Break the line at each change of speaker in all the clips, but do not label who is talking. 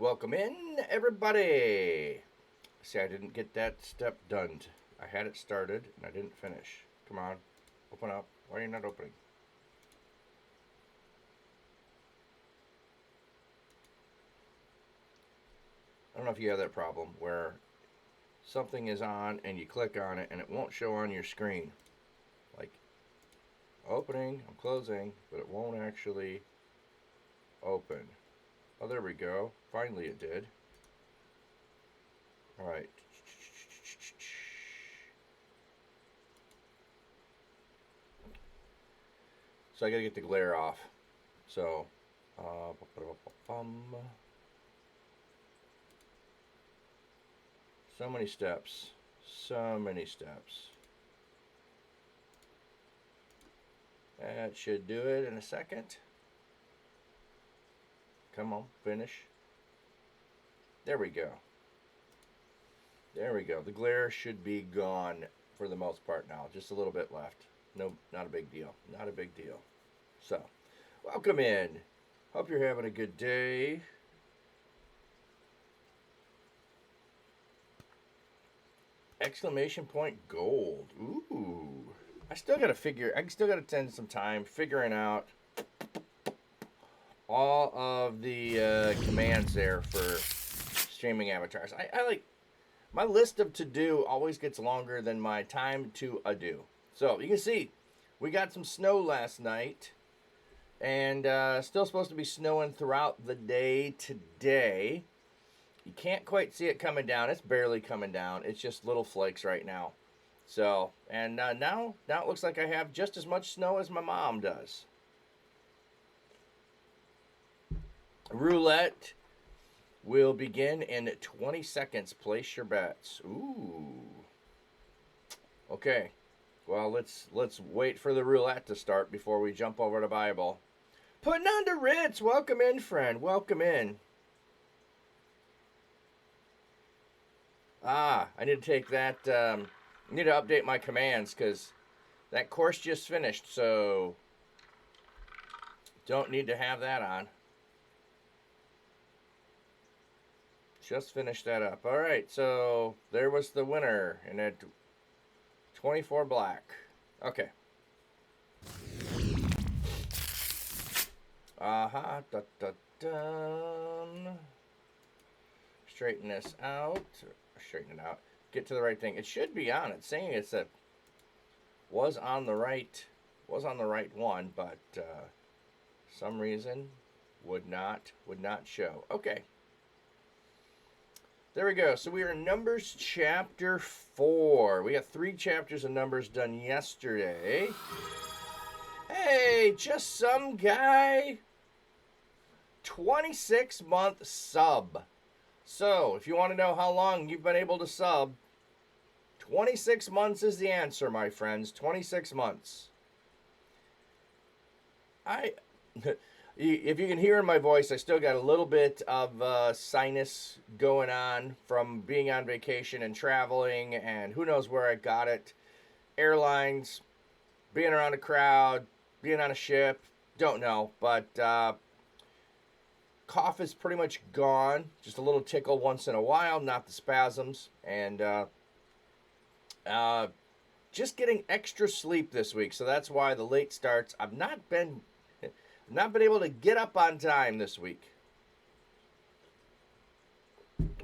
welcome in, everybody. See, I didn't get that step done. I had it started and I didn't finish. Come on, open up. Why are you not opening? I don't know if you have that problem where something is on and you click on it and it won't show on your screen. Like, opening, I'm closing, but it won't actually open. Oh, there we go. Finally it did. All right. So I gotta get the glare off. So, so many steps. So many steps. That should do it in a second. Come on, finish. There we go. There we go. The glare should be gone for the most part now. Just a little bit left. No, not a big deal. Not a big deal. So, welcome in. Hope you're having a good day. Exclamation point gold. Ooh. I still got to spend some time figuring out all of the commands there for streaming avatars. I like, my list of to do always gets longer than my time to do. So you can see, we got some snow last night, and still supposed to be snowing throughout the day today. You can't quite see it coming down. It's barely coming down. It's just little flakes right now. So, and now it looks like I have just as much snow as my mom does. Roulette will begin in 20 seconds. Place your bets. Ooh. Okay. Well, let's wait for the roulette to start before we jump over to Bible. Putting on to Ritz. Welcome in, friend. Welcome in. I need to take that. I need to update my commands because that course just finished, so don't need to have that on. Just finished that up. All right, so there was the winner, and at 24 black. Okay. Aha, dun. Straighten this out. Straighten it out. Get to the right thing. It should be on. It's saying it's a was on the right one, but some reason would not show. Okay. There we go. So we are in Numbers chapter 4. We got 3 chapters of Numbers done yesterday. Hey, just some guy. 26-month sub. So, if you want to know how long you've been able to sub, 26 months is the answer, my friends. 26 months. If you can hear in my voice, I still got a little bit of sinus going on from being on vacation and traveling, and who knows where I got it. Airlines, being around a crowd, being on a ship, don't know. But cough is pretty much gone. Just a little tickle once in a while, not the spasms. And just getting extra sleep this week, so that's why the late starts. I've not been able to get up on time this week.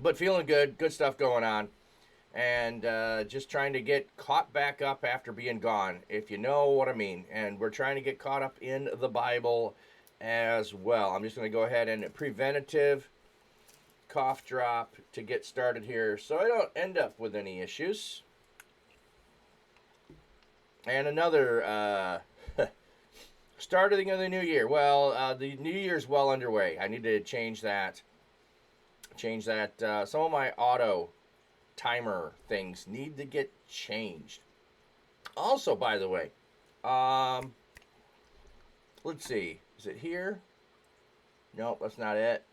But feeling good. Good stuff going on. And just trying to get caught back up after being gone, if you know what I mean. And we're trying to get caught up in the Bible as well. I'm just going to go ahead and preventative cough drop to get started here so I don't end up with any issues. And another start of the new year. Well, the new year's well underway. I need to change that. Some of my auto timer things need to get changed. Also, by the way, let's see. Is it here? Nope, that's not it.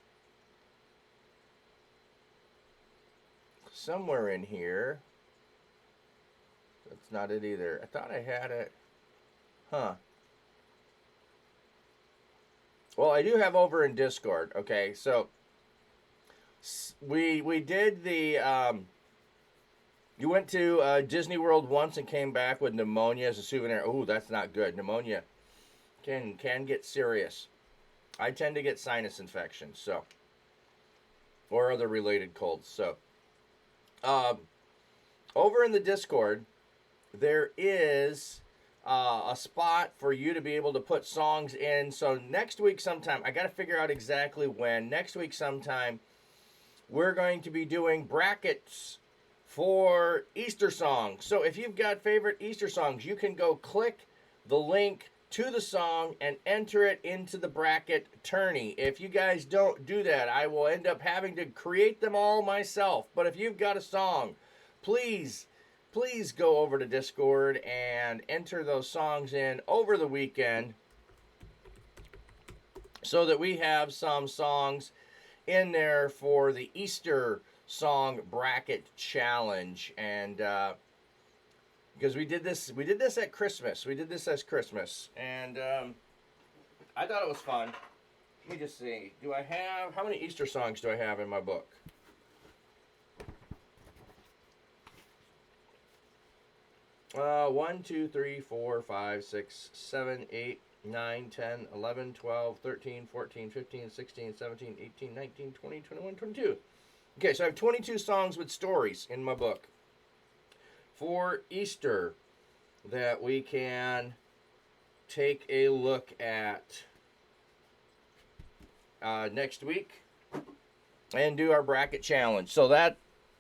Somewhere in here. That's not it either. I thought I had it. Huh. Well, I do have over in Discord. Okay, so We did the you went to Disney World once and came back with pneumonia as a souvenir. Oh, that's not good. Pneumonia can get serious. I tend to get sinus infections, so or other related colds. So, um, over in the Discord, there is a spot for you to be able to put songs in. So next week sometime, I got to figure out exactly when. Next week sometime, we're going to be doing brackets for Easter songs. So if you've got favorite Easter songs, you can go click the link to the song and enter it into the bracket tourney. If you guys don't do that, I will end up having to create them all myself. But if you've got a song, please go over to Discord and enter those songs in over the weekend so that we have some songs in there for the Easter song bracket challenge. And because we did this at Christmas. We did this as Christmas, and I thought it was fun. Let me just see. How many Easter songs do I have in my book? 1, 2, 3, 4, 5, 6, 7, 8, 9, 10, 11, 12, 13, 14, 15, 16, 17, 18, 19, 20, 21, 22. Okay, so I have 22 songs with stories in my book for Easter that we can take a look at next week and do our bracket challenge. So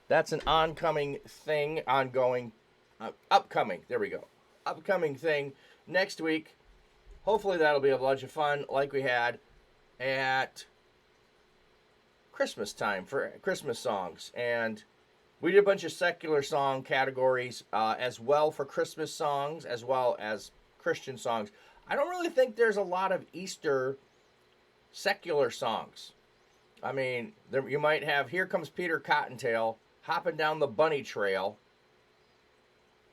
that's an upcoming thing next week. Hopefully that'll be a bunch of fun like we had at Christmas time for Christmas songs. And we did a bunch of secular song categories as well for Christmas songs as well as Christian songs. I don't really think there's a lot of Easter secular songs. I mean, you might have Here Comes Peter Cottontail, Hopping Down the Bunny Trail.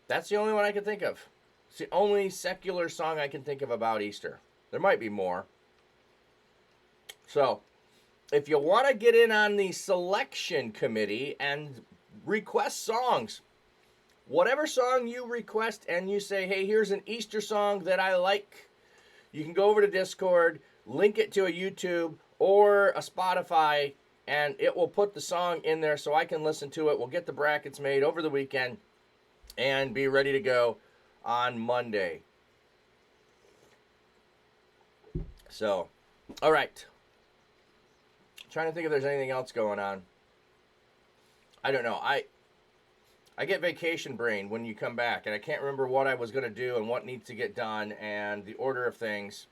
That's the only one I can think of. It's the only secular song I can think of about Easter. There might be more. So, if you want to get in on the selection committee and request songs, whatever song you request and you say, hey, here's an Easter song that I like, you can go over to Discord, link it to a YouTube or a Spotify, and it will put the song in there so I can listen to it. We'll get the brackets made over the weekend and be ready to go on Monday. So, all right. Trying to think if there's anything else going on. I don't know. I get vacation brain when you come back, and I can't remember what I was going to do and what needs to get done and the order of things.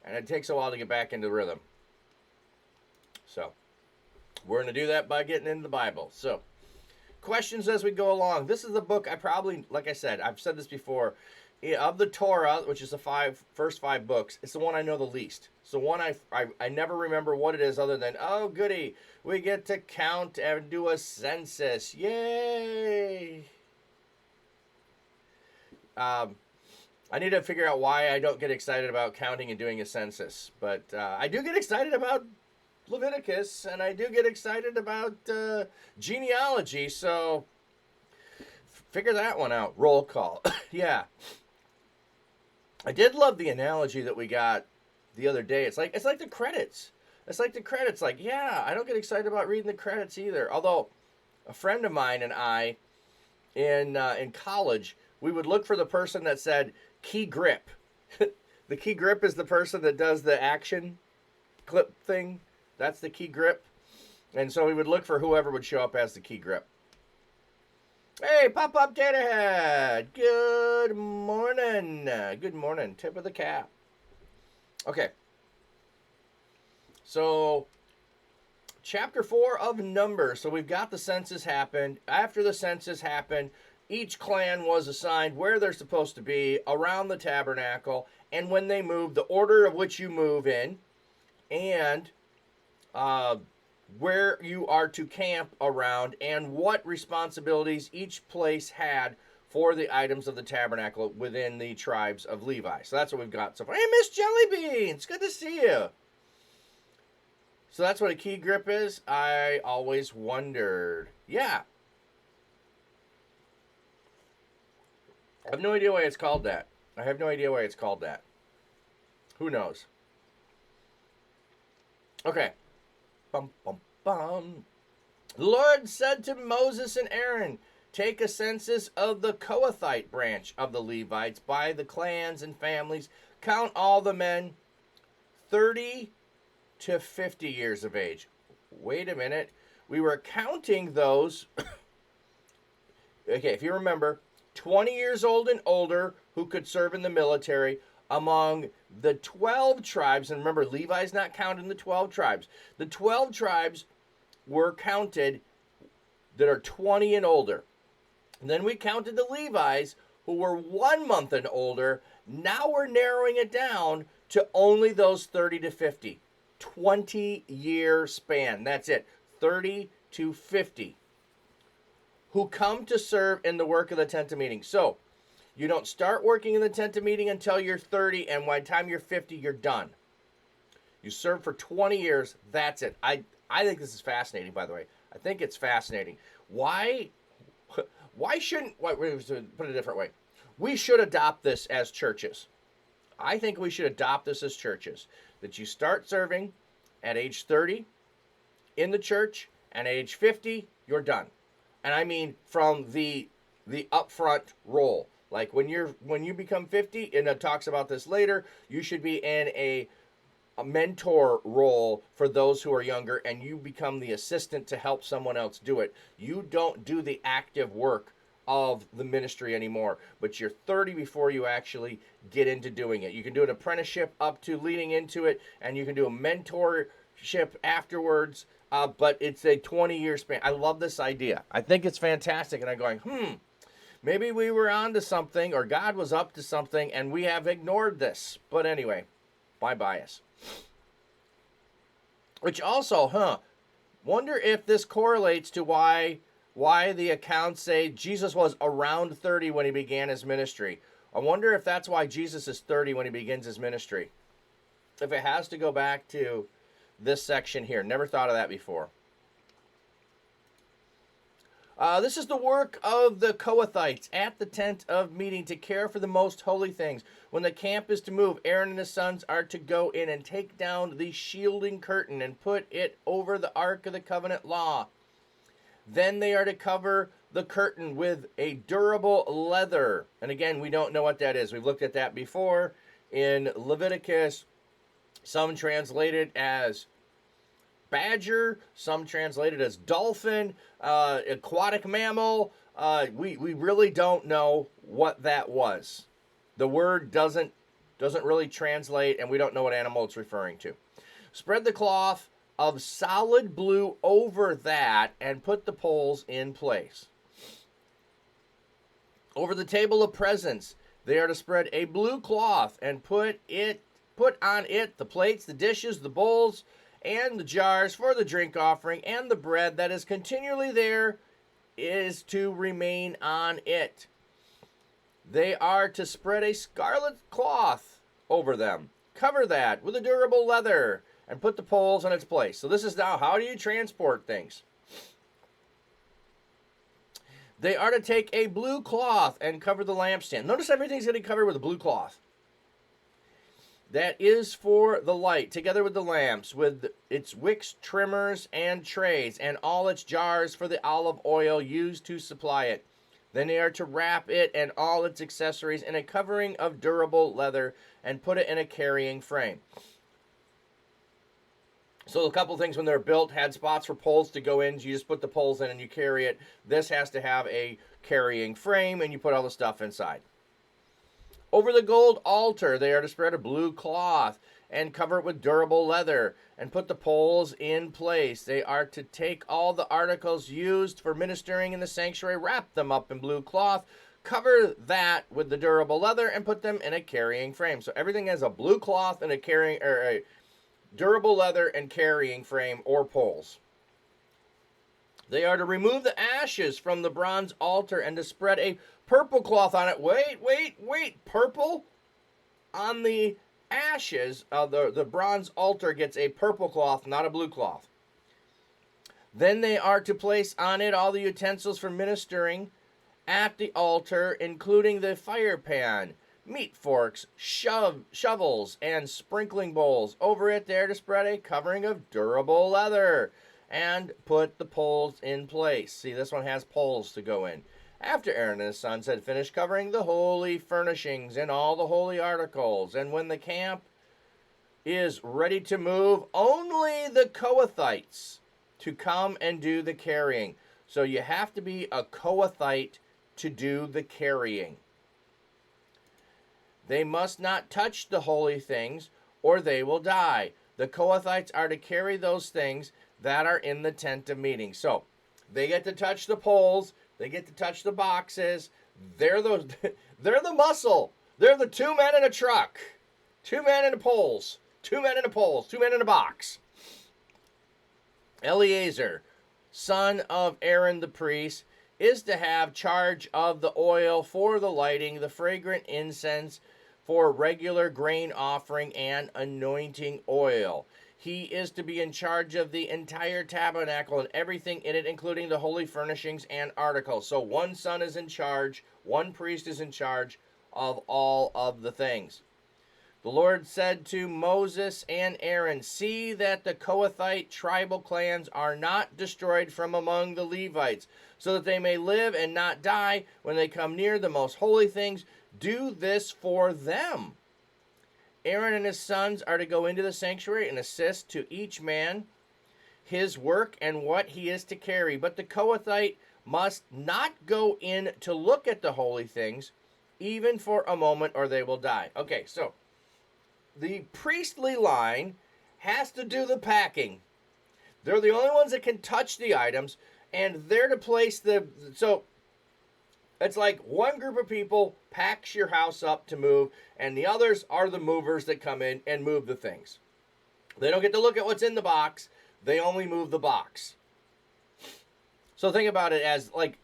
And it takes a while to get back into rhythm. So, we're going to do that by getting into the Bible. So, questions as we go along. This is the book I probably, like I said, I've said this before, of the Torah, which is the first five books, it's the one I know the least. It's the one I never remember what it is other than, oh, goody, we get to count and do a census. Yay! I need to figure out why I don't get excited about counting and doing a census. But I do get excited about Leviticus, and I do get excited about genealogy, so figure that one out. Roll call. Yeah. I did love the analogy that we got the other day. It's like the credits. It's like the credits. Like, yeah, I don't get excited about reading the credits either. Although a friend of mine and I in college, we would look for the person that said key grip. The key grip is the person that does the action clip thing. That's the key grip. And so we would look for whoever would show up as the key grip. Hey, Pop-Up Data Head. Good morning. Good morning. Tip of the cap. Okay. So, chapter 4 of Numbers. So we've got the census happened. After the census happened, each clan was assigned where they're supposed to be around the tabernacle. And when they move, the order of which you move in. And where you are to camp around and what responsibilities each place had for the items of the tabernacle within the tribes of Levi. So that's what we've got so far. Hey, Miss Jellybeans, good to see you. So that's what a key grip is? I always wondered. Yeah. I have no idea why it's called that. I have no idea why it's called that. Who knows? Okay. Bum, bum, bum. The Lord said to Moses and Aaron, take a census of the Kohathite branch of the Levites by the clans and families. Count all the men 30 to 50 years of age. Wait a minute. We were counting those. Okay, if you remember, 20 years old and older who could serve in the military among the 12 tribes. And remember, Levi's not counted in the 12 tribes. The 12 tribes were counted that are 20 and older. And then we counted the Levi's who were 1 month and older. Now we're narrowing it down to only those 30 to 50. 20-year span. That's it. 30 to 50. Who come to serve in the work of the tent of meeting. So, you don't start working in the tent of meeting until you're 30, and by the time you're 50, you're done. You serve for 20 years, that's it. I think this is fascinating, by the way. I think it's fascinating. Why shouldn't, put it a different way. We should adopt this as churches. I think we should adopt this as churches. That you start serving at age 30 in the church, and at age 50, you're done. And I mean from the upfront role. Like when you become 50, and it talks about this later, you should be in a mentor role for those who are younger, and you become the assistant to help someone else do it. You don't do the active work of the ministry anymore, but you're 30 before you actually get into doing it. You can do an apprenticeship up to leading into it, and you can do a mentorship afterwards, but it's a 20-year span. I love this idea. I think it's fantastic, and I'm going, maybe we were on to something, or God was up to something, and we have ignored this. But anyway, my bias. Which also, wonder if this correlates to why the accounts say Jesus was around 30 when he began his ministry. I wonder if that's why Jesus is 30 when he begins his ministry. If it has to go back to this section here. Never thought of that before. This is the work of the Kohathites at the tent of meeting to care for the most holy things. When the camp is to move, Aaron and his sons are to go in and take down the shielding curtain and put it over the ark of the covenant law. Then they are to cover the curtain with a durable leather. And again, we don't know what that is. We've looked at that before in Leviticus. Some translate it as badger, some translate it as dolphin, aquatic mammal. We really don't know what that was. The word doesn't really translate, and we don't know what animal it's referring to. Spread the cloth of solid blue over that and put the poles in place. Over the table of presents, they are to spread a blue cloth and put on it the plates, the dishes, the bowls, and the jars for the drink offering, and the bread that is continually there is to remain on it. They are to spread a scarlet cloth over them. Cover that with a durable leather and put the poles in its place. So this is now, how do you transport things? They are to take a blue cloth and cover the lampstand. Notice everything's getting covered with a blue cloth. That is for the light, together with the lamps, with its wicks, trimmers, and trays, and all its jars for the olive oil used to supply it. Then they are to wrap it and all its accessories in a covering of durable leather and put it in a carrying frame. So a couple things when they're built had spots for poles to go in. You just put the poles in and you carry it. This has to have a carrying frame, and you put all the stuff inside. Over the gold altar, they are to spread a blue cloth and cover it with durable leather and put the poles in place. They are to take all the articles used for ministering in the sanctuary, wrap them up in blue cloth, cover that with the durable leather, and put them in a carrying frame. So everything has a blue cloth and a durable leather and carrying frame or poles. They are to remove the ashes from the bronze altar and to spread a purple cloth on it. Wait. Purple on the ashes of the bronze altar gets a purple cloth, not a blue cloth. Then they are to place on it all the utensils for ministering at the altar, including the fire pan, meat forks, shovels, and sprinkling bowls. Over it they're to spread a covering of durable leather and put the poles in place. See, this one has poles to go in. After Aaron and his sons had finished covering the holy furnishings and all the holy articles, and when the camp is ready to move, only the Kohathites to come and do the carrying. So you have to be a Kohathite to do the carrying. They must not touch the holy things, or they will die. The Kohathites are to carry those things that are in the tent of meeting. So they get to touch the poles, they get to touch the boxes. They're the muscle. They're the two men in a truck. Two men in the poles. Two men in the poles. Two men in a box. Eleazar, son of Aaron the priest, is to have charge of the oil for the lighting, the fragrant incense for regular grain offering, and anointing oil. He is to be in charge of the entire tabernacle and everything in it, including the holy furnishings and articles. So one son is in charge, one priest is in charge of all of the things. The Lord said to Moses and Aaron, see that the Kohathite tribal clans are not destroyed from among the Levites, so that they may live and not die when they come near the most holy things. Do this for them. Aaron and his sons are to go into the sanctuary and assist to each man his work and what he is to carry. But the Kohathite must not go in to look at the holy things, even for a moment, or they will die. Okay, so the priestly line has to do the packing. They're the only ones that can touch the items, and they're to place the... So it's like one group of people packs your house up to move, and the others are the movers that come in and move the things. They don't get to look at what's in the box. They only move the box. So think about it as like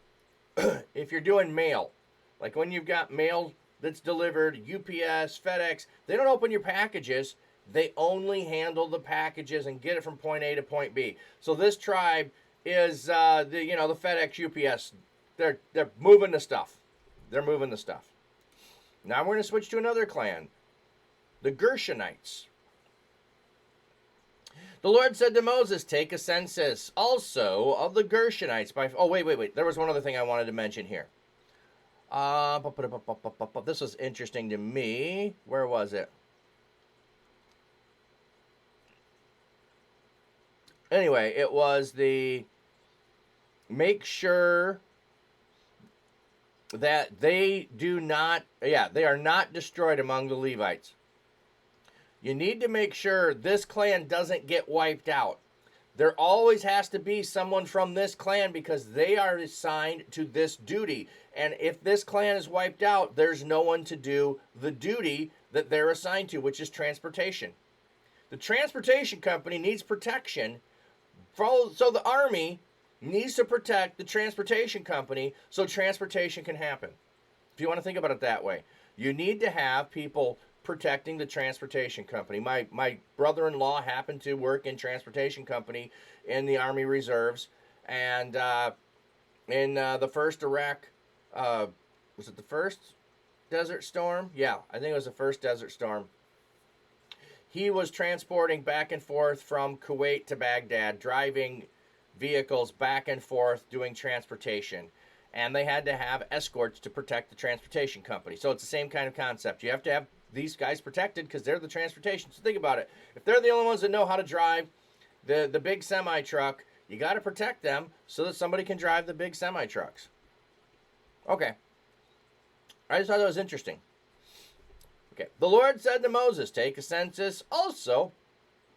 if you're doing mail. Like when you've got mail that's delivered, UPS, FedEx, they don't open your packages. They only handle the packages and get it from point A to point B. So this tribe is the FedEx, UPS. They're moving the stuff. They're moving the stuff. Now we're going to switch to another clan, the Gershonites. The Lord said to Moses, take a census also of the Gershonites. Wait. There was one other thing I wanted to mention here. This was interesting to me. Where was it? Anyway, it was the make sure that they are not destroyed among the Levites. You need to make sure this clan doesn't get wiped out. There always has to be someone from this clan because they are assigned to this duty. And if this clan is wiped out, there's no one to do the duty that they're assigned to, which is transportation. The transportation company needs protection, so the army needs to protect the transportation company so transportation can happen. If you want to think about it that way, you need to have people protecting the transportation company. My brother-in-law happened to work in transportation company in the Army Reserves, and in the first Iraq, was it the first Desert Storm? Yeah, I think it was the first Desert Storm. He was transporting back and forth from Kuwait to Baghdad, driving vehicles back and forth, doing transportation. And they had to have escorts to protect the transportation company. So it's the same kind of concept. You have to have these guys protected because they're the transportation. So think about it. If they're the only ones that know how to drive the big semi-truck, you got to protect them so that somebody can drive the big semi-trucks. Okay. I just thought that was interesting. Okay. The Lord said to Moses, take a census also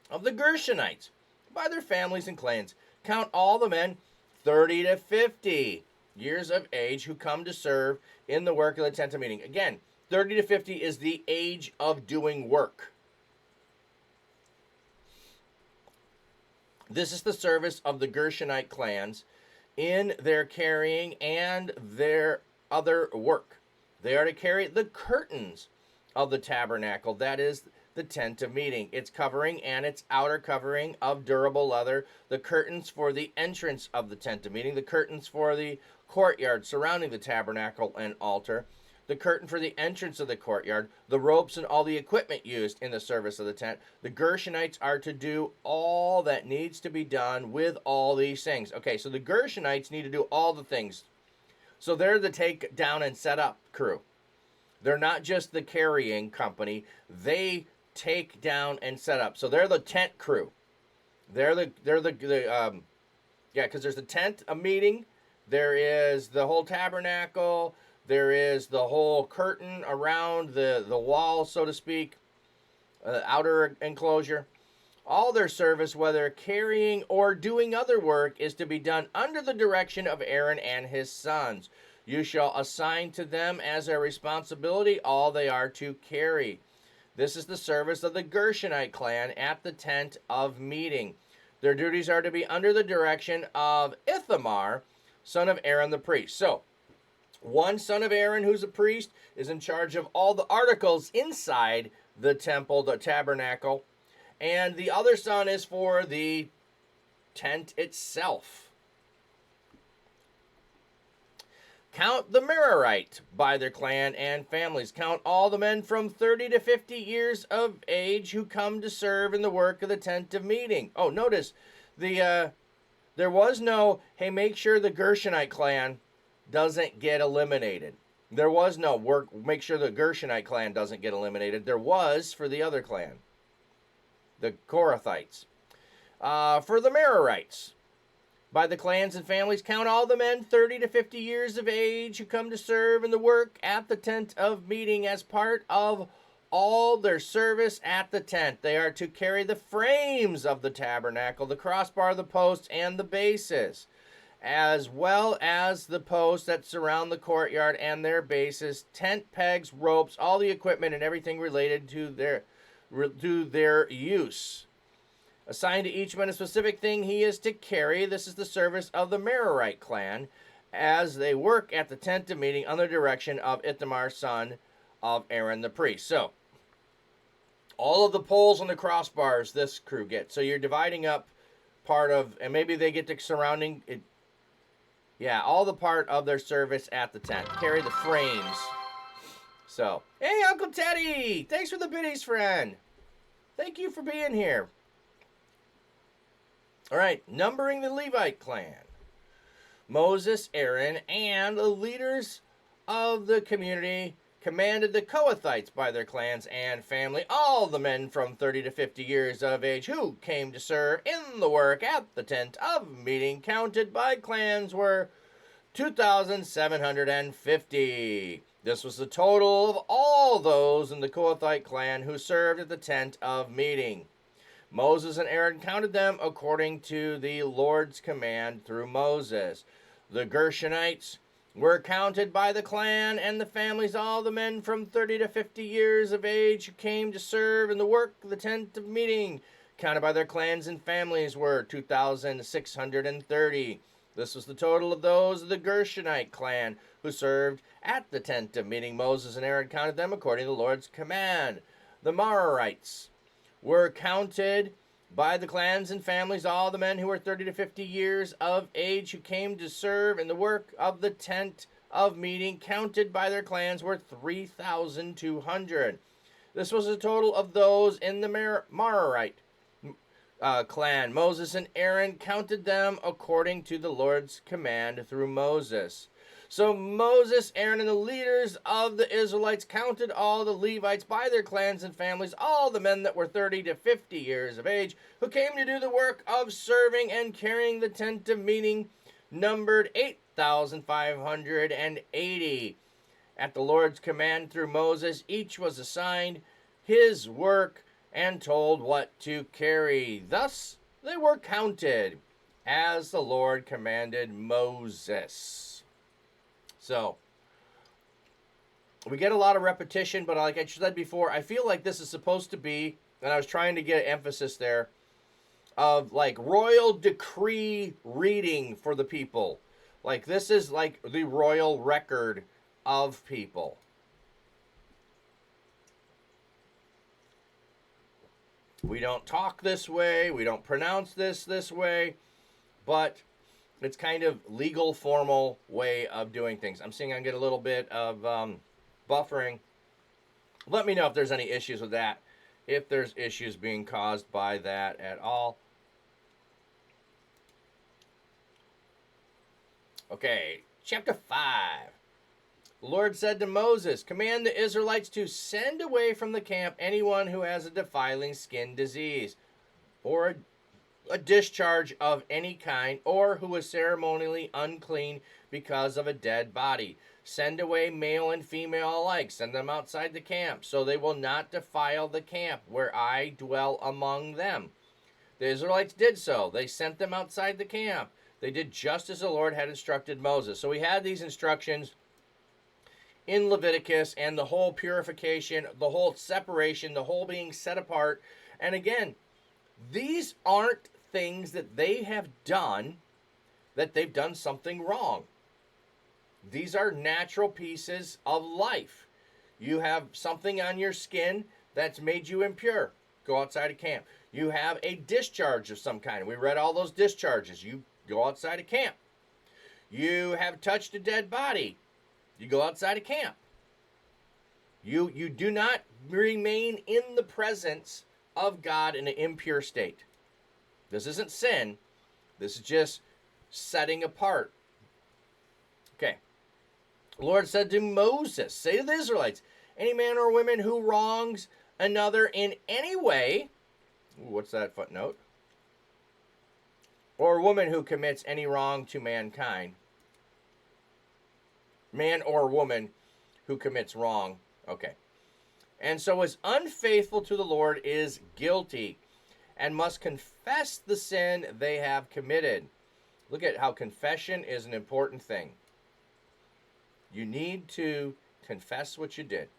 of the Gershonites by their families and clans. Count all the men 30 to 50 years of age who come to serve in the work of the tent of meeting. Again, 30 to 50 is the age of doing work. This is the service of the Gershonite clans in their carrying and their other work. They are to carry the curtains of the tabernacle, that is, the tent of meeting, its covering and its outer covering of durable leather, the curtains for the entrance of the tent of meeting, the curtains for the courtyard surrounding the tabernacle and altar, the curtain for the entrance of the courtyard, the ropes and all the equipment used in the service of the tent. The Gershonites are to do all that needs to be done with all these things. Okay, so the Gershonites need to do all the things. So they're the take down and set up crew. They're not just the carrying company. They take down and set up. So they're the tent crew. They're because there's the tent, a meeting. There is the whole tabernacle. There is the whole curtain around the wall, so to speak, outer enclosure. All their service, whether carrying or doing other work, is to be done under the direction of Aaron and his sons. You shall assign to them as a responsibility all they are to carry. This is the service of the Gershonite clan at the tent of meeting. Their duties are to be under the direction of Ithamar, son of Aaron the priest. So, one son of Aaron, who's a priest, is in charge of all the articles inside the temple, the tabernacle, and the other son is for the tent itself. Count the Merarite by their clan and families. Count all the men from 30 to 50 years of age who come to serve in the work of the tent of meeting. Oh, notice there was no, hey, make sure the Gershonite clan doesn't get eliminated. There was no work, make sure the Gershonite clan doesn't get eliminated. There was for the other clan, the Korathites. For the Merarites, by the clans and families, count all the men 30 to 50 years of age who come to serve in the work at the tent of meeting as part of all their service at the tent. They are to carry the frames of the tabernacle, the crossbar, the posts, and the bases, as well as the posts that surround the courtyard and their bases, tent pegs, ropes, all the equipment and everything related to their use. Assigned to each man a specific thing he is to carry. This is the service of the Merarite clan as they work at the tent of meeting under the direction of Ithamar, son of Aaron the priest. So, all of the poles and the crossbars this crew gets. So you're dividing up part of, and maybe they get the surrounding, all the part of their service at the tent. Carry the frames. So, hey, Uncle Teddy! Thanks for the biddies, friend. Thank you for being here. All right, numbering the Levite clan. Moses, Aaron, and the leaders of the community commanded the Kohathites by their clans and family, all the men from 30 to 50 years of age who came to serve in the work at the tent of meeting, counted by clans, were 2,750. This was the total of all those in the Kohathite clan who served at the tent of meeting. Moses and Aaron counted them according to the Lord's command through Moses. The Gershonites were counted by the clan and the families, all the men from 30 to 50 years of age who came to serve in the work of the tent of meeting, counted by their clans and families, were 2,630. This was the total of those of the Gershonite clan who served at the tent of meeting. Moses and Aaron counted them according to the Lord's command. The Merarites were counted by the clans and families, all the men who were 30 to 50 years of age who came to serve in the work of the tent of meeting, counted by their clans, were 3,200. This was the total of those in the Merarite clan. Moses and Aaron counted them according to the Lord's command through Moses. So Moses, Aaron, and the leaders of the Israelites counted all the Levites by their clans and families, all the men that were 30 to 50 years of age, who came to do the work of serving and carrying the tent of meeting, numbered 8,580. At the Lord's command through Moses, each was assigned his work and told what to carry. Thus they were counted as the Lord commanded Moses. So, we get a lot of repetition, but like I said before, I feel like this is supposed to be, and I was trying to get emphasis there, of like royal decree reading for the people. Like this is like the royal record of people. We don't talk this way. We don't pronounce this way. But it's kind of legal, formal way of doing things. I'm seeing I get a little bit of buffering. Let me know if there's any issues with that. If there's issues being caused by that at all. Okay, chapter 5. The Lord said to Moses, command the Israelites to send away from the camp anyone who has a defiling skin disease, or a discharge of any kind, or who is ceremonially unclean because of a dead body. Send away male and female alike. Send them outside the camp, so they will not defile the camp where I dwell among them. The Israelites did so. They sent them outside the camp. They did just as the Lord had instructed Moses. So we had these instructions in Leviticus, and the whole purification, the whole separation, the whole being set apart. And again, these aren't things that they have done, that they've done something wrong. These are natural pieces of life. You have something on your skin that's made you impure. Go outside of camp. You have a discharge of some kind. We read all those discharges. You go outside of camp. You have touched a dead body. You go outside of camp. You do not remain in the presence of God in an impure state. This isn't sin. This is just setting apart. Okay. The Lord said to Moses, say to the Israelites, any man or woman who wrongs another in any way, what's that footnote? Or a woman who commits any wrong to mankind. Man or woman who commits wrong. Okay. And so is unfaithful to the Lord is guilty and must confess the sin they have committed. Look at how confession is an important thing. You need to confess what you did.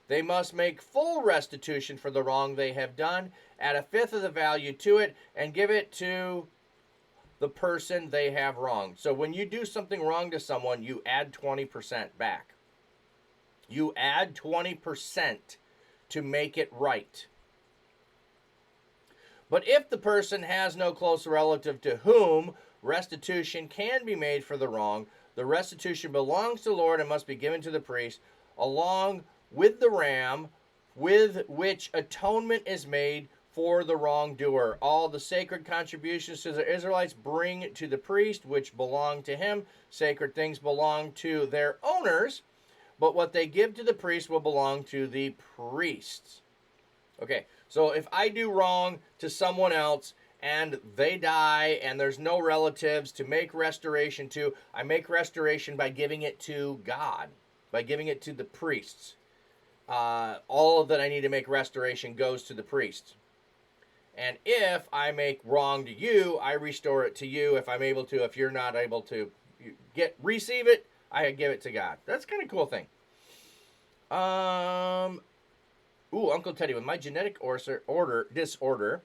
They must make full restitution for the wrong they have done, add a fifth of the value to it, and give it to the person they have wronged. So when you do something wrong to someone, you add 20% back. You add 20% to make it right. But if the person has no close relative to whom restitution can be made for the wrong, the restitution belongs to the Lord and must be given to the priest, along with the ram with which atonement is made for the wrongdoer. All the sacred contributions to the Israelites bring to the priest, which belong to him. Sacred things belong to their owners, but what they give to the priest will belong to the priests. Okay, so if I do wrong to someone else and they die and there's no relatives to make restoration to, I make restoration by giving it to God, by giving it to the priests. All of that I need to make restoration goes to the priests. And if I make wrong to you, I restore it to you. If I'm able to, if you're not able to receive it, I give it to God. That's kind of cool thing. Uncle Teddy, with my genetic disorder,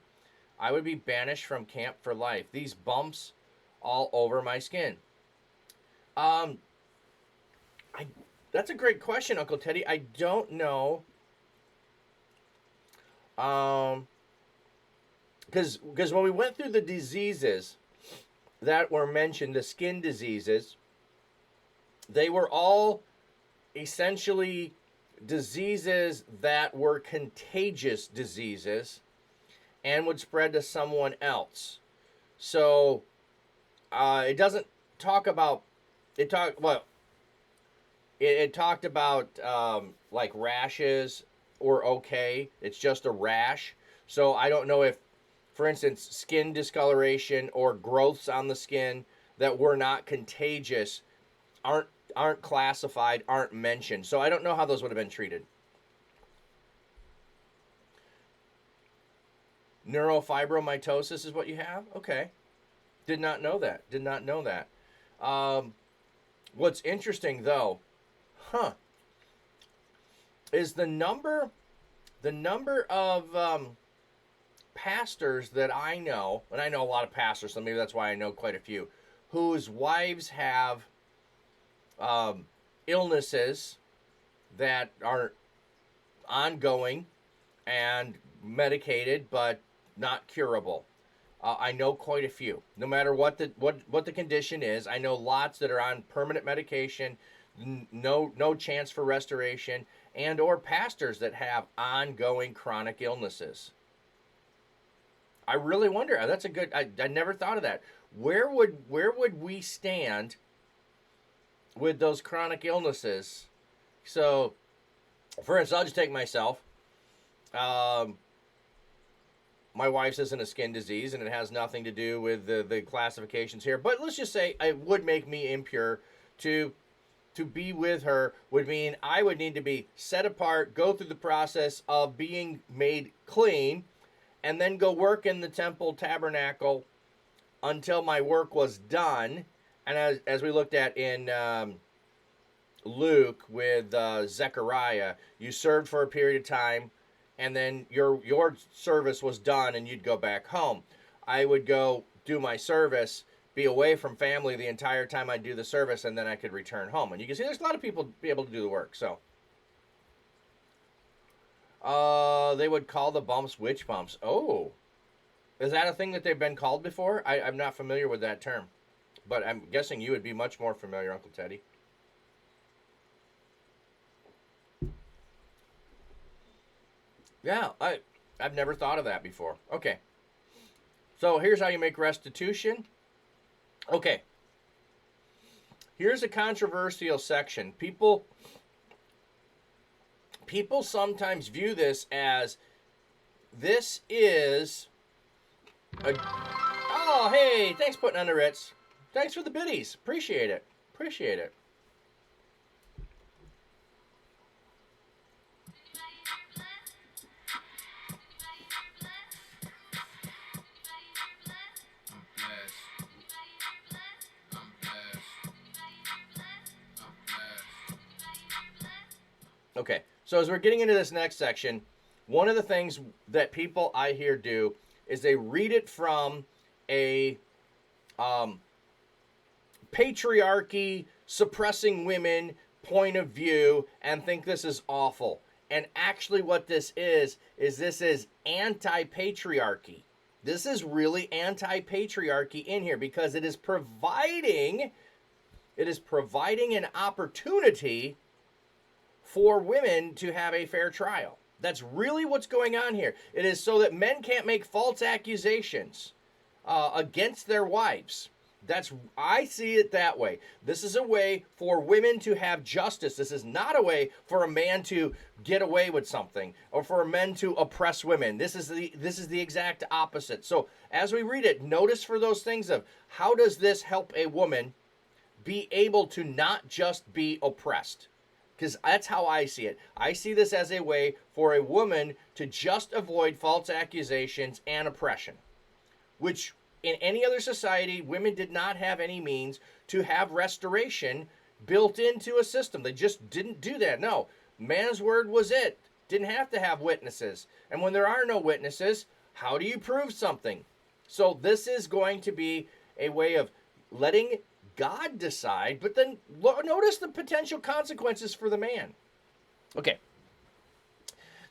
I would be banished from camp for life. These bumps all over my skin. That's a great question, Uncle Teddy. I don't know. Because when we went through the diseases that were mentioned, the skin diseases, they were all essentially diseases that were contagious diseases and would spread to someone else. So it doesn't talk about it talked about like rashes or okay. It's just a rash. So I don't know if, for instance, skin discoloration or growths on the skin that were not contagious aren't classified, aren't mentioned. So I don't know how those would have been treated. Neurofibromatosis is what you have? Okay. Did not know that. What's interesting though, is the number of pastors that I know, and I know a lot of pastors, so maybe that's why I know quite a few, whose wives have illnesses that are ongoing and medicated, but not curable. I know quite a few. No matter what the condition is, I know lots that are on permanent medication, no chance for restoration, and or pastors that have ongoing chronic illnesses. I really wonder. That's a good. I never thought of that. Where would we stand with those chronic illnesses? So, for instance, I'll just take myself. My wife's isn't a skin disease, and it has nothing to do with the classifications here. But let's just say it would make me impure. To be with her would mean I would need to be set apart, go through the process of being made clean, and then go work in the temple tabernacle until my work was done. And as we looked at in Luke with Zechariah, you served for a period of time, and then your service was done, and you'd go back home. I would go do my service, be away from family the entire time I do the service, and then I could return home. And you can see there's a lot of people be able to do the work. So they would call the bumps witch bumps. Oh, is that a thing that they've been called before? I'm not familiar with that term, but I'm guessing you would be much more familiar, Uncle Teddy. Yeah, I've never thought of that before. Okay. So here's how you make restitution. Okay. Here's a controversial section. People sometimes view this as this is a... Oh, hey, thanks for putting on the Ritz. Thanks for the biddies. Appreciate it. Appreciate it. Okay, so as we're getting into this next section, one of the things that people I hear do is they read it from a patriarchy, suppressing women point of view and think this is awful. And actually what this is this is anti-patriarchy. This is really anti-patriarchy in here because it is providing an opportunity for women to have a fair trial. That's really what's going on here. It is so that men can't make false accusations against their wives. I see it that way. This is a way for women to have justice. This is not a way for a man to get away with something or for men to oppress women. This is the exact opposite. So as we read it, notice for those things of how does this help a woman be able to not just be oppressed? Because that's how I see it. I see this as a way for a woman to just avoid false accusations and oppression, which in any other society, women did not have any means to have restoration built into a system. They just didn't do that. No, man's word was it. Didn't have to have witnesses. And when there are no witnesses, how do you prove something? So this is going to be a way of letting God decide, but then notice the potential consequences for the man. Okay.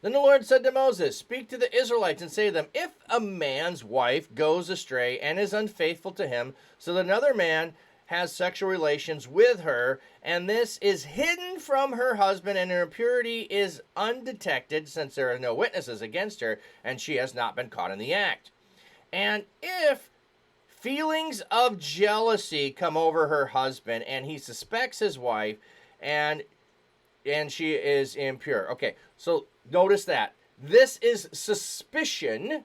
Then the Lord said to Moses, speak to the Israelites and say to them, if a man's wife goes astray and is unfaithful to him, so that another man has sexual relations with her, and this is hidden from her husband, and her impurity is undetected, since there are no witnesses against her, and she has not been caught in the act. And if feelings of jealousy come over her husband, and he suspects his wife, and she is impure. Okay, so notice that. This is suspicion.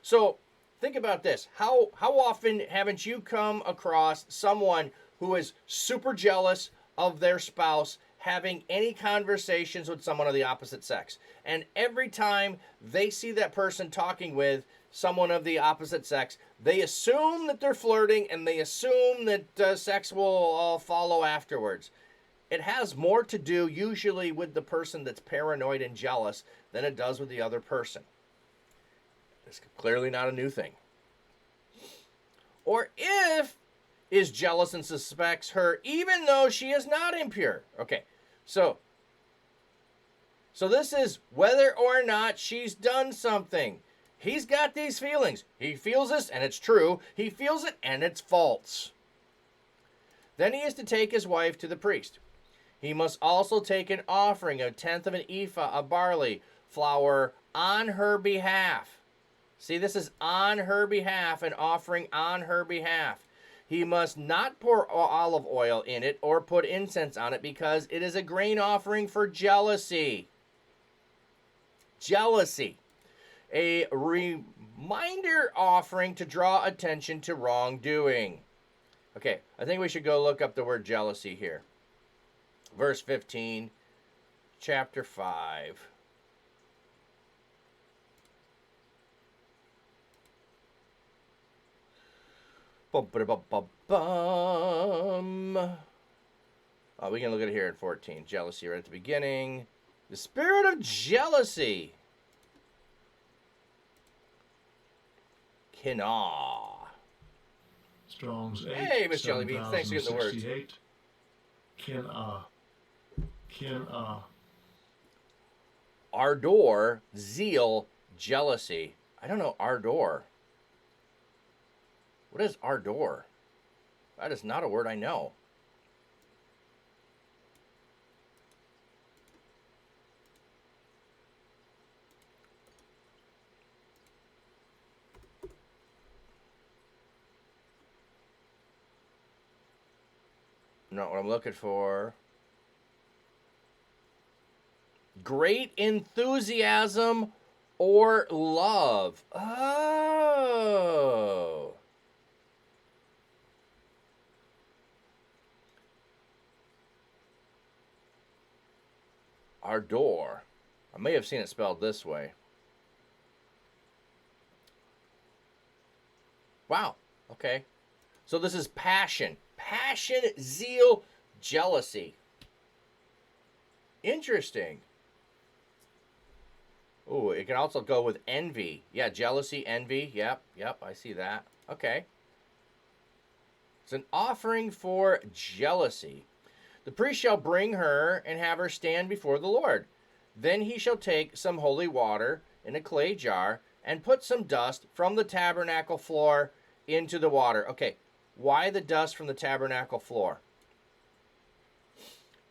So think about this. How often haven't you come across someone who is super jealous of their spouse having any conversations with someone of the opposite sex? And every time they see that person talking with someone of the opposite sex, they assume that they're flirting and they assume that sex will follow afterwards. It has more to do usually with the person that's paranoid and jealous than it does with the other person. It's clearly not a new thing. Or if is jealous and suspects her even though she is not impure. Okay, so this is whether or not she's done something. He's got these feelings. He feels this, and it's true. He feels it, and it's false. Then he is to take his wife to the priest. He must also take an offering, a tenth of an ephah of barley flour on her behalf. See, this is on her behalf, an offering on her behalf. He must not pour olive oil in it or put incense on it because it is a grain offering for jealousy. Jealousy. A reminder offering to draw attention to wrongdoing. Okay, I think we should go look up the word jealousy here. Verse 15, chapter 5. Bum, ba, bum, bum, bum. Oh, we can look at it here at 14. Jealousy right at the beginning. The spirit of jealousy. Kinah.
Strong's 8.
Hey, Miss Jellybean, thanks for getting the words.
Kinah.
Ardor, zeal, jealousy. I don't know ardor. What is ardor? That is not a word I know. Not what I'm looking for. Great enthusiasm or love. Oh. Ardor. I may have seen it spelled this way. Wow. Okay. So this is passion. Passion, zeal, jealousy. Interesting. Oh, it can also go with envy. Yeah, jealousy, envy. Yep, I see that. Okay. It's an offering for jealousy. The priest shall bring her and have her stand before the Lord. Then he shall take some holy water in a clay jar and put some dust from the tabernacle floor into the water. Okay, why the dust from the tabernacle floor?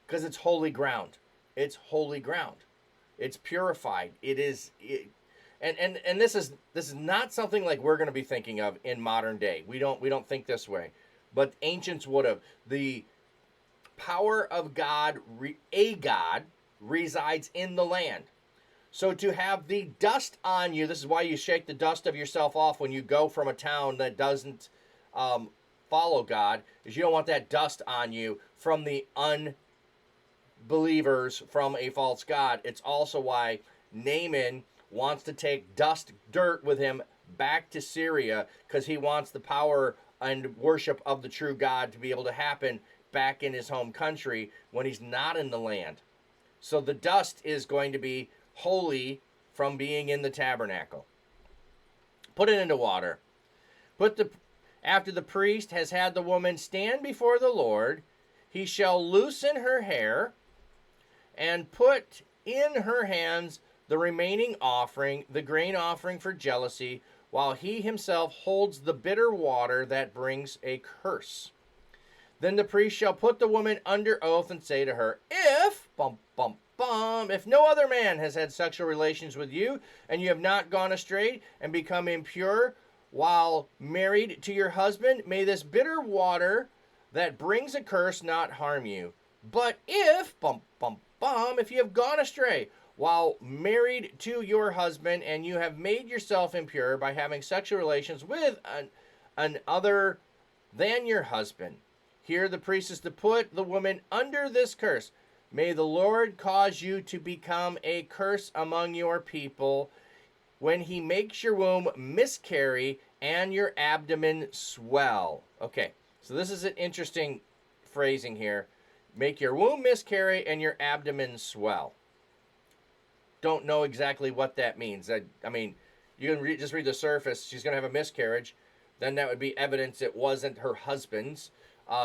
Because it's holy ground. It's holy ground. It's purified. And this is not something like we're going to be thinking of in modern day. We don't think this way, but ancients would have. The power of God, a God, resides in the land. So to have the dust on you, this is why you shake the dust of yourself off when you go from a town that doesn't follow God, is you don't want that dust on you from the unbelievers, from a false god. It's also why Naaman wants to take dirt with him back to Syria, because he wants the power and worship of the true God to be able to happen back in his home country when he's not in the land. So the dust is going to be holy from being in the tabernacle. Put it into water. After the priest has had the woman stand before the Lord, he shall loosen her hair and put in her hands the remaining offering, the grain offering for jealousy, while he himself holds the bitter water that brings a curse. Then the priest shall put the woman under oath and say to her, if no other man has had sexual relations with you, and you have not gone astray and become impure while married to your husband, may this bitter water that brings a curse not harm you. But if you have gone astray while married to your husband, and you have made yourself impure by having sexual relations with an other than your husband, here the priest is to put the woman under this curse. May the Lord cause you to become a curse among your people when he makes your womb miscarry and your abdomen swell. Okay, so this is an interesting phrasing here. Make your womb miscarry and your abdomen swell. Don't know exactly what that means. I mean, you can just read the surface. She's going to have a miscarriage. Then that would be evidence it wasn't her husband's.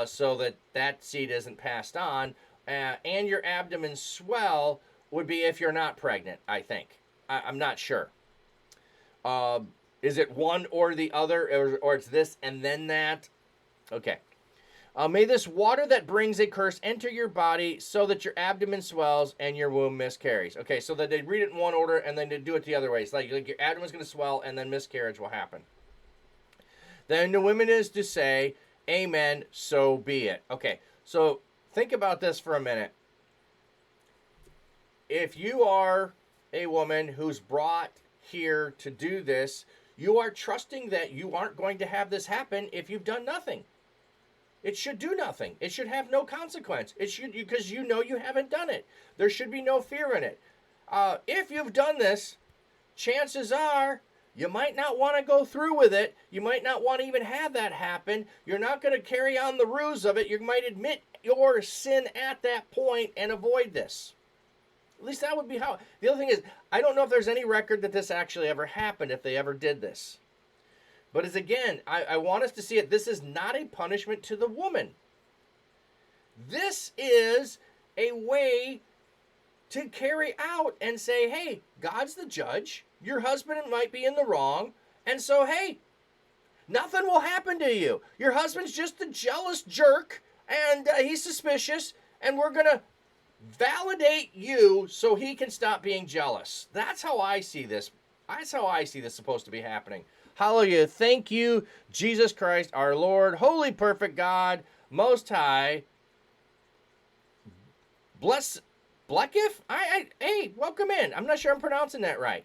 So that seed isn't passed on. And your abdomen swell would be if you're not pregnant, I think. I'm not sure. Is it one or the other, or it's this and then that? Okay. May this water that brings a curse enter your body so that your abdomen swells and your womb miscarries. Okay, so that they read it in one order and then they do it the other way. It's like your abdomen's going to swell and then miscarriage will happen. Then the woman is to say, amen, so be it. Okay, so think about this for a minute. If you are a woman who's brought here to do this, you are trusting that you aren't going to have this happen if you've done nothing. It should do nothing. It should have no consequence. It should, because you know you haven't done it. There should be no fear in it. If you've done this, chances are you might not want to go through with it. You might not want to even have that happen. You're not going to carry on the ruse of it. You might admit your sin at that point and avoid this. At least that would be how. The other thing is, I don't know if there's any record that this actually ever happened, if they ever did this. But as again, I want us to see it. This is not a punishment to the woman. This is a way to carry out and say, hey, God's the judge. Your husband might be in the wrong. And so, hey, nothing will happen to you. Your husband's just a jealous jerk, and he's suspicious, and we're going to validate you so he can stop being jealous. That's how I see this. That's how I see this supposed to be happening. Hallelujah. Thank you, Jesus Christ, our Lord, holy, perfect God, most high. Bless, Blekif? Hey, welcome in. I'm not sure I'm pronouncing that right.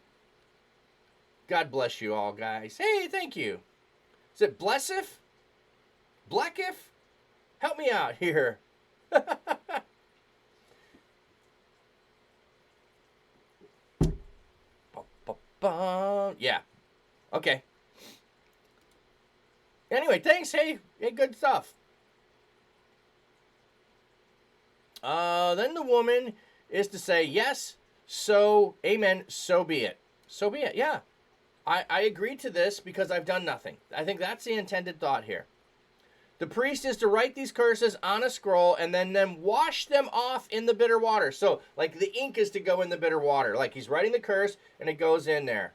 God bless you all, guys. Hey, thank you. Is it Blessif? Blekif? Help me out here. Yeah. Okay. Anyway, thanks. Hey, good stuff. Then the woman is to say, yes, so, amen, so be it. So be it, yeah. I agree to this because I've done nothing. I think that's the intended thought here. The priest is to write these curses on a scroll and then wash them off in the bitter water. So, like, the ink is to go in the bitter water. Like, he's writing the curse and it goes in there.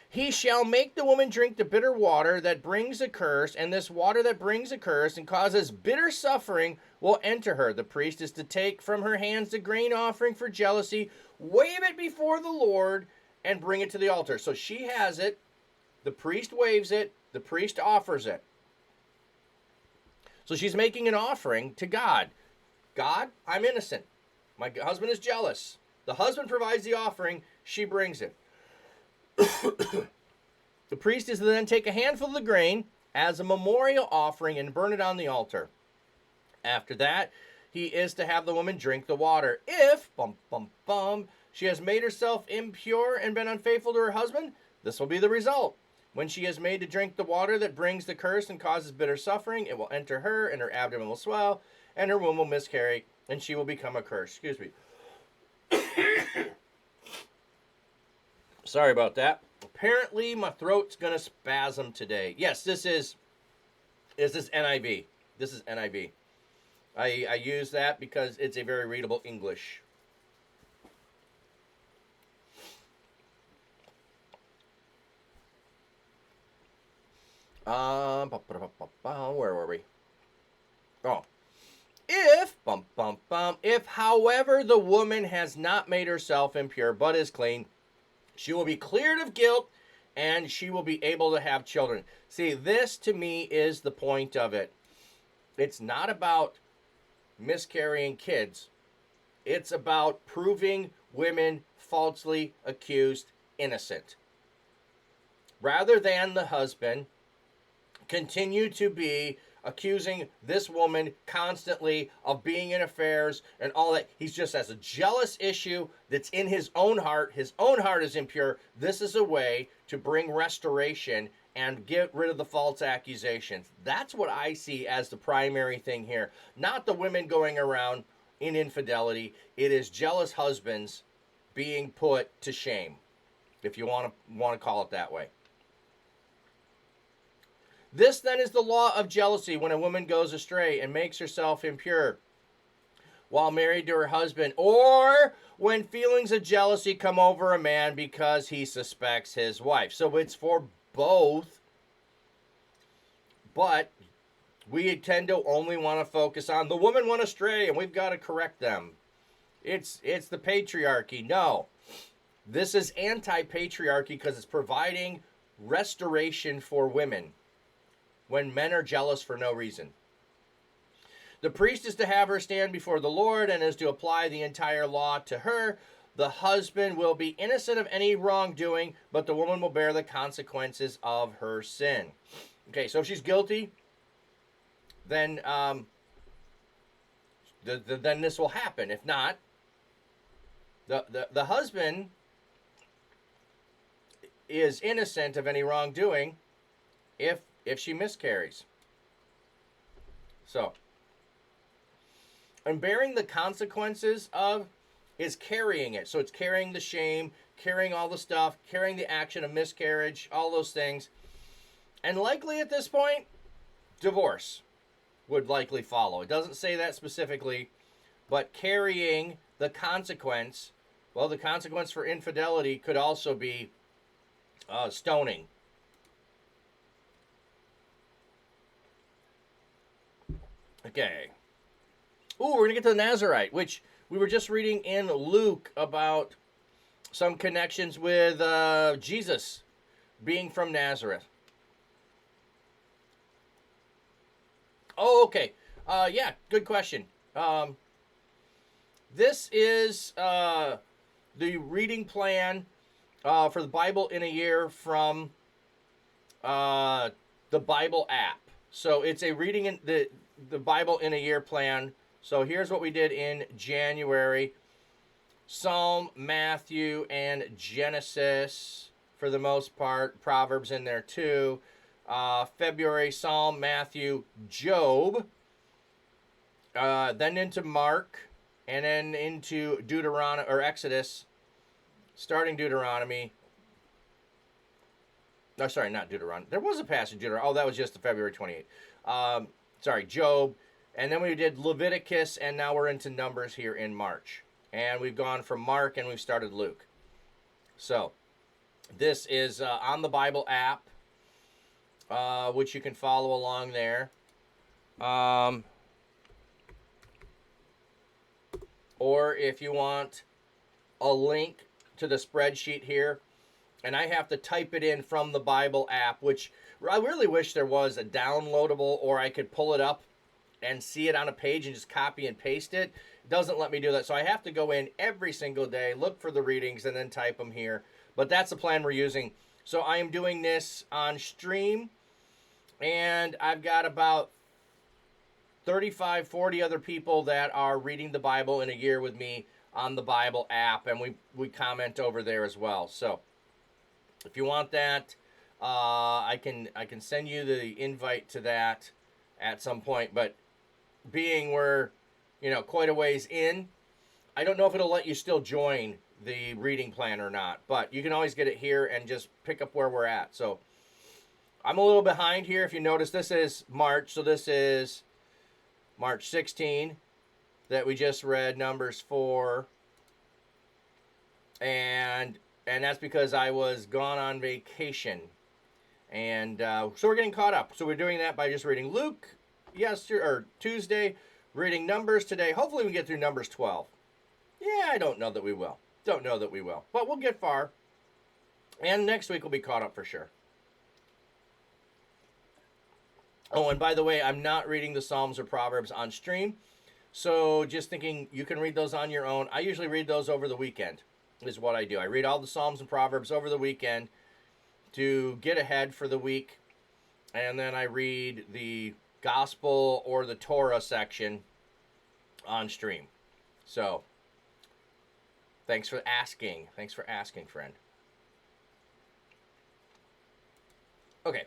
He shall make the woman drink the bitter water that brings a curse, and this water that brings a curse and causes bitter suffering will enter her. The priest is to take from her hands the grain offering for jealousy, wave it before the Lord, and bring it to the altar. So she has it, the priest waves it, the priest offers it. So she's making an offering to God. God, I'm innocent. My husband is jealous. The husband provides the offering, she brings it. The priest is to then take a handful of the grain as a memorial offering and burn it on the altar. After that, he is to have the woman drink the water. If, she has made herself impure and been unfaithful to her husband, this will be the result. When she is made to drink the water that brings the curse and causes bitter suffering, it will enter her, and her abdomen will swell, and her womb will miscarry, and she will become a curse. Excuse me. Sorry about that. Apparently, my throat's going to spasm today. Yes, this is NIV. This is NIV. I use that because it's a very readable English. Where were we? Oh. If, however, the woman has not made herself impure but is clean, she will be cleared of guilt, and she will be able to have children. See, this to me is the point of it. It's not about miscarrying kids. It's about proving women falsely accused innocent. Rather than the husband continue to be accusing this woman constantly of being in affairs and all that. He's just has a jealous issue that's in his own heart. His own heart is impure. This is a way to bring restoration and get rid of the false accusations. That's what I see as the primary thing here. Not the women going around in infidelity. It is jealous husbands being put to shame, if you want to call it that way. This then is the law of jealousy when a woman goes astray and makes herself impure. while married to her husband, or when feelings of jealousy come over a man because he suspects his wife. So it's for both, but we tend to only want to focus on the woman went astray and we've got to correct them. It's the patriarchy. No, this is anti-patriarchy because it's providing restoration for women when men are jealous for no reason. The priest is to have her stand before the Lord and is to apply the entire law to her. The husband will be innocent of any wrongdoing, but the woman will bear the consequences of her sin. Okay, so if she's guilty, then then this will happen. If not, the husband is innocent of any wrongdoing if she miscarries. So, and bearing the consequences of is carrying it. So it's carrying the shame, carrying all the stuff, carrying the action of miscarriage, all those things. And likely at this point, divorce would likely follow. It doesn't say that specifically, but carrying the consequence, well, the consequence for infidelity could also be stoning. Okay. Ooh, we're going to get to the Nazarite, which we were just reading in Luke about some connections with Jesus being from Nazareth. Oh, okay. Yeah, good question. This is the reading plan for the Bible in a year from the Bible app. So it's a reading in the Bible in a year plan. So here's what we did in January. Psalm, Matthew, and Genesis for the most part. Proverbs in there too. February, Psalm, Matthew, Job. Then into Mark. And then into Deuteronomy or Exodus. Starting Deuteronomy. No, sorry, not Deuteronomy. There was a passage Deuteronomy. Oh, that was just the February 28th. Sorry, Job. And then we did Leviticus, and now we're into Numbers here in March. And we've gone from Mark, and we've started Luke. So, this is on the Bible app, which you can follow along there. Or if you want a link to the spreadsheet here, and I have to type it in from the Bible app, which I really wish there was a downloadable, or I could pull it up and see it on a page and just copy and paste it. It doesn't let me do that. So I have to go in every single day, look for the readings, and then type them here. But that's the plan we're using. So I am doing this on stream, and I've got about 35, 40 other people that are reading the Bible in a year with me on the Bible app, and we comment over there as well. So if you want that, I can send you the invite to that at some point. But being we're quite a ways in, I don't know if it'll let you still join the reading plan or not, but you can always get it here and just pick up where we're at. So I'm a little behind here. If you notice, this is March, so this is March 16 that we just read Numbers 4, and that's because I was gone on vacation, and so we're getting caught up. So we're doing that by just reading Luke Tuesday, reading Numbers today. Hopefully we get through Numbers 12. Yeah, I don't know that we will. But we'll get far, and next week we'll be caught up for sure. Oh, and by the way, I'm not reading the Psalms or Proverbs on stream, so just thinking you can read those on your own. I usually read those over the weekend, is what I do. I read all the Psalms and Proverbs over the weekend to get ahead for the week, and then I read the Gospel or the Torah section on stream. So, thanks for asking. Thanks for asking, friend. Okay.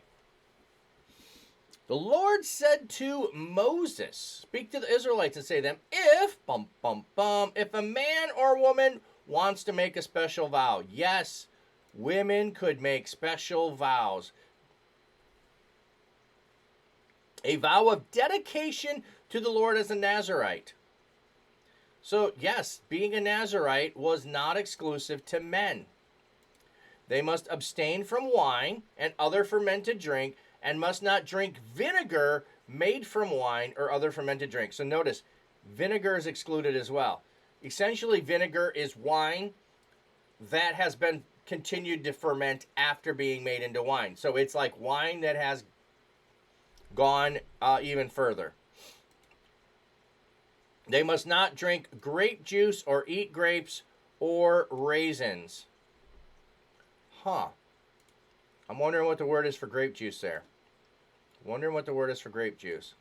The Lord said to Moses, speak to the Israelites and say to them, if a man or woman wants to make a special vow. Yes, women could make special vows. A vow of dedication to the Lord as a Nazarite. So, yes, being a Nazarite was not exclusive to men. They must abstain from wine and other fermented drink and must not drink vinegar made from wine or other fermented drink. So, notice, vinegar is excluded as well. Essentially, vinegar is wine that has been continued to ferment after being made into wine. So, it's like wine that has gone even further. They must not drink grape juice or eat grapes or raisins. Huh. I'm wondering what the word is for grape juice there. Wondering what the word is for grape juice.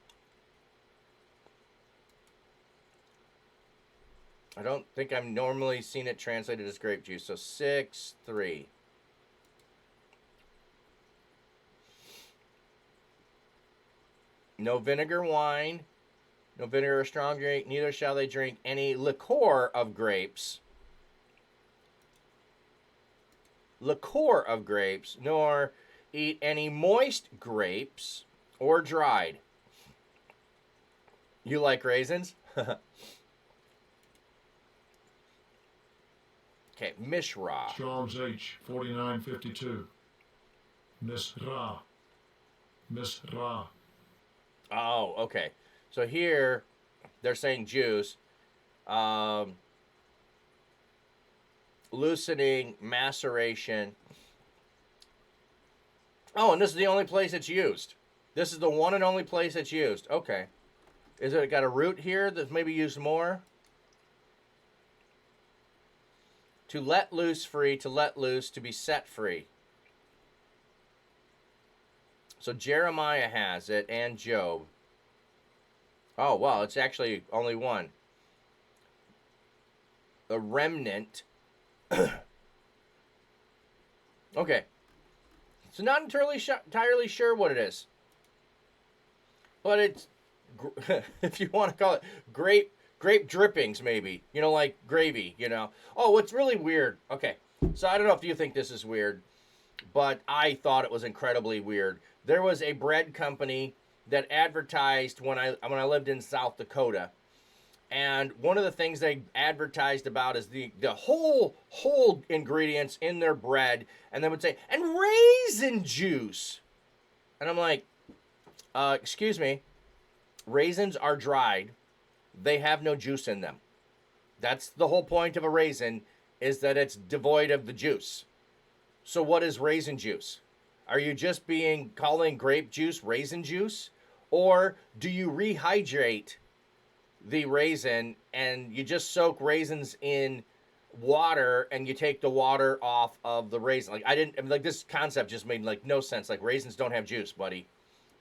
I don't think I've normally seen it translated as grape juice. So 6-3. No vinegar wine. No vinegar or strong drink, neither shall they drink any liqueur of grapes. Liqueur of grapes, nor eat any moist grapes or dried. You like raisins? Okay, Mishra.
Strong's H 4952. Misra. Misra.
Oh, okay. So here, they're saying juice. Loosening, maceration. Oh, and this is the only place it's used. This is the one and only place it's used. Okay. Is it got a root here that's maybe used more? To let loose free, to let loose, to be set free. So Jeremiah has it and Job. Oh, wow, it's actually only one. The remnant. Okay. So not entirely sure what it is. But it's, if you want to call it, grape drippings maybe. You know, like gravy, you know. Oh, what's really weird. Okay. So I don't know if you think this is weird, but I thought it was incredibly weird. There was a bread company that advertised when I lived in South Dakota. And one of the things they advertised about is the whole ingredients in their bread. And they would say, and raisin juice. And I'm like, excuse me, raisins are dried. They have no juice in them. That's the whole point of a raisin, is that it's devoid of the juice. So what is raisin juice? Are you just calling grape juice raisin juice? Or do you rehydrate the raisin and you just soak raisins in water and you take the water off of the raisin? Like this concept just made like no sense. Like raisins don't have juice, buddy.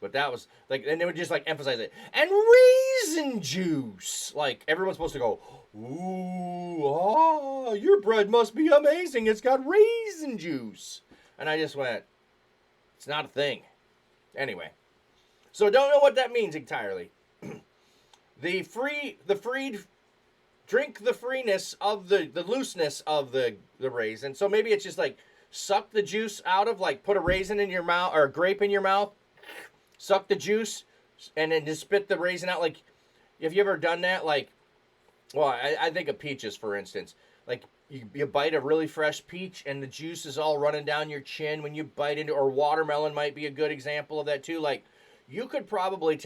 But that was like, and they would just like emphasize it. And raisin juice. Like everyone's supposed to go, ooh, your bread must be amazing. It's got raisin juice. And I just went, it's not a thing. Anyway. So don't know what that means entirely. The freed, drink the freeness of the looseness of the raisin. So maybe it's just like suck the juice out of, like put a raisin in your mouth or a grape in your mouth, suck the juice, and then just spit the raisin out. Like, have you ever done that? Like, well, I think of peaches, for instance. Like, you bite a really fresh peach and the juice is all running down your chin when you bite into, or watermelon might be a good example of that too. Like, you could probably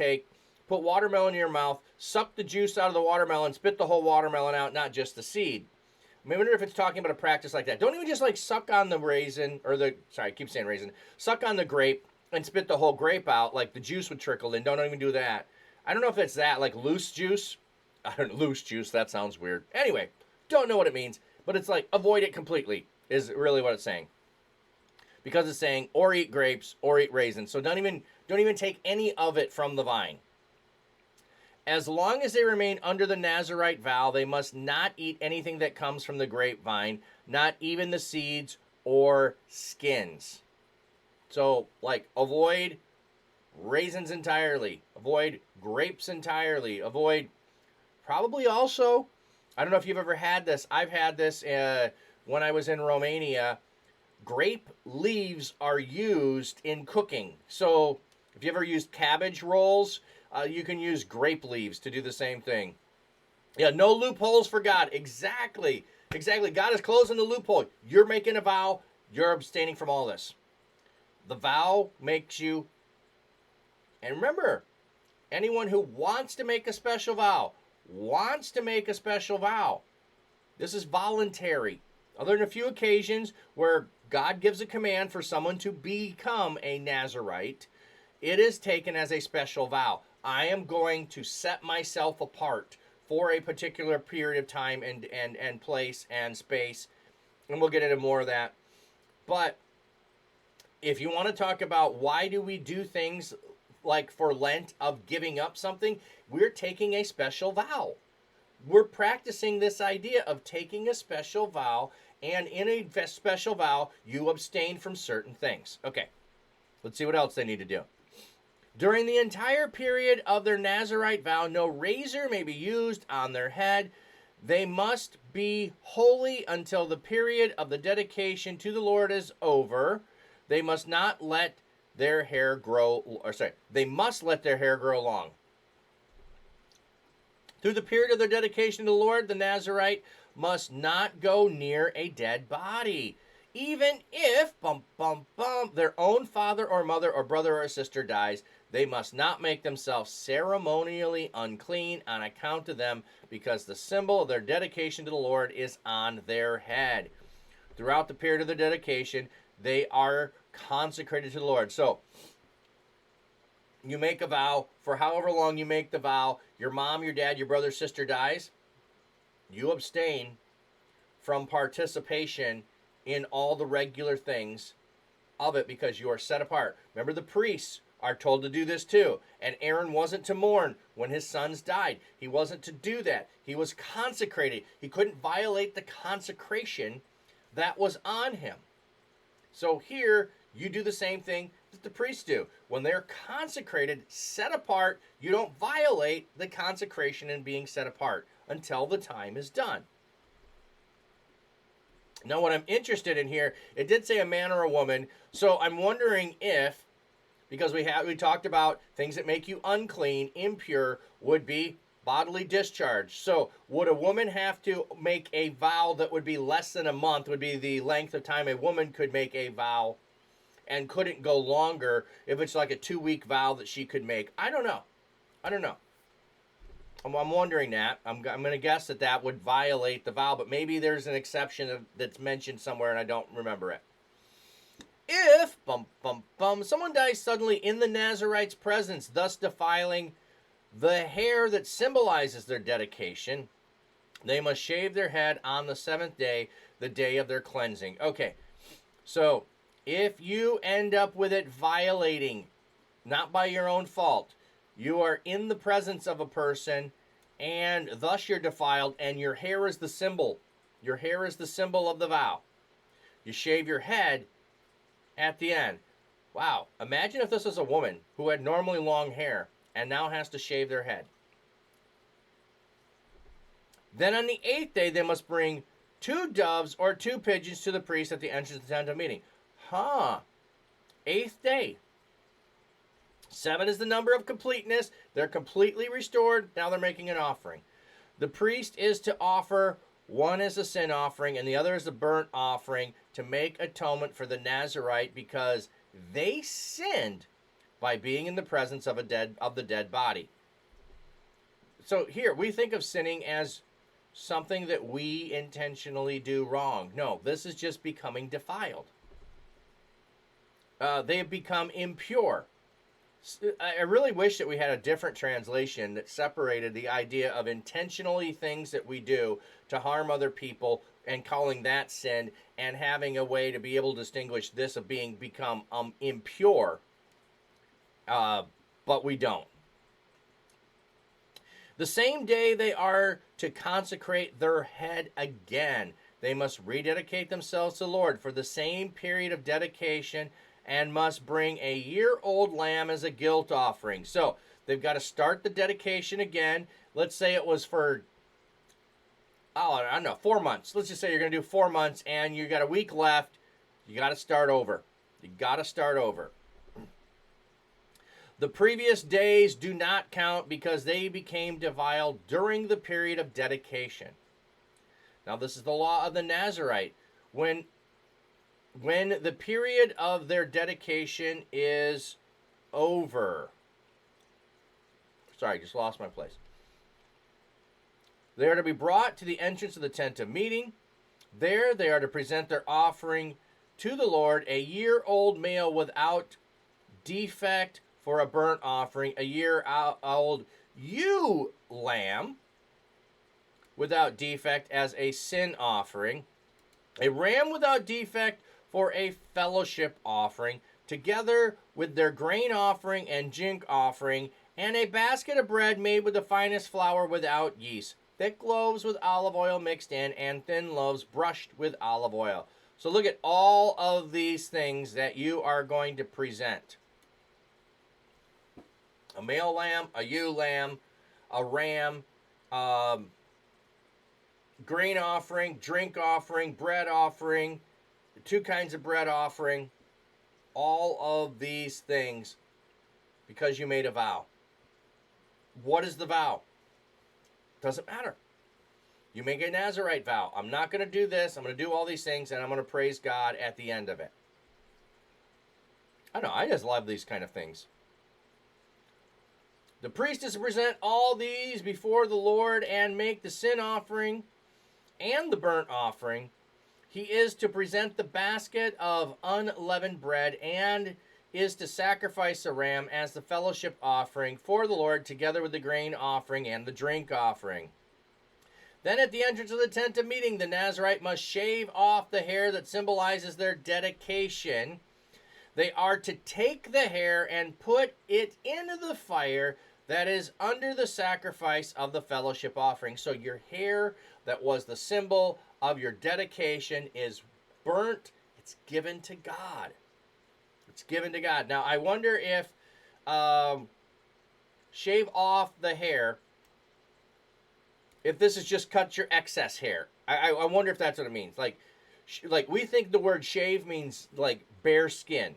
put watermelon in your mouth, suck the juice out of the watermelon, spit the whole watermelon out, not just the seed. I wonder if it's talking about a practice like that. Don't even just like suck on the raisin, I keep saying raisin, suck on the grape and spit the whole grape out, like the juice would trickle in. Don't even do that. I don't know if it's that, like loose juice. I don't know, loose juice, that sounds weird. Anyway, don't know what it means, but it's like avoid it completely is really what it's saying. Because it's saying, or eat grapes, or eat raisins. So don't even take any of it from the vine. As long as they remain under the Nazirite vow, they must not eat anything that comes from the grapevine, not even the seeds or skins. So, like, avoid raisins entirely. Avoid grapes entirely. Avoid, probably also, I don't know if you've ever had this. I've had this when I was in Romania. Grape leaves are used in cooking. So, if you ever used cabbage rolls, you can use grape leaves to do the same thing. Yeah, no loopholes for God. Exactly. Exactly. God is closing the loophole. You're making a vow. You're abstaining from all this. The vow makes you, and remember, anyone who wants to make a special vow, this is voluntary. Other than a few occasions where God gives a command for someone to become a Nazirite, it is taken as a special vow. I am going to set myself apart for a particular period of time and place and space. And we'll get into more of that. But if you want to talk about why do we do things like for Lent of giving up something, we're taking a special vow. We're practicing this idea of taking a special vow, and in a special vow, you abstain from certain things. Okay, let's see what else they need to do. During the entire period of their Nazirite vow, no razor may be used on their head. They must be holy until the period of the dedication to the Lord is over. They must not let their hair grow, they must let their hair grow long. Through the period of their dedication to the Lord, the Nazirite must not go near a dead body, even if, their own father or mother or brother or sister dies. They must not make themselves ceremonially unclean on account of them, because the symbol of their dedication to the Lord is on their head. Throughout the period of their dedication, they are consecrated to the Lord. So, you make a vow. For however long you make the vow, your mom, your dad, your brother, sister dies, you abstain from participation in all the regular things of it because you are set apart. Remember, the priests are told to do this too. And Aaron wasn't to mourn when his sons died. He wasn't to do that. He was consecrated. He couldn't violate the consecration that was on him. So here, you do the same thing that the priests do. When they're consecrated, set apart, you don't violate the consecration and being set apart until the time is done. Now, what I'm interested in here, it did say a man or a woman, so I'm wondering if, because we talked about things that make you unclean, impure, would be bodily discharge. So would a woman have to make a vow that would be less than a month, would be the length of time a woman could make a vow, and couldn't go longer if it's like a 2-week vow that she could make? I don't know. I'm wondering that. I'm going to guess that would violate the vow, but maybe there's an exception that's mentioned somewhere and I don't remember it. If, someone dies suddenly in the Nazirite's presence, thus defiling the hair that symbolizes their dedication, they must shave their head on the 7th day, the day of their cleansing. Okay, so if you end up with it violating, not by your own fault, you are in the presence of a person and thus you're defiled, and your hair is the symbol. Your hair is the symbol of the vow. You shave your head at the end. Wow, imagine if this was a woman who had normally long hair and now has to shave their head. Then on the 8th day, they must bring 2 doves or 2 pigeons to the priest at the entrance of the tent of meeting. 8th day. 7 is the number of completeness. They're completely restored. Now they're making an offering. The priest is to offer, one is a sin offering and the other is a burnt offering, to make atonement for the Nazirite because they sinned by being in the presence of the dead body. So here we think of sinning as something that we intentionally do wrong. No, this is just becoming defiled. They have become impure. I really wish that we had a different translation that separated the idea of intentionally things that we do to harm other people and calling that sin, and having a way to be able to distinguish this of become impure, but we don't. The same day they are to consecrate their head again. They must rededicate themselves to the Lord for the same period of dedication, and must bring a year-old lamb as a guilt offering. So they've got to start the dedication again. Let's say it was for, I don't know, 4 months. Let's just say you're going to do 4 months and you got a week left. You got to start over. The previous days do not count because they became defiled during the period of dedication. Now, this is the law of the Nazarite. When the period of their dedication is over. Sorry, just lost my place. They are to be brought to the entrance of the tent of meeting. There they are to present their offering to the Lord, a year-old male without defect for a burnt offering, a year-old ewe lamb without defect as a sin offering, a ram without defect for a fellowship offering, together with their grain offering and drink offering, and a basket of bread made with the finest flour without yeast, thick loaves with olive oil mixed in, and thin loaves brushed with olive oil. So look at all of these things that you are going to present. A male lamb, a ewe lamb, a ram, grain offering, drink offering, bread offering, two kinds of bread offering, all of these things because you made a vow. What is the vow? Doesn't matter. You make a Nazarite vow. I'm not going to do this. I'm going to do all these things, and I'm going to praise God at the end of it. I don't know. I just love these kind of things. The priest is to present all these before the Lord and make the sin offering and the burnt offering. He is to present the basket of unleavened bread and is to sacrifice a ram as the fellowship offering for the Lord, together with the grain offering and the drink offering. Then at the entrance of the tent of meeting, the Nazarite must shave off the hair that symbolizes their dedication. They are to take the hair and put it into the fire that is under the sacrifice of the fellowship offering. So your hair that was the symbol of your dedication is burnt. It's given to God. It's given to God. Now, I wonder if shave off the hair, if this is just cut your excess hair. I wonder if that's what it means. Like we think the word shave means like bare skin.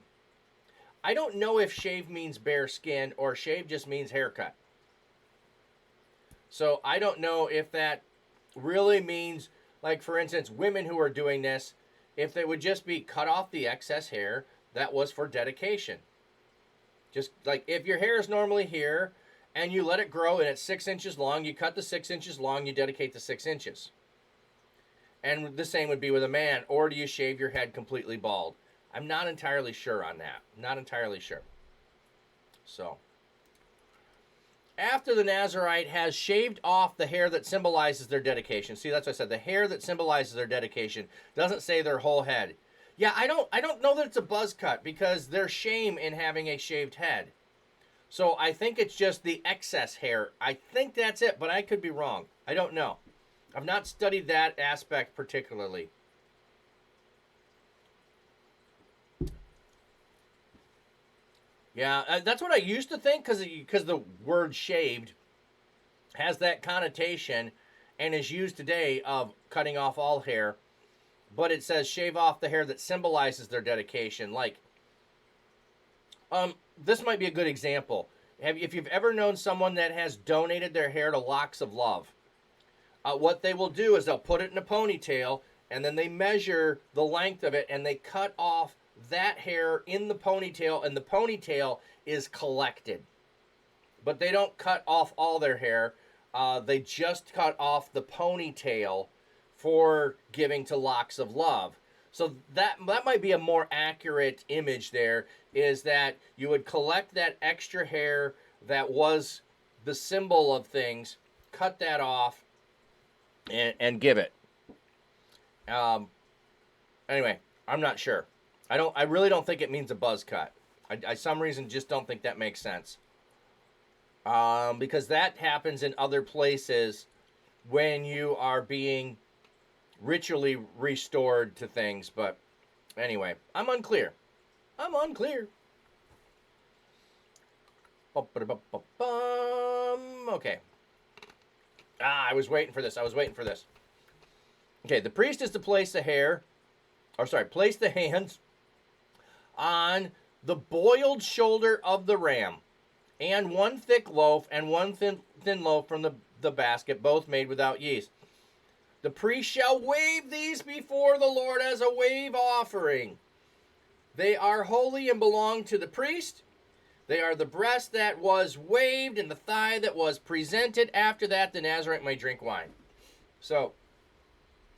I don't know if shave means bare skin or shave just means haircut. So I don't know if that really means, like for instance, women who are doing this, if they would just be cut off the excess hair that was for dedication. Just like if your hair is normally here and you let it grow and it's 6 inches long, you cut the 6 inches long, you dedicate the 6 inches. And the same would be with a man. Or do you shave your head completely bald? I'm not entirely sure on that. Not entirely sure. So, after the Nazarite has shaved off the hair that symbolizes their dedication. See, that's what I said. The hair that symbolizes their dedication doesn't say their whole head. Yeah, I don't know that it's a buzz cut because there's shame in having a shaved head. So I think it's just the excess hair. I think that's it, but I could be wrong. I don't know. I've not studied that aspect particularly. Yeah, that's what I used to think because the word shaved has that connotation and is used today of cutting off all hair. But it says shave off the hair that symbolizes their dedication. Like, this might be a good example. If you've ever known someone that has donated their hair to Locks of Love, what they will do is they'll put it in a ponytail, and then they measure the length of it, and they cut off that hair in the ponytail, and the ponytail is collected. But they don't cut off all their hair. They just cut off the ponytail for giving to Locks of Love. So that might be a more accurate image there, is that you would collect that extra hair that was the symbol of things, cut that off, and give it. Anyway, I'm not sure. I really don't think it means a buzz cut. I some reason just don't think that makes sense. Because that happens in other places when you are being ritually restored to things. But anyway, I'm unclear. Okay. I was waiting for this. Okay, the priest is to place the hands on the boiled shoulder of the ram. and 1 thick loaf and 1 thin loaf from the basket, both made without yeast. The priest shall wave these before the Lord as a wave offering. They are holy and belong to the priest. They are the breast that was waved and the thigh that was presented. After that, the Nazarite may drink wine. So,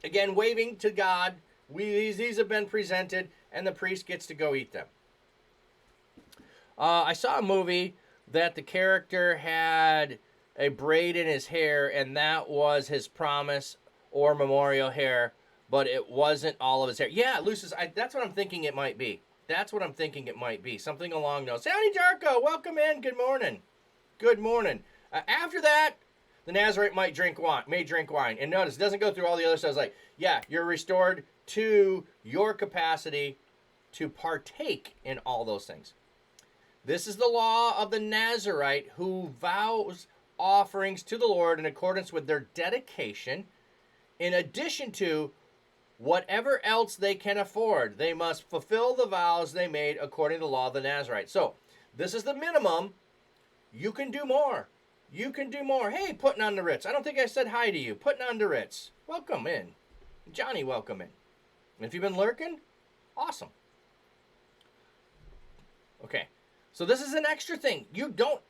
again, waving to God. These have been presented, and the priest gets to go eat them. I saw a movie that the character had a braid in his hair, and that was his promise or memorial hair, but it wasn't all of his hair. Yeah, Lucis, that's what I'm thinking it might be. That's what I'm thinking it might be. Something along those. Sandy Darko, welcome in. Good morning. Good morning. After that, the Nazarite may drink wine. And notice, it doesn't go through all the other stuff. It's like, yeah, you're restored to your capacity to partake in all those things. This is the law of the Nazarite who vows offerings to the Lord in accordance with their dedication, in addition to whatever else they can afford. They must fulfill the vows they made according to the law of the Nazarite. So, this is the minimum. You can do more. You can do more. Hey, putting on the Ritz. I don't think I said hi to you. Putting on the Ritz. Welcome in. Johnny, welcome in. If you've been lurking, awesome. Okay. So this is an extra thing.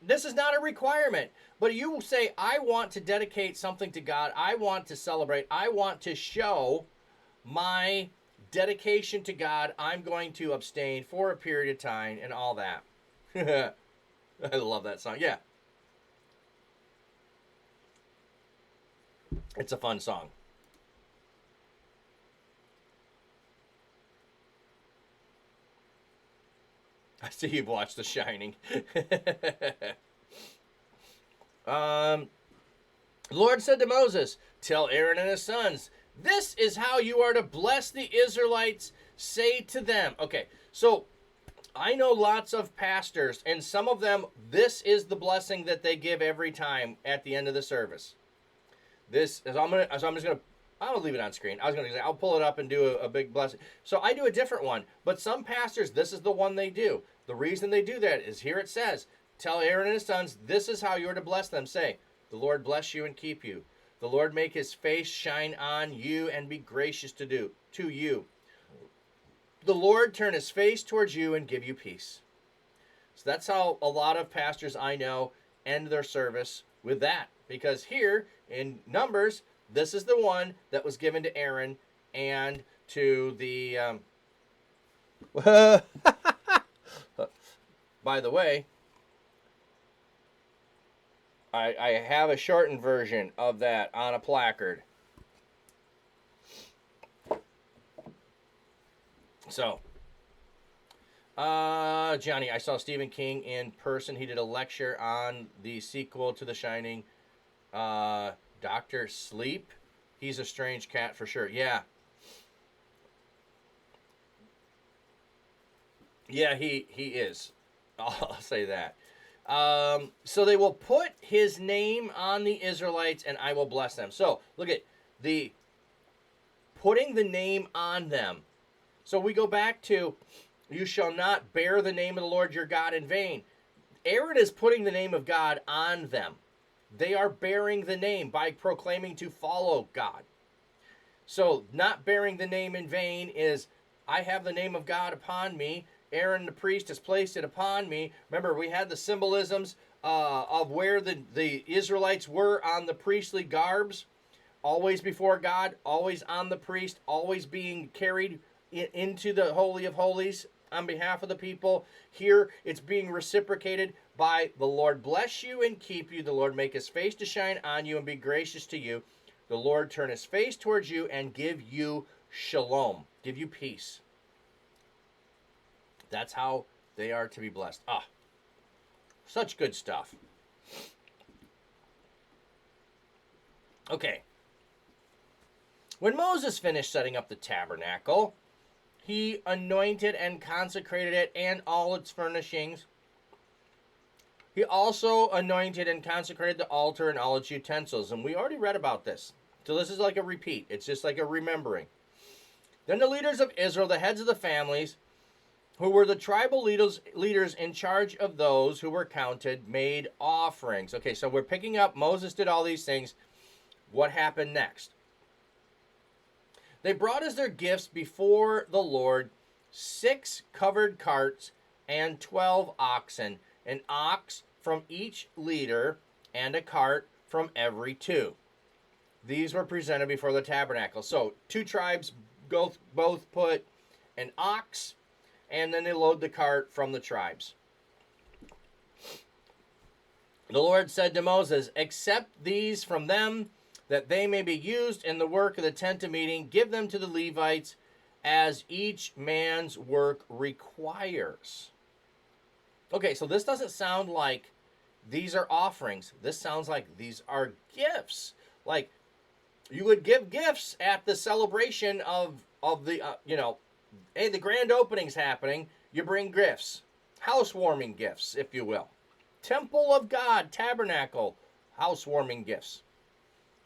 This is not a requirement, but you will say, I want to dedicate something to God. I want to celebrate. I want to show my dedication to God. I'm going to abstain for a period of time and all that. I love that song. Yeah. It's a fun song. I see you've watched The Shining. The Lord said to Moses, tell Aaron and his sons, this is how you are to bless the Israelites. Say to them. Okay, so I know lots of pastors, and some of them, this is the blessing that they give every time at the end of the service. I'm gonna leave it on screen. I was gonna say I'll pull it up and do a big blessing. So I do a different one, but some pastors, this is the one they do. The reason they do that is here it says, tell Aaron and his sons, this is how you are to bless them. Say, the Lord bless you and keep you. The Lord make his face shine on you and be gracious to you. The Lord turn his face towards you and give you peace. So that's how a lot of pastors I know end their service with that. Because here in Numbers, this is the one that was given to Aaron and to the... By the way, I have a shortened version of that on a placard. So, Johnny, I saw Stephen King in person. He did a lecture on the sequel to The Shining, Dr. Sleep. He's a strange cat for sure. Yeah. Yeah, he is. I'll say that. So they will put his name on the Israelites, and I will bless them. So look at the putting the name on them. So we go back to, you shall not bear the name of the Lord your God in vain. Aaron is putting the name of God on them. They are bearing the name by proclaiming to follow God. So not bearing the name in vain is, I have the name of God upon me. Aaron the priest has placed it upon me. Remember, we had the symbolisms of where the Israelites were on the priestly garbs. Always before God, always on the priest, always being carried into the Holy of Holies on behalf of the people. Here, it's being reciprocated by the Lord bless you and keep you. The Lord make his face to shine on you and be gracious to you. The Lord turn his face towards you and give you shalom. Give you peace. That's how they are to be blessed. Such good stuff. Okay. When Moses finished setting up the tabernacle, he anointed and consecrated it and all its furnishings. He also anointed and consecrated the altar and all its utensils. And we already read about this. So this is like a repeat. It's just like a remembering. Then the leaders of Israel, the heads of the families, who were the tribal leaders in charge of those who were counted, made offerings. Okay, so we're picking up, Moses did all these things. What happened next? They brought as their gifts before the Lord 6 covered carts and 12 oxen, an ox from each leader, and a cart from every 2. These were presented before the tabernacle. So 2 tribes both put an ox, and then they load the cart from the tribes. The Lord said to Moses, accept these from them, that they may be used in the work of the tent of meeting. Give them to the Levites as each man's work requires. Okay, so this doesn't sound like these are offerings. This sounds like these are gifts. Like, you would give gifts at the celebration of the, hey, the grand opening's happening. You bring gifts. Housewarming gifts, if you will. Temple of God, tabernacle, housewarming gifts.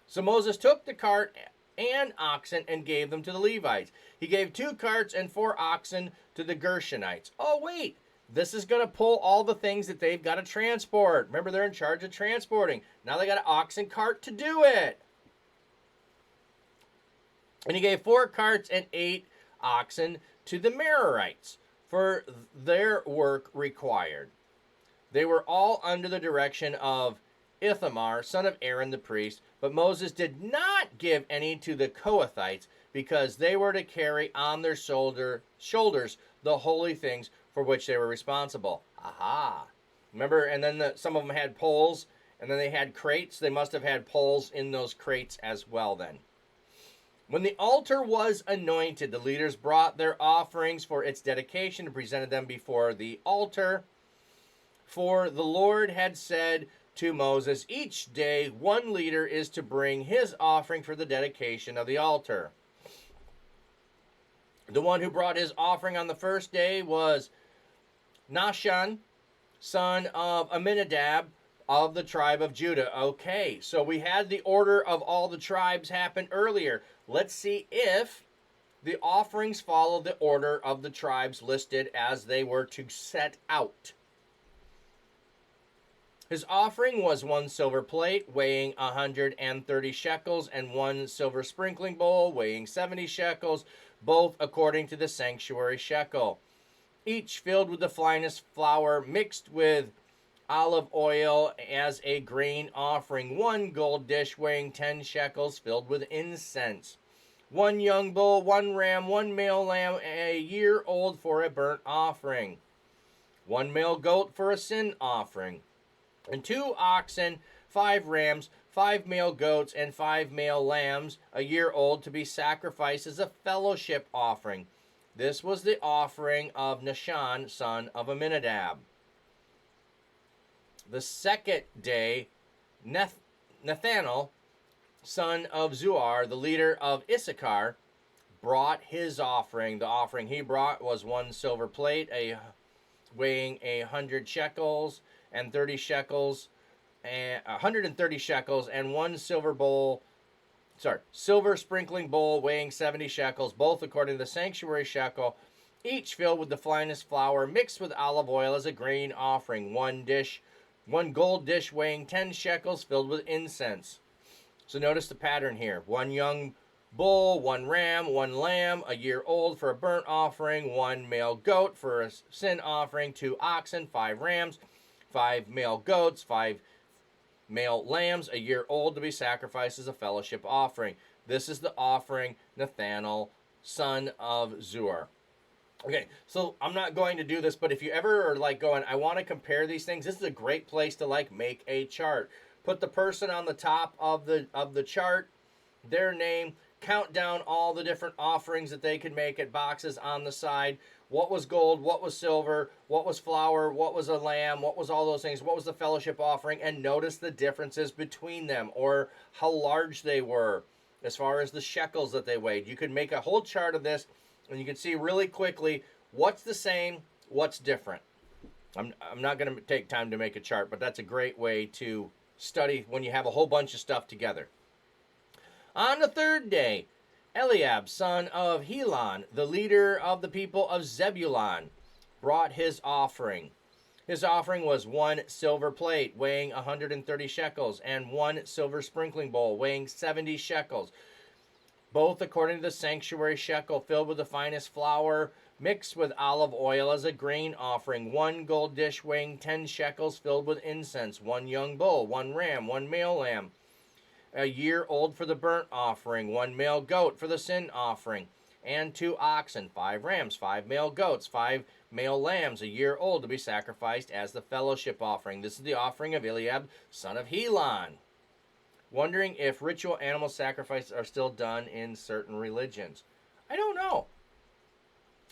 So Moses took the cart and oxen and gave them to the Levites. He gave 2 carts and 4 oxen to the Gershonites. Oh, wait. This is going to pull all the things that they've got to transport. Remember, they're in charge of transporting. Now they got an ox and cart to do it. And he gave 4 carts and 8 oxen to the Merarites for their work required. They were all under the direction of Ithamar, son of Aaron the priest, but Moses did not give any to the Kohathites because they were to carry on their shoulders the holy things for which they were responsible. Aha. Remember, and then some of them had poles, and then they had crates. They must have had poles in those crates as well then. When the altar was anointed, the leaders brought their offerings for its dedication and presented them before the altar. For the Lord had said to Moses, each day 1 leader is to bring his offering for the dedication of the altar. The one who brought his offering on the first day was Nahshon, son of Amminadab, of the tribe of Judah. Okay, so we had the order of all the tribes happen earlier. Let's see if the offerings follow the order of the tribes listed as they were to set out. His offering was 1 silver plate weighing 130 shekels and 1 silver sprinkling bowl weighing 70 shekels, both according to the sanctuary shekel, each filled with the finest flour mixed with olive oil as a grain offering, 1 gold dish weighing 10 shekels filled with incense, 1 young bull, 1 ram, 1 male lamb a year old for a burnt offering, 1 male goat for a sin offering, and 2 oxen, 5 rams, 5 male goats, and 5 male lambs a year old to be sacrificed as a fellowship offering. This was the offering of Nahshon, son of Amminadab. The second day, Nathanael, son of Zuar, the leader of Issachar, brought his offering. The offering he brought was 1 silver plate, weighing 100 shekels, and 30 shekels, and 130 shekels, and 1 silver sprinkling bowl weighing 70 shekels, both according to the sanctuary shekel, each filled with the finest flour mixed with olive oil as a grain offering, 1 gold dish weighing 10 shekels filled with incense. So notice the pattern here. 1 young bull, 1 ram, 1 lamb a year old for a burnt offering, 1 male goat for a sin offering, 2 oxen, 5 rams, 5 male goats, 5 male lambs a year old to be sacrificed as a fellowship offering. This is the offering Nathanael, son of Zuar. Okay, so I'm not going to do this, but if you ever are like going, I want to compare these things, this is a great place to like make a chart. Put the person on the top of the chart, their name, count down all the different offerings that they could make at boxes on the side. What was gold? What was silver? What was flour? What was a lamb? What was all those things? What was the fellowship offering? And notice the differences between them or how large they were as far as the shekels that they weighed. You could make a whole chart of this and you can see really quickly what's the same, what's different. I'm not going to take time to make a chart, but that's a great way to study when you have a whole bunch of stuff together. On the third day, Eliab, son of Helon, the leader of the people of Zebulun, brought his offering. His offering was 1 silver plate weighing 130 shekels and 1 silver sprinkling bowl weighing 70 shekels, both according to the sanctuary shekel, filled with the finest flour, mixed with olive oil as a grain offering, 1 gold dish weighing 10 shekels, filled with incense, 1 young bull, 1 ram, 1 male lamb, a year old for the burnt offering, 1 male goat for the sin offering, and 2 oxen, 5 rams, 5 male goats, 5 male lambs, a year old, to be sacrificed as the fellowship offering. This is the offering of Eliab, son of Helon. Wondering if ritual animal sacrifices are still done in certain religions. I don't know.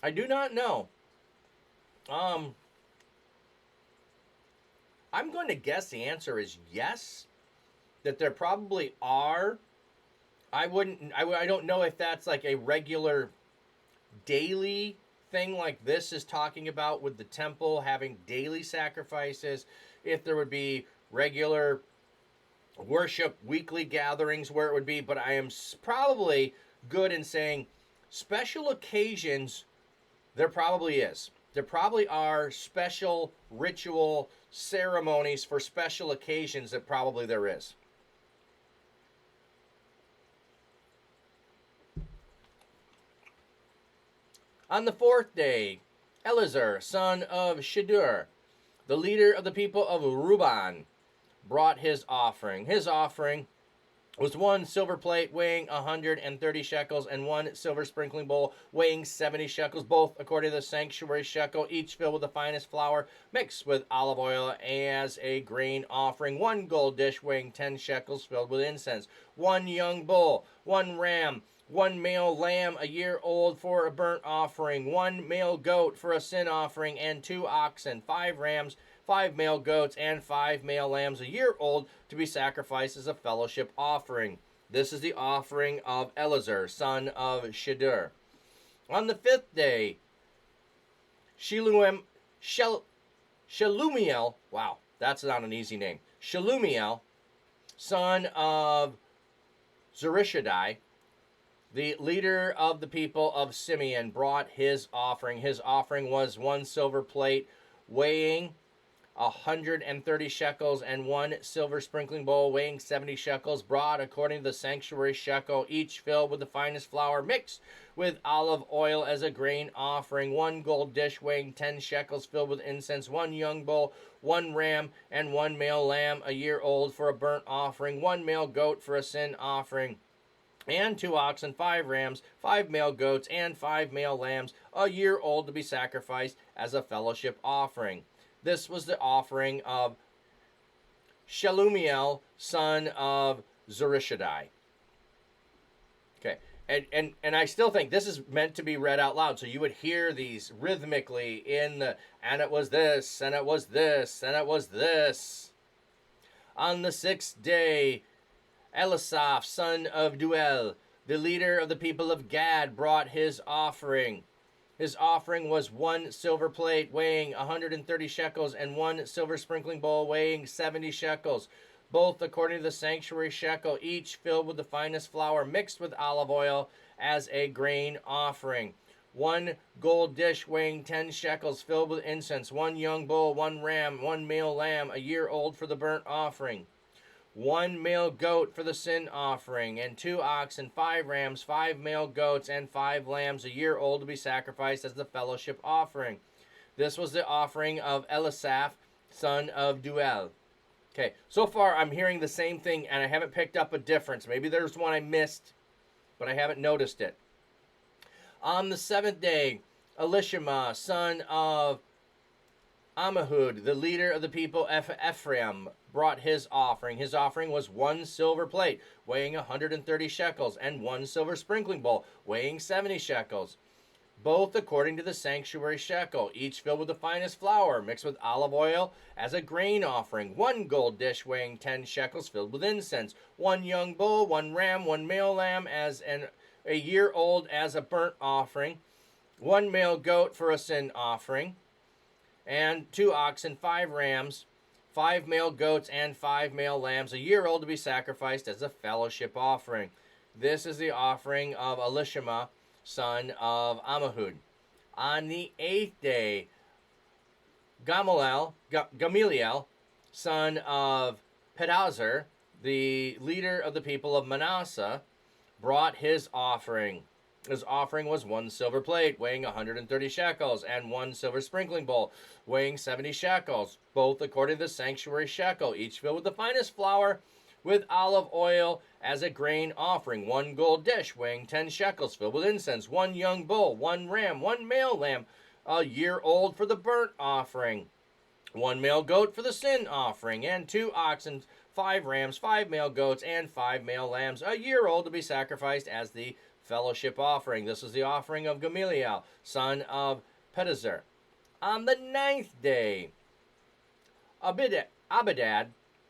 I do not know. I'm going to guess the answer is yes, that there probably are. I don't know if that's like a regular daily thing like this is talking about, with the temple having daily sacrifices, if there would be regular worship weekly gatherings where it would be, but I am probably good in saying special occasions, there probably is. There probably are special ritual ceremonies for special occasions that probably there is. On the 4th day, Eleazar, son of Shedeur, the leader of the people of Reuben, brought his offering. His offering was 1 silver plate weighing 130 shekels and 1 silver sprinkling bowl weighing 70 shekels, both according to the sanctuary shekel, each filled with the finest flour, mixed with olive oil as a grain offering, 1 gold dish weighing 10 shekels, filled with incense, 1 young bull, 1 ram, 1 male lamb a year old for a burnt offering, 1 male goat for a sin offering, and 2 oxen, 5 rams, 5 male goats, and 5 male lambs a year old, to be sacrificed as a fellowship offering. This is the offering of Eleazar, son of Shedeur. On the 5th day, Shelumiel, wow, that's not an easy name, Shelumiel, son of Zurishaddai, the leader of the people of Simeon, brought his offering. His offering was 1 silver plate weighing 130 shekels and 1 silver sprinkling bowl weighing 70 shekels, brought according to the sanctuary shekel, each filled with the finest flour, mixed with olive oil as a grain offering, 1 gold dish weighing 10 shekels, filled with incense, 1 young bull, 1 ram, and 1 male lamb a year old for a burnt offering, 1 male goat for a sin offering, and 2 oxen, 5 rams, 5 male goats, and 5 male lambs a year old, to be sacrificed as a fellowship offering. This was the offering of Shelumiel, son of Zurishaddai. Okay, and I still think this is meant to be read out loud, so you would hear these rhythmically in the, and it was this, and it was this, and it was this. On the 6th day, Elisaph, son of Duel, the leader of the people of Gad, brought his offering. His offering was 1 silver plate weighing 130 shekels and 1 silver sprinkling bowl weighing 70 shekels, both according to the sanctuary shekel, each filled with the finest flour, mixed with olive oil as a grain offering, 1 gold dish weighing 10 shekels, filled with incense, 1 young bull, 1 ram, 1 male lamb a year old for the burnt offering, 1 male goat for the sin offering, and 2 oxen, 5 rams, 5 male goats, and 5 lambs a year old, to be sacrificed as the fellowship offering. This was the offering of Elisaph, son of Duel. Okay, so far I'm hearing the same thing, and I haven't picked up a difference. Maybe there's one I missed, but I haven't noticed it. On the 7th day, Elishama, son of Ammihud, the leader of the people of Ephraim, brought his offering. His offering was 1 silver plate weighing 130 shekels and 1 silver sprinkling bowl weighing 70 shekels, both according to the sanctuary shekel, each filled with the finest flour, mixed with olive oil as a grain offering, 1 gold dish weighing 10 shekels, filled with incense, 1 young bull, 1 ram, 1 male lamb as a year old as a burnt offering, 1 male goat for a sin offering, and 2 oxen, 5 rams, 5 male goats, and 5 male lambs a year old, to be sacrificed as a fellowship offering. This is the offering of Elishama, son of Ammihud. On the 8th day, Gamaliel, son of Pedazur, the leader of the people of Manasseh, brought his offering. His offering was 1 silver plate weighing 130 shekels, and 1 silver sprinkling bowl weighing 70 shekels, both according to the sanctuary shekel, each filled with the finest flour, with olive oil as a grain offering. 1 gold dish weighing 10 shekels, filled with incense. 1 young bull, 1 ram, 1 male lamb, a year old for the burnt offering. 1 male goat for the sin offering, and 2 oxen, 5 rams, 5 male goats, and 5 male lambs, a year old, to be sacrificed as the fellowship offering. This was the offering of Gamaliel, son of Pedazur. On the 9th day, Abadad,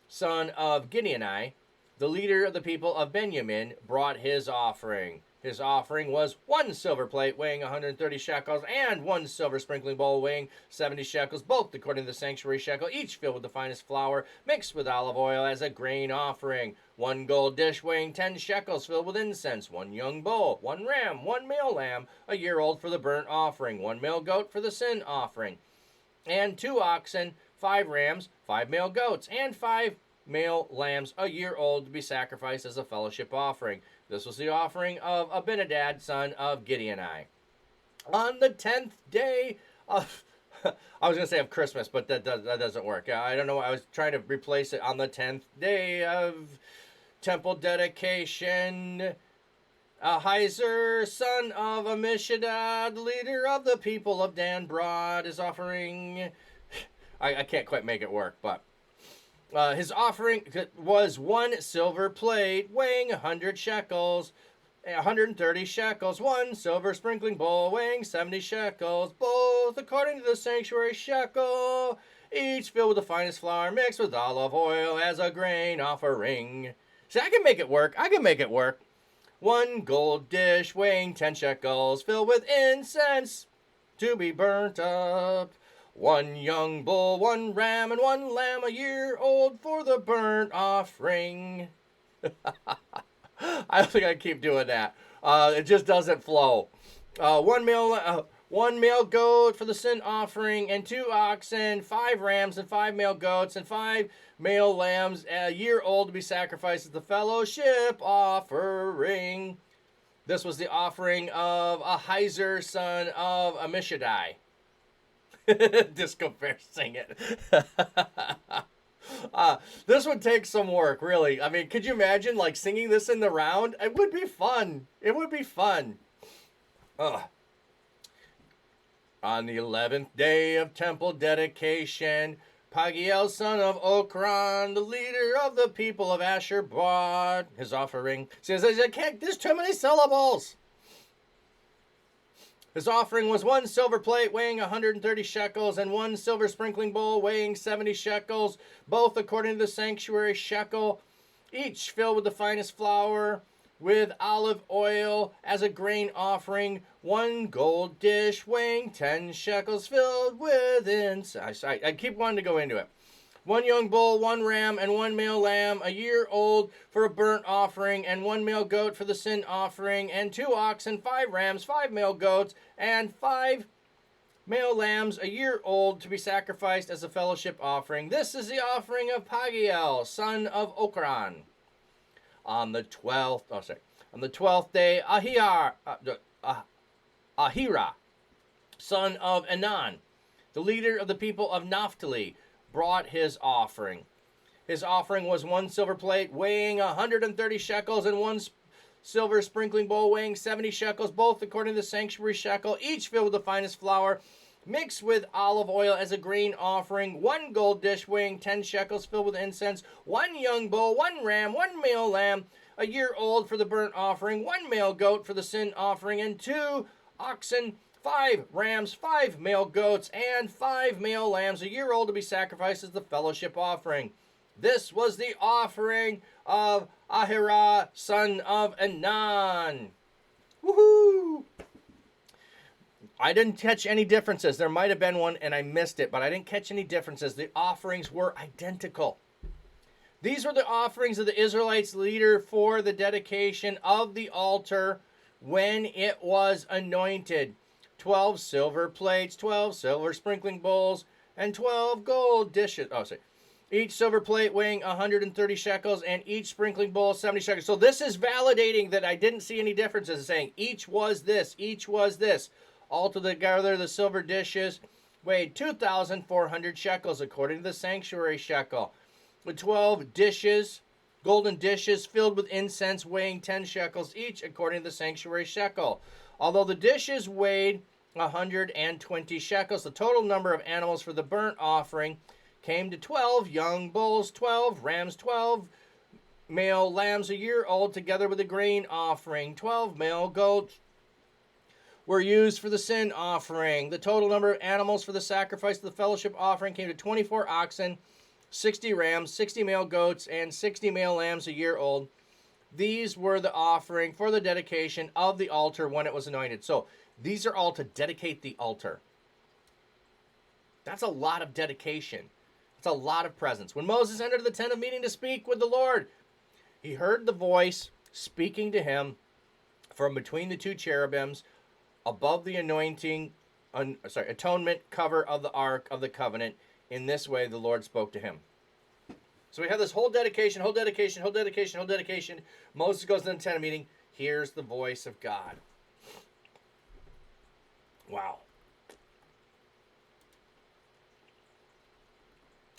son of Gideoni, the leader of the people of Benjamin, brought his offering. His offering was 1 silver plate weighing 130 shekels, and 1 silver sprinkling bowl weighing 70 shekels, both according to the sanctuary shekel, each filled with the finest flour, mixed with olive oil as a grain offering. 1 gold dish weighing 10 shekels, filled with incense. 1 young bull, 1 ram, 1 male lamb, a year old for the burnt offering. 1 male goat for the sin offering. And 2 oxen, 5 rams, 5 male goats, and 5 male lambs, a year old, to be sacrificed as a fellowship offering. This was the offering of Abinadab, son of Gideoni. On the 10th day of, I was going to say of Christmas, but that doesn't work. I don't know. I was trying to replace it. On the 10th day of temple dedication, Ahiezer, son of Ammishaddai, leader of the people of Dan, brought his offering. I can't quite make it work, but his offering was 1 silver plate weighing 100 shekels, 130 shekels, 1 silver sprinkling bowl weighing 70 shekels, both according to the sanctuary shekel, each filled with the finest flour mixed with olive oil as a grain offering. See, I can make it work. 1 gold dish weighing 10 shekels, filled with incense to be burnt up. 1 young bull, 1 ram, and 1 lamb, a year old, for the burnt offering. I think I keep doing that. It just doesn't flow. 1 male goat for the sin offering, and 2 oxen, 5 rams, and 5 male goats, and 5 male lambs, a year old, to be sacrificed as the fellowship offering. This was the offering of Ahiezer, son of Ammishaddai. Disco Bear, sing it. This would take some work, really. I mean, could you imagine, like, singing this in the round? It would be fun. On the 11th day of temple dedication, Pagiel, son of Okran, the leader of the people of Asher, brought his offering. Says, there's too many syllables. His offering was 1 silver plate weighing 130 shekels, and 1 silver sprinkling bowl weighing 70 shekels, both according to the sanctuary shekel, each filled with the finest flour, with olive oil as a grain offering. 1 gold dish weighing 10 shekels, filled with incense. I keep wanting to go into it. 1 young bull, 1 ram, and 1 male lamb, a year old, for a burnt offering, and 1 male goat for the sin offering, and 2 oxen, 5 rams, 5 male goats, and 5 male lambs, a year old, to be sacrificed as a fellowship offering. This is the offering of Pagiel, son of Okran. On the 12th day, Ahira, son of Enan, the leader of the people of Naphtali, brought his offering. His offering was 1 silver plate weighing 130 shekels, and 1 silver sprinkling bowl weighing 70 shekels, both according to the sanctuary shekel, each filled with the finest flour, mixed with olive oil as a grain offering. 1 gold dish weighing 10 shekels, filled with incense. 1 young bull, 1 ram, 1 male lamb, a year old, for the burnt offering. 1 male goat for the sin offering, and 2 oxen, 5 rams, 5 male goats, and 5 male lambs, a year old, to be sacrificed as the fellowship offering. This was the offering of Ahira, son of Enan. Woohoo! I didn't catch any differences. There might have been one and I missed it, but I didn't catch any differences. The offerings were identical. These were the offerings of the Israelites' leader for the dedication of the altar when it was anointed. 12 silver plates, 12 silver sprinkling bowls, and 12 gold dishes. Oh, sorry. Each silver plate weighing 130 shekels, and each sprinkling bowl 70 shekels. So this is validating that I didn't see any differences. It's saying each was this, each was this. Altogether, the silver dishes weighed 2,400 shekels, according to the sanctuary shekel. With 12 dishes, golden dishes filled with incense, weighing 10 shekels each, according to the sanctuary shekel. Although the dishes weighed 120 shekels, the total number of animals for the burnt offering came to 12 young bulls, 12 rams, 12 male lambs a year old, together with the grain offering. 12 male goats were used for the sin offering. The total number of animals for the sacrifice of the fellowship offering came to 24 oxen, 60 rams, 60 male goats, and 60 male lambs a year old. These were the offering for the dedication of the altar when it was anointed. So these are all to dedicate the altar. That's a lot of dedication. It's a lot of presence. When Moses entered the tent of meeting to speak with the Lord, he heard the voice speaking to him from between the two cherubims above the atonement cover of the Ark of the Covenant. In this way, the Lord spoke to him. So we have this whole dedication. Moses goes to the tent of meeting. Hears the voice of God. Wow.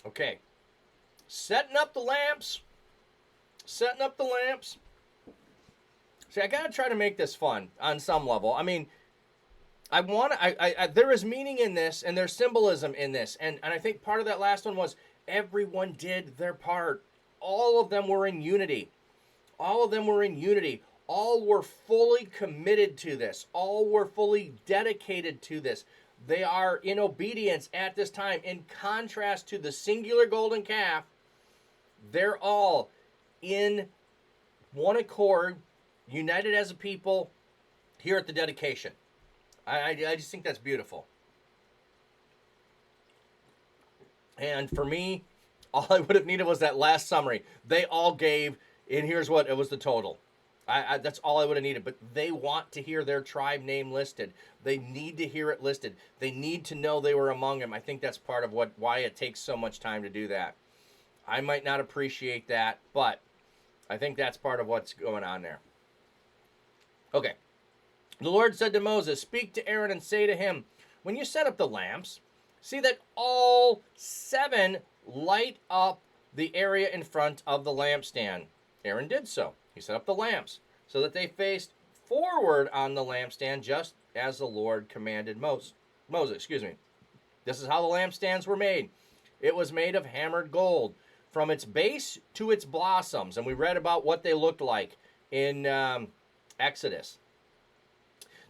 Okay. Setting up the lamps. See, I got to try to make this fun on some level. I mean, there is meaning in this, and there's symbolism in this. And I think part of that last one was everyone did their part. All of them were in unity. All were fully committed to this. All were fully dedicated to this. They are in obedience at this time. In contrast to the singular golden calf, they're all in one accord, united as a people, here at the dedication. I just think that's beautiful. And for me, all I would have needed was that last summary. They all gave, and here's what it was the total. That's all I would have needed. But they want to hear their tribe name listed. They need to hear it listed. They need to know they were among them. I think that's part of why it takes so much time to do that. I might not appreciate that, but I think that's part of what's going on there. Okay. The Lord said to Moses, "Speak to Aaron and say to him, when you set up the lamps, see that all 7 light up the area in front of the lampstand." Aaron did so. He set up the lamps so that they faced forward on the lampstand, just as the Lord commanded Moses. This is how the lampstands were made. It was made of hammered gold, from its base to its blossoms. And we read about what they looked like in Exodus.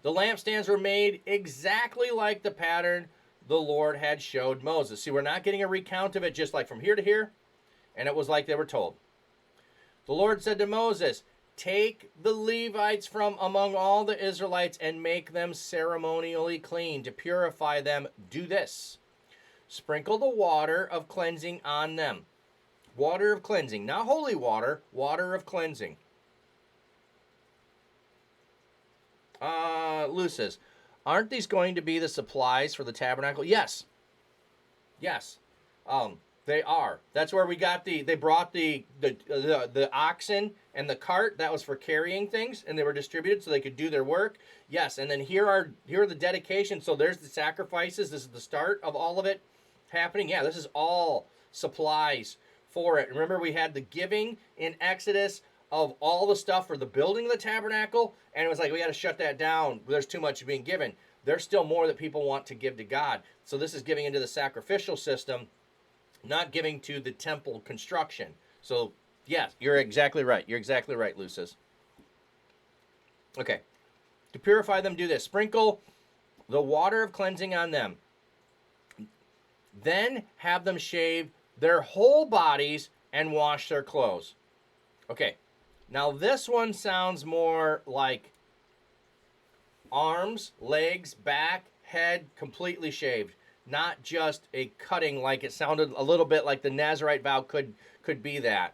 The lampstands were made exactly like the pattern the Lord had showed Moses. See, we're not getting a recount of it just like from here to here, and it was like they were told. The Lord said to Moses, "Take the Levites from among all the Israelites and make them ceremonially clean. To purify them, do this. Sprinkle the water of cleansing on them." Water of cleansing, not holy water, water of cleansing. Lou says, aren't these going to be the supplies for the tabernacle? Yes. They are. That's where we got they brought the oxen and the cart. That was for carrying things, and they were distributed so they could do their work. Yes, and then here are the dedications. So there's the sacrifices. This is the start of all of it happening. Yeah, this is all supplies for it. Remember, we had the giving in Exodus of all the stuff for the building of the tabernacle, and it was like, we got to shut that down. There's too much being given. There's still more that people want to give to God. So this is giving into the sacrificial system, not giving to the temple construction. So, yes, you're exactly right. You're exactly right, Lucis. Okay. To purify them, do this. Sprinkle the water of cleansing on them. Then have them shave their whole bodies and wash their clothes. Okay. Now this one sounds more like arms, legs, back, head, completely shaved. Not just a cutting like it sounded a little bit like the Nazirite vow could be that.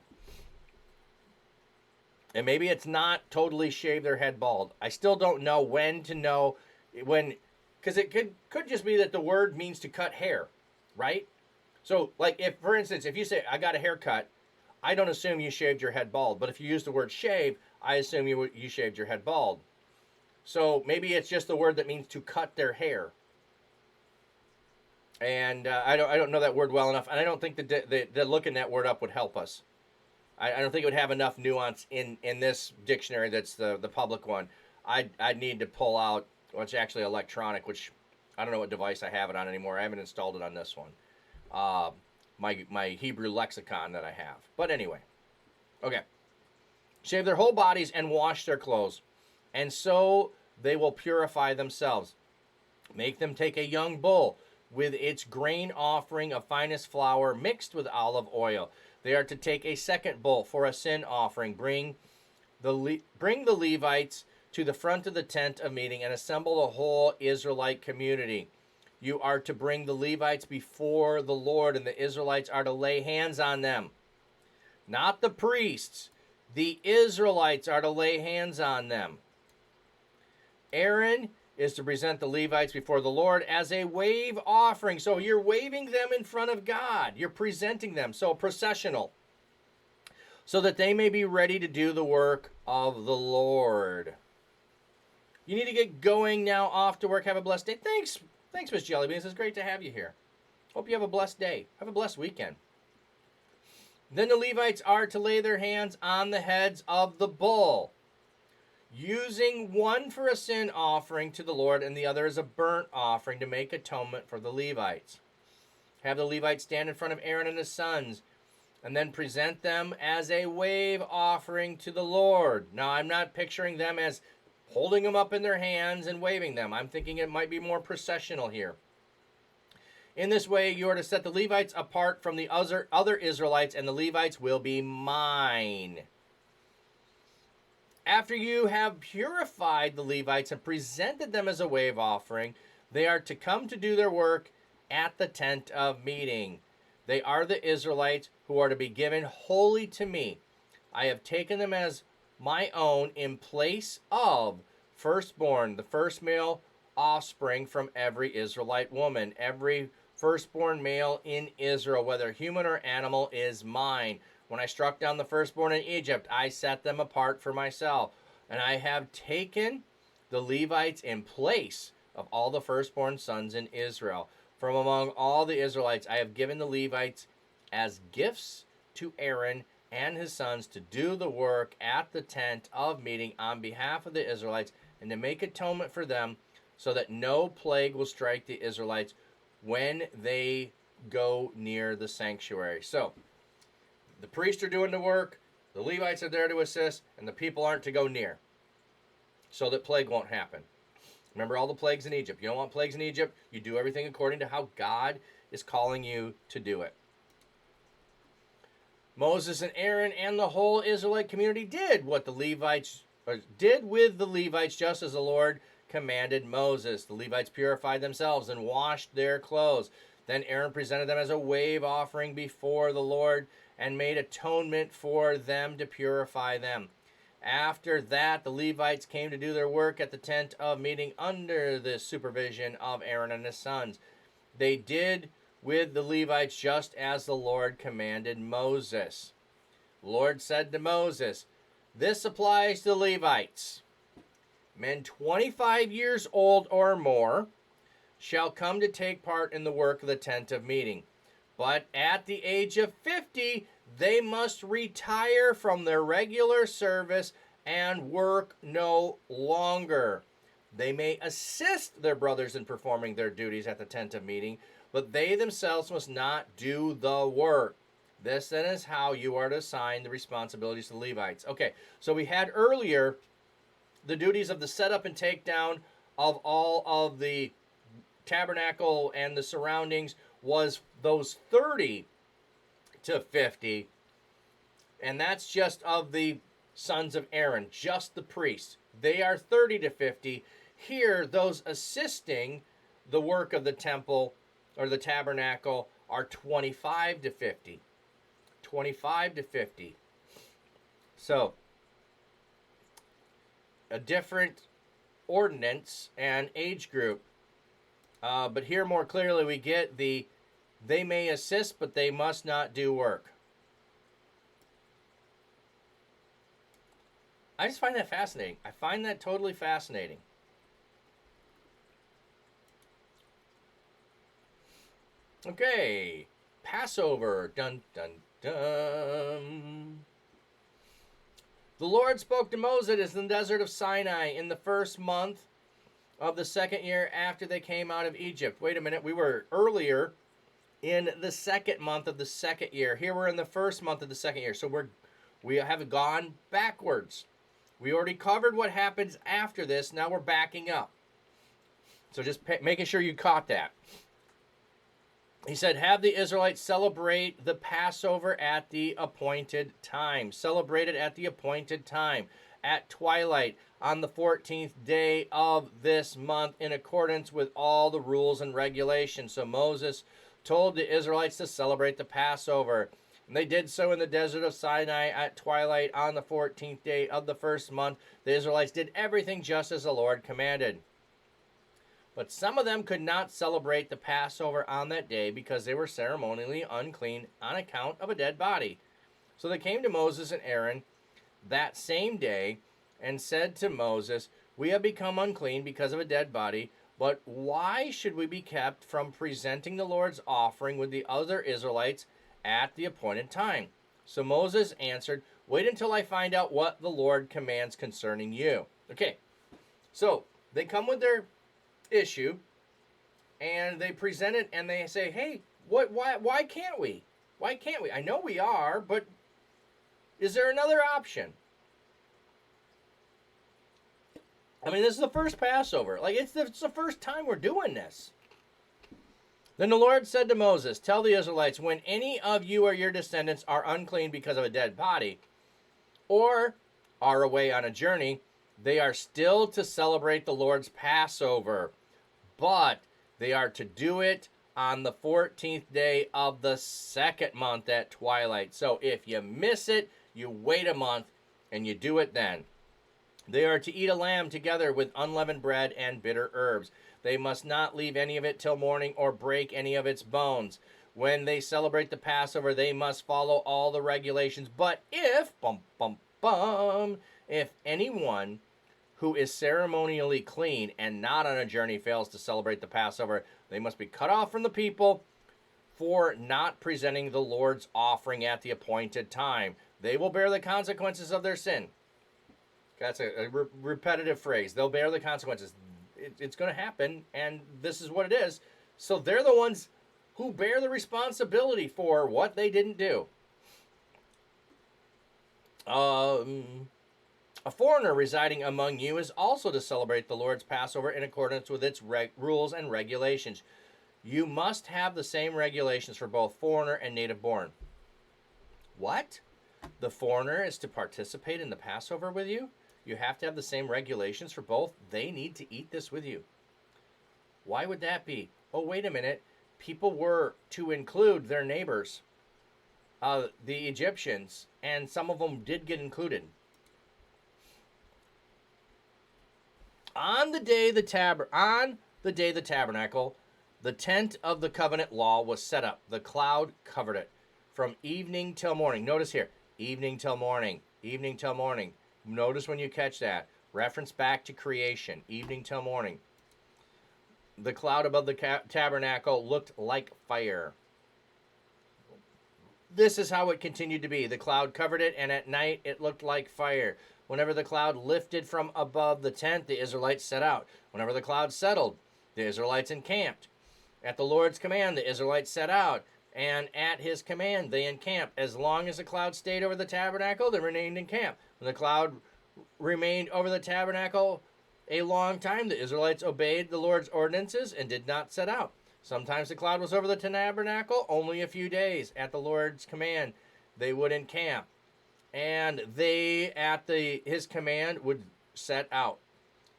And maybe it's not totally shave their head bald. I still don't know when to know when, because it could just be that the word means to cut hair. right? So, like, if, for instance, if you say, I got a haircut, I don't assume you shaved your head bald. But if you use the word shave, I assume you shaved your head bald. So maybe it's just the word that means to cut their hair. And I don't know that word well enough, and I don't think the looking that word up would help us. I don't think it would have enough nuance in this dictionary that's the public one. I'd need to pull out what's actually electronic, which I don't know what device I have it on anymore. I haven't installed it on this one. My Hebrew lexicon that I have. But anyway, okay. Shave their whole bodies and wash their clothes, and so they will purify themselves. Make them take a young bull with its grain offering of finest flour mixed with olive oil. They are to take a second bull for a sin offering. Bring the Levites to the front of the tent of meeting and assemble the whole Israelite community. You are to bring the Levites before the Lord, and the Israelites are to lay hands on them. Not the priests. The Israelites are to lay hands on them. Aaron is to present the Levites before the Lord as a wave offering. So you're waving them in front of God. You're presenting them. So processional. So that they may be ready to do the work of the Lord. You need to get going now, off to work. Have a blessed day. Thanks, Miss Jellybeans. It's great to have you here. Hope you have a blessed day. Have a blessed weekend. Then the Levites are to lay their hands on the heads of the bull, using one for a sin offering to the Lord and the other as a burnt offering to make atonement for the Levites. Have the Levites stand in front of Aaron and his sons, and then present them as a wave offering to the Lord. Now, I'm not picturing them as holding them up in their hands and waving them. I'm thinking it might be more processional here. In this way, you are to set the Levites apart from the other Israelites, and the Levites will be mine. After you have purified the Levites and presented them as a wave offering, they are to come to do their work at the tent of meeting. They are the Israelites who are to be given wholly to me. I have taken them as my own in place of firstborn, the first male offspring from every Israelite woman. Every firstborn male in Israel, whether human or animal, is mine. When I struck down the firstborn in Egypt, I set them apart for myself. And I have taken the Levites in place of all the firstborn sons in Israel. From among all the Israelites, I have given the Levites as gifts to Aaron and his sons to do the work at the tent of meeting on behalf of the Israelites and to make atonement for them, so that no plague will strike the Israelites when they go near the sanctuary. So, the priests are doing the work, the Levites are there to assist, and the people aren't to go near, so that plague won't happen. Remember all the plagues in Egypt. You don't want plagues in Egypt. You do everything according to how God is calling you to do it. Moses and Aaron and the whole Israelite community did what the Levites did with the Levites, just as the Lord commanded Moses. The Levites purified themselves and washed their clothes. Then Aaron presented them as a wave offering before the Lord and made atonement for them to purify them. After that, the Levites came to do their work at the tent of meeting under the supervision of Aaron and his sons. They did with the Levites just as the Lord commanded Moses. The Lord said to Moses, "This applies to the Levites. Men 25 years old or more shall come to take part in the work of the tent of meeting. But at the age of 50, they must retire from their regular service and work no longer. They may assist their brothers in performing their duties at the tent of meeting, but they themselves must not do the work. This then is how you are to assign the responsibilities to the Levites." Okay, so we had earlier the duties of the setup and takedown of all of the tabernacle and the surroundings was those 30 to 50. And that's just of the sons of Aaron, just the priests. They are 30 to 50. Here, those assisting the work of the temple or the tabernacle are 25 to 50. 25 to 50. So, a different ordinance and age group. But here more clearly we get the They may assist, but they must not do work. I just find that fascinating. I find that totally fascinating. Okay, Passover. Dun, dun, dun. The Lord spoke to Moses in the desert of Sinai in the first month of the second year after they came out of Egypt. Wait a minute, we were earlier in the second month of the second year. Here we're in the first month of the second year. So we have gone backwards. We already covered what happens after this. Now we're backing up. So just making sure you caught that. He said, have the Israelites celebrate the Passover at the appointed time. Celebrate it at the appointed time, at twilight, on the 14th day of this month, in accordance with all the rules and regulations. So Moses told the Israelites to celebrate the Passover. And they did so in the desert of Sinai at twilight on the 14th day of the first month. The Israelites did everything just as the Lord commanded. But some of them could not celebrate the Passover on that day because they were ceremonially unclean on account of a dead body. So they came to Moses and Aaron that same day and said to Moses, we have become unclean because of a dead body, but why should we be kept from presenting the Lord's offering with the other Israelites at the appointed time? So Moses answered, wait until I find out what the Lord commands concerning you. Okay, so they come with their issue and they present it and they say, hey, why can't we? Why can't we? I know we are, but is there another option? I mean, this is the first Passover. Like, it's the first time we're doing this. Then the Lord said to Moses, tell the Israelites, when any of you or your descendants are unclean because of a dead body, or are away on a journey, they are still to celebrate the Lord's Passover, but they are to do it on the 14th day of the second month at twilight. So if you miss it, you wait a month and you do it then. They are to eat a lamb together with unleavened bread and bitter herbs. They must not leave any of it till morning or break any of its bones. When they celebrate the Passover, they must follow all the regulations. But if anyone who is ceremonially clean and not on a journey fails to celebrate the Passover, they must be cut off from the people for not presenting the Lord's offering at the appointed time. They will bear the consequences of their sin. That's a repetitive phrase. They'll bear the consequences. It's going to happen, and this is what it is. So they're the ones who bear the responsibility for what they didn't do. A foreigner residing among you is also to celebrate the Lord's Passover in accordance with its rules and regulations. You must have the same regulations for both foreigner and native born. What? The foreigner is to participate in the Passover with you? You have to have the same regulations for both? They need to eat this with you. Why would that be? Oh, wait a minute. People were to include their neighbors, the Egyptians, and some of them did get included. On the day the tabernacle, the tent of the covenant law was set up. The cloud covered it from evening till morning. Notice here, evening till morning, evening till morning. Notice when you catch that. Reference back to creation, evening till morning. The cloud above the tabernacle looked like fire. This is how it continued to be. The cloud covered it, and at night it looked like fire. Whenever the cloud lifted from above the tent, the Israelites set out. Whenever the cloud settled, the Israelites encamped. At the Lord's command, the Israelites set out, and at his command they encamped. As long as the cloud stayed over the tabernacle, they remained in camp. When the cloud remained over the tabernacle a long time, the Israelites obeyed the Lord's ordinances and did not set out. Sometimes the cloud was over the tabernacle only a few days. At the Lord's command, they would encamp, and they, at his command, would set out.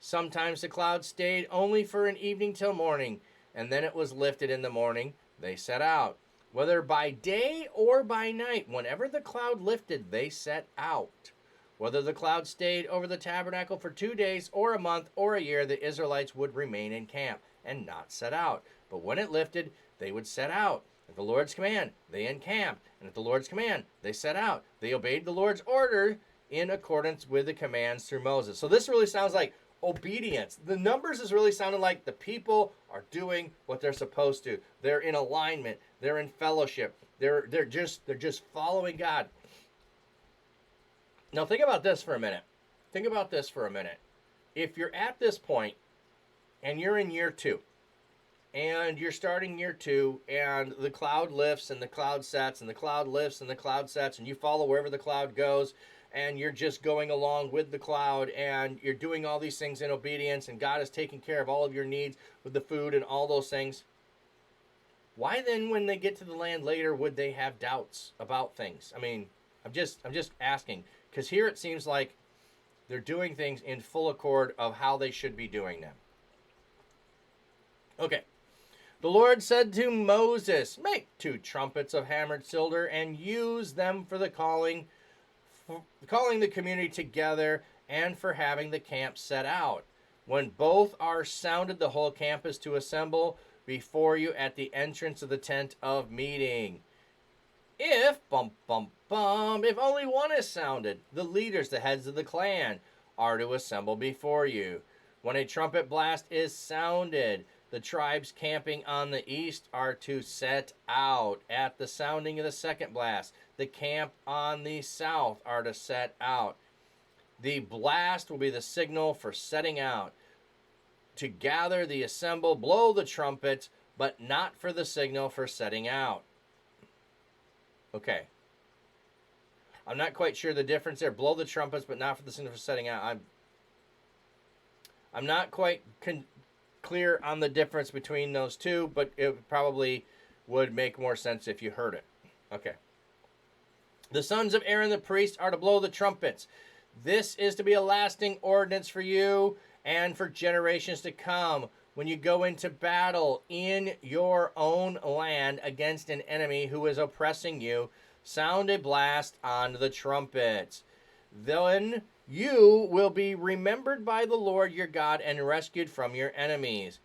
Sometimes the cloud stayed only for an evening till morning, and then it was lifted in the morning. They set out. Whether by day or by night, whenever the cloud lifted, they set out. Whether the cloud stayed over the tabernacle for 2 days or a month or a year, the Israelites would remain in camp and not set out. But when it lifted, they would set out. At the Lord's command, they encamped, and at the Lord's command, they set out. They obeyed the Lord's order in accordance with the commands through Moses. So this really sounds like obedience. The numbers is really sounding like the people are doing what they're supposed to. They're in alignment. They're in fellowship. They're just following God. Now think about this for a minute. Think about this for a minute. If you're at this point and you're in year 2, and you're starting year 2, and the cloud lifts and the cloud sets, and the cloud lifts and the cloud sets, and you follow wherever the cloud goes, and you're just going along with the cloud, and you're doing all these things in obedience, and God is taking care of all of your needs with the food and all those things. Why then, when they get to the land later, would they have doubts about things? I mean, I'm just asking, because here it seems like they're doing things in full accord of how they should be doing them. Okay. The Lord said to Moses, make 2 trumpets of hammered silver and use them for the calling the community together and for having the camp set out. When both are sounded, the whole camp is to assemble before you at the entrance of the tent of meeting. If only one is sounded, the leaders, the heads of the clan, are to assemble before you. When a trumpet blast is sounded, the tribes camping on the east are to set out. At the sounding of the second blast, the camp on the south are to set out. The blast will be the signal for setting out. To gather the assemble, blow the trumpets, but not for the signal for setting out. Okay. I'm not quite sure the difference there. Blow the trumpets, but not for the signal for setting out. I'm not quite clear on the difference between those two, but it probably would make more sense if you heard it. Okay. The sons of Aaron the priest are to blow the trumpets. This is to be a lasting ordinance for you and for generations to come when you go into battle in your own land against an enemy who is oppressing you. Sound a blast on the trumpets. Then you will be remembered by the Lord your God and rescued from your enemies.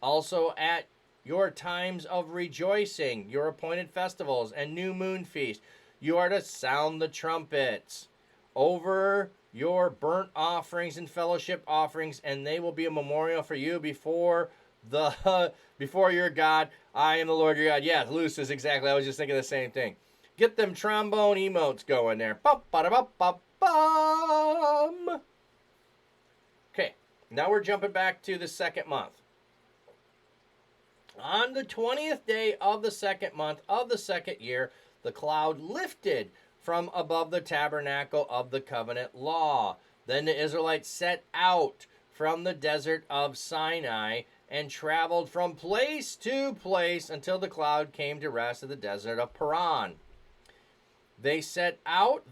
Also at your times of rejoicing, your appointed festivals and new moon feast, you are to sound the trumpets over your burnt offerings and fellowship offerings, and they will be a memorial for you before your God. I am the Lord your God. Yeah, Luce is exactly. I was just thinking the same thing. Get them trombone emotes going there. Bum. Okay, now we're jumping back to the second month. On the 20th day of the second month of the second year, the cloud lifted from above the tabernacle of the covenant law. Then the Israelites set out from the desert of Sinai and traveled from place to place until the cloud came to rest at the desert of Paran. They set out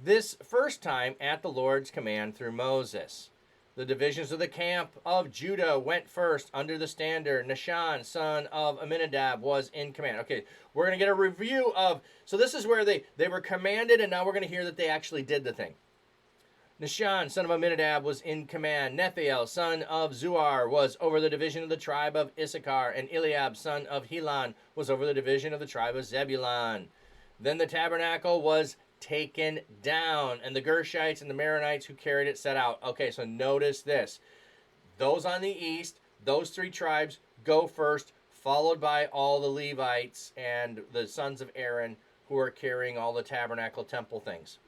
this first time at the Lord's command through Moses. The divisions of the camp of Judah went first under the standard. Nahshon, son of Amminadab, was in command. Okay, we're going to get a review of... So this is where they were commanded, and now we're going to hear that they actually did the thing. Nahshon, son of Amminadab, was in command. Nethiel, son of Zuar, was over the division of the tribe of Issachar. And Eliab, son of Helon, was over the division of the tribe of Zebulun. Then the tabernacle was taken down, and the Gershites and the Maronites who carried it set out. Okay, so notice this. Those on the east, those 3 tribes go first, followed by all the Levites and the sons of Aaron who are carrying all the tabernacle temple things.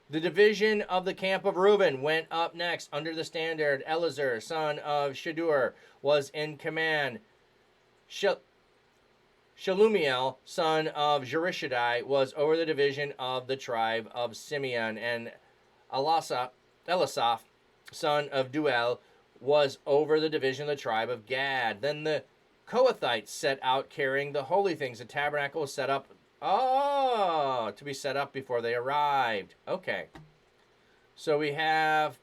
The division of the camp of Reuben went up next under the standard. Elazar, son of Shadur, was in command. Shalumiel, son of Jerishadai, was over the division of the tribe of Simeon, and Elisaph, son of Duel, was over the division of the tribe of Gad. Then the Kohathites set out carrying the holy things. The tabernacle was set up, to be set up before they arrived. Okay. So we have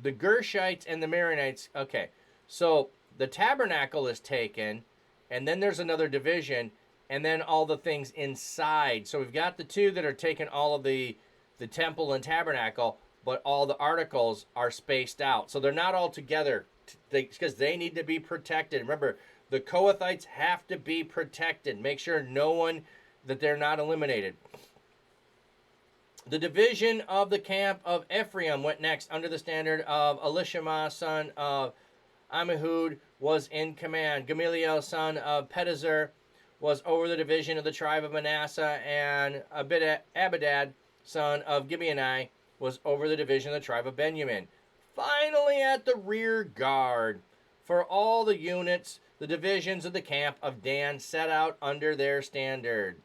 the Gershites and the Maronites. Okay. So the tabernacle is taken, and then there's another division, and then all the things inside. So we've got the 2 that are taking all of the temple and tabernacle, but all the articles are spaced out. So they're not all together because they need to be protected. Remember, the Kohathites have to be protected. Make sure that they're not eliminated. The division of the camp of Ephraim went next under the standard of Elishama, son of Ammihud, was in command. Gamaliel, son of Pedazur, was over the division of the tribe of Manasseh, and Abadad, son of Gibeoni, was over the division of the tribe of Benjamin. Finally, at the rear guard, for all the units, the divisions of the camp of Dan set out under their standard.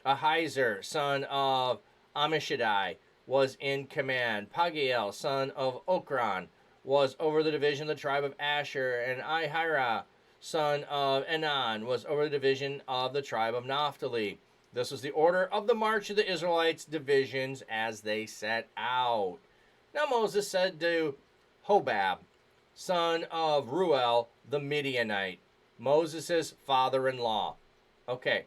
Ahiezer, son of Ammishaddai, was in command. Pagiel, son of Okran, was over the division of the tribe of Asher, and Ahira, son of Enan, was over the division of the tribe of Naphtali. This was the order of the march of the Israelites' divisions as they set out. Now Moses said to Hobab, son of Ruel, the Midianite, Moses' father-in-law. Okay.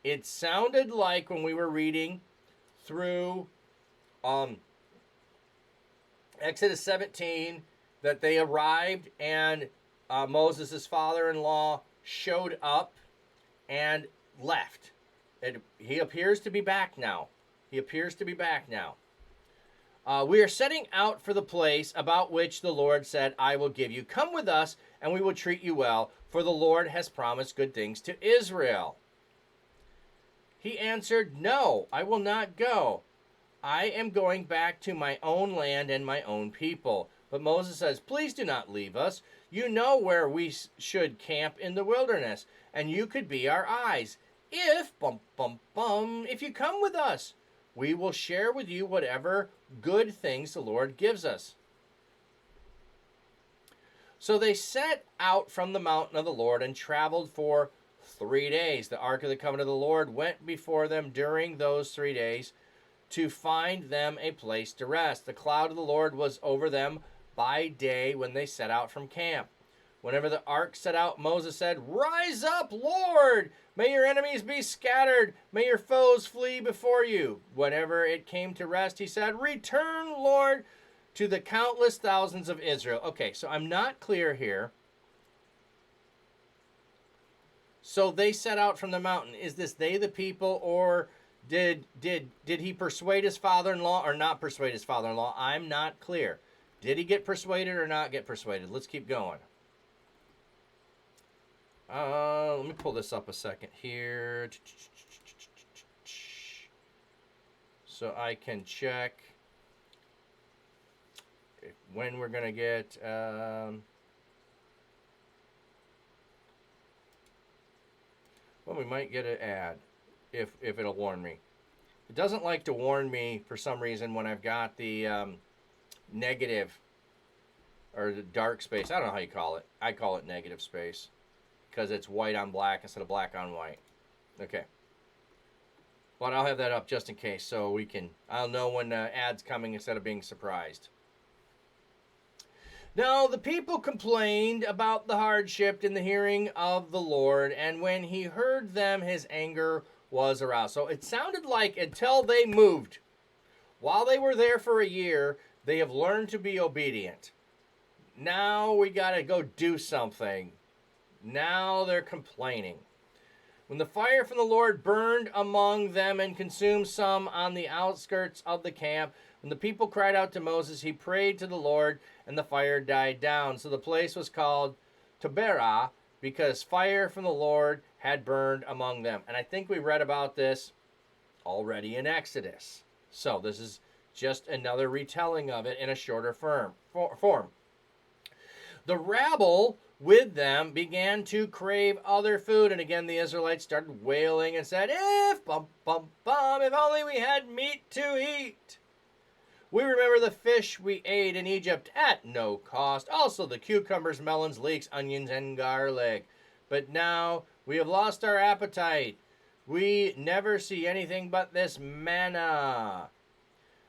It sounded like when we were reading through Exodus 17 that they arrived and Moses' father-in-law showed up and left. He appears to be back now. We are setting out for the place about which the Lord said, I will give you. Come with us, and we will treat you well, for the Lord has promised good things to Israel. He answered, No, I will not go. I am going back to my own land and my own people. But Moses says, Please do not leave us. You know where we should camp in the wilderness, and you could be our eyes. If you come with us, we will share with you whatever good things the Lord gives us. So they set out from the mountain of the Lord and traveled for 3 days. The ark of the covenant of the Lord went before them during those 3 days to find them a place to rest. The cloud of the Lord was over them by day when they set out from camp. Whenever the ark set out, Moses said, Rise up, Lord! May your enemies be scattered. May your foes flee before you. Whenever it came to rest, he said, Return, Lord, to the countless thousands of Israel. Okay, so I'm not clear here. So they set out from the mountain. Is this they the people, or did he persuade his father-in-law or not persuade his father-in-law? I'm not clear. Did he get persuaded or not get persuaded? Let's keep going. Let me pull this up a second here so I can check when we're going to get... Well, we might get an ad if it'll warn me. It doesn't like to warn me for some reason when I've got the negative or the dark space. I don't know how you call it. I call it negative space because it's white on black instead of black on white. Okay. But I'll have that up just in case so I'll know when the ad's coming instead of being surprised. Now, the people complained about the hardship in the hearing of the Lord, and when he heard them, his anger was aroused. So it sounded like until they moved, while they were there for a year, they have learned to be obedient. Now we got to go do something. Now they're complaining. When the fire from the Lord burned among them and consumed some on the outskirts of the camp, when the people cried out to Moses, he prayed to the Lord, and the fire died down. So the place was called Taberah, because fire from the Lord had burned among them. And I think we read about this already in Exodus. So this is just another retelling of it in a shorter form. The rabble with them began to crave other food. And again, the Israelites started wailing and said, if only we had meat to eat. We remember the fish we ate in Egypt at no cost. Also the cucumbers, melons, leeks, onions, and garlic. But now we have lost our appetite. We never see anything but this manna.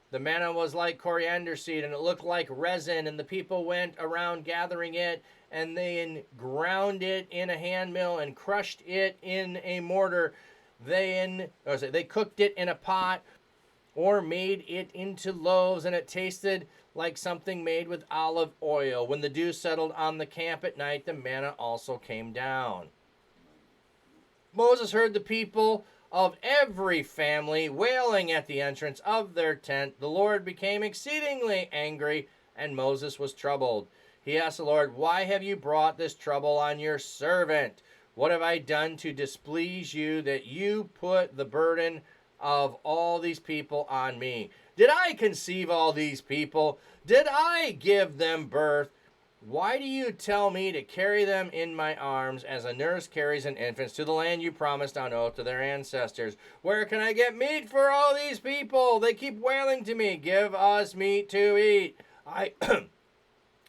The manna was like coriander seed, and it looked like resin, and the people went around gathering it, and they ground it in a hand mill and crushed it in a mortar. They cooked it in a pot or made it into loaves, and it tasted like something made with olive oil. When the dew settled on the camp at night, the manna also came down. Moses heard the people of every family wailing at the entrance of their tent. The Lord became exceedingly angry, and Moses was troubled. He asked the Lord, "Why have you brought this trouble on your servant? What have I done to displease you that you put the burden of all these people on me? Did I conceive all these people? Did I give them birth? Why do you tell me to carry them in my arms as a nurse carries an infant to the land you promised on oath to their ancestors? Where can I get meat for all these people? They keep wailing to me, 'Give us meat to eat.'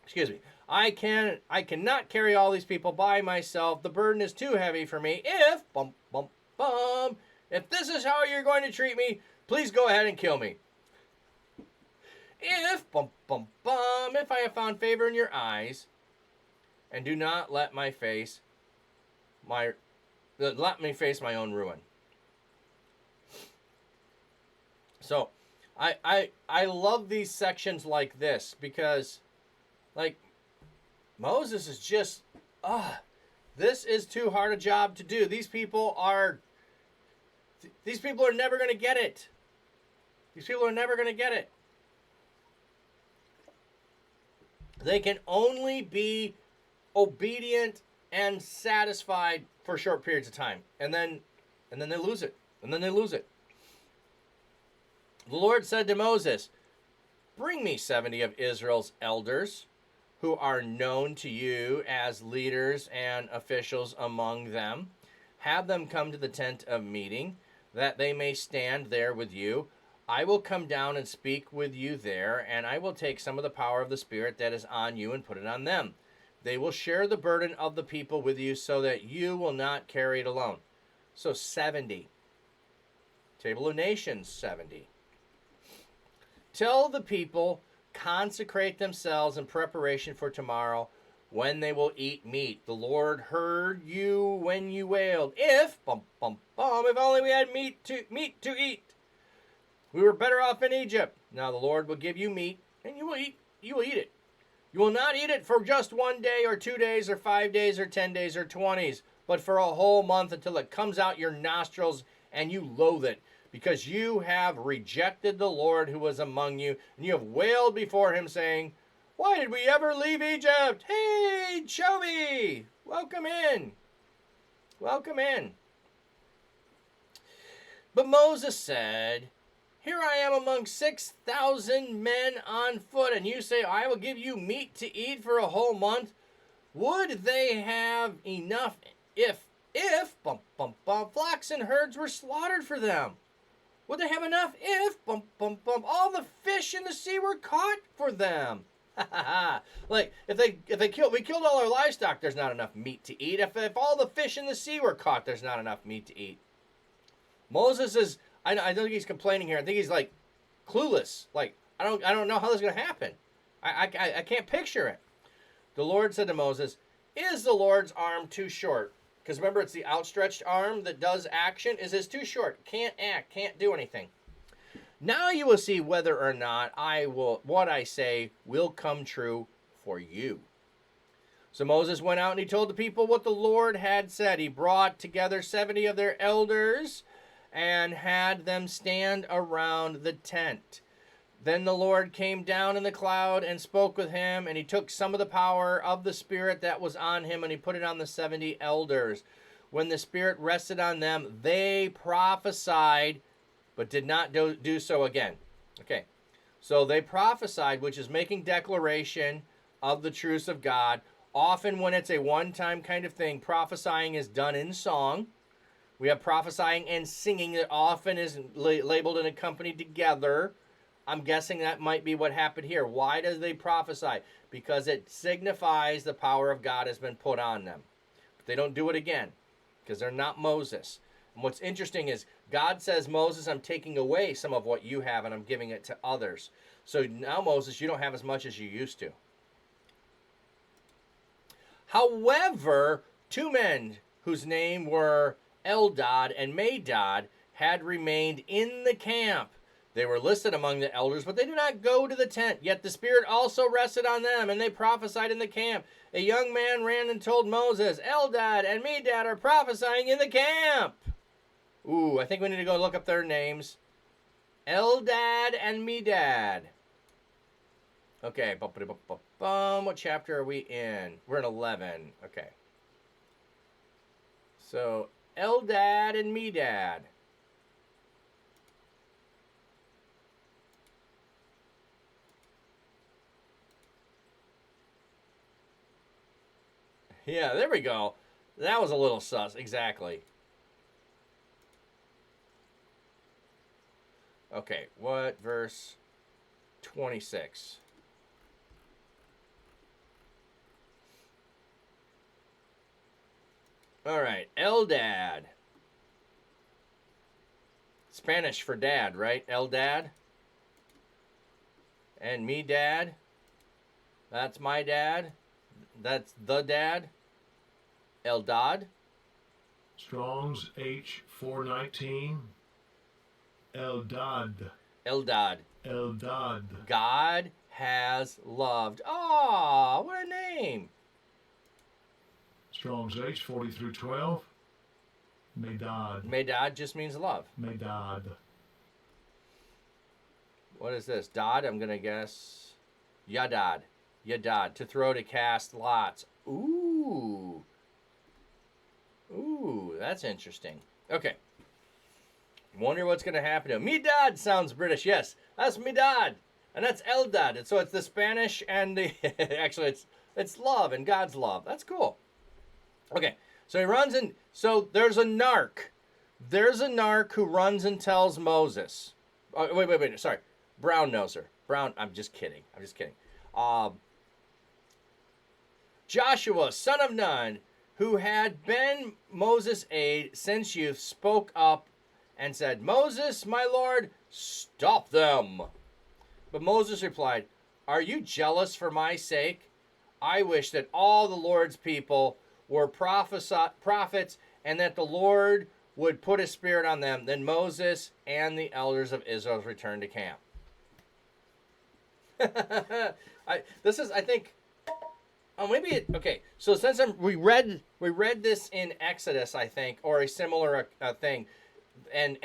Excuse me. I cannot carry all these people by myself. The burden is too heavy for me. If this is how you're going to treat me, please go ahead and kill me. If I have found favor in your eyes, and do not let me face my own ruin." So, I love these sections like this because, like, Moses is just, this is too hard a job to do. These people are never going to get it. These people are never going to get it. They can only be obedient and satisfied for short periods of time. And then they lose it. And then they lose it. The Lord said to Moses, "Bring me 70 of Israel's elders who are known to you as leaders and officials among them. Have them come to the tent of meeting, that they may stand there with you. I will come down and speak with you there, and I will take some of the power of the Spirit that is on you and put it on them. They will share the burden of the people with you so that you will not carry it alone." So 70. Table of Nations, 70. "Tell the people, consecrate themselves in preparation for tomorrow when they will eat meat. The Lord heard you when you wailed. If only we had meat to eat. We were better off in Egypt. Now the Lord will give you meat, and you will eat it. You will not eat it for just 1 day or 2 days or 5 days or 10 days or 20s, but for a whole month until it comes out your nostrils and you loathe it, because you have rejected the Lord who was among you, and you have wailed before him, saying, 'Why did we ever leave Egypt? Hey, Chovy, welcome in. Welcome in.' But Moses said, 'Here I am among 6,000 men on foot, and you say, I will give you meat to eat for a whole month. Would they have enough if flocks and herds were slaughtered for them? Would they have enough if all the fish in the sea were caught for them?' Like, we killed all our livestock, there's not enough meat to eat. If all the fish in the sea were caught, there's not enough meat to eat." Moses is, I don't think he's complaining here. I think he's like clueless. Like, I don't know how this is going to happen. I can't picture it. The Lord said to Moses, "Is the Lord's arm too short?" Because remember, it's the outstretched arm that does action. Is this too short? Can't act, can't do anything. "Now you will see whether or not what I say will come true for you." So Moses went out and he told the people what the Lord had said. He brought together 70 of their elders and had them stand around the tent. Then the Lord came down in the cloud and spoke with him, and he took some of the power of the Spirit that was on him, and he put it on the 70 elders. When the Spirit rested on them, they prophesied, but did not do so again. Okay, so they prophesied, which is making declaration of the truths of God. Often when it's a one-time kind of thing, prophesying is done in song. We have prophesying and singing that often is labeled and accompanied together. I'm guessing that might be what happened here. Why do they prophesy? Because it signifies the power of God has been put on them. But they don't do it again because they're not Moses. And what's interesting is God says, "Moses, I'm taking away some of what you have and I'm giving it to others." So now, Moses, you don't have as much as you used to. However, 2 men whose name were Eldad and Medad had remained in the camp. They were listed among the elders, but they did not go to the tent. Yet the Spirit also rested on them, and they prophesied in the camp. A young man ran and told Moses, Eldad and Medad are prophesying in the camp. Ooh, I think we need to go look up their names. Eldad and Medad. Okay, what chapter are we in? We're in 11. Okay. So, Eldad and Medad. Yeah, there we go. That was a little sus. Exactly. Okay, what verse? 26. All right, Eldad. Spanish for dad, right? Eldad. And me dad. That's my dad. That's the dad. Eldad.
Strong's H419. Eldad.
Eldad.
Eldad.
God has loved. Oh, what a name.
Strong's H4312. Medad.
Medad just means love.
Medad.
What is this? Dod, I'm going to guess. Yadad. Yadad. To throw, to cast lots. Ooh. Ooh, that's interesting. Okay. Wonder what's going to happen to him. Medad sounds British. Yes, that's Medad. And that's Eldad. And so it's the Spanish and the... Actually, it's love and God's love. That's cool. Okay. So he runs in... So there's a narc. There's a narc who runs and tells Moses. Oh, wait. Sorry. Brown noser. Brown... I'm just kidding. Joshua, son of Nun, who had been Moses' aide since youth, spoke up and said, Moses, my lord, stop them. But Moses replied, are you jealous for my sake? I wish that all the Lord's people were prophets and that the Lord would put his spirit on them. Then Moses and the elders of Israel returned to camp. Okay. So since we read this in Exodus, I think, or a similar thing, and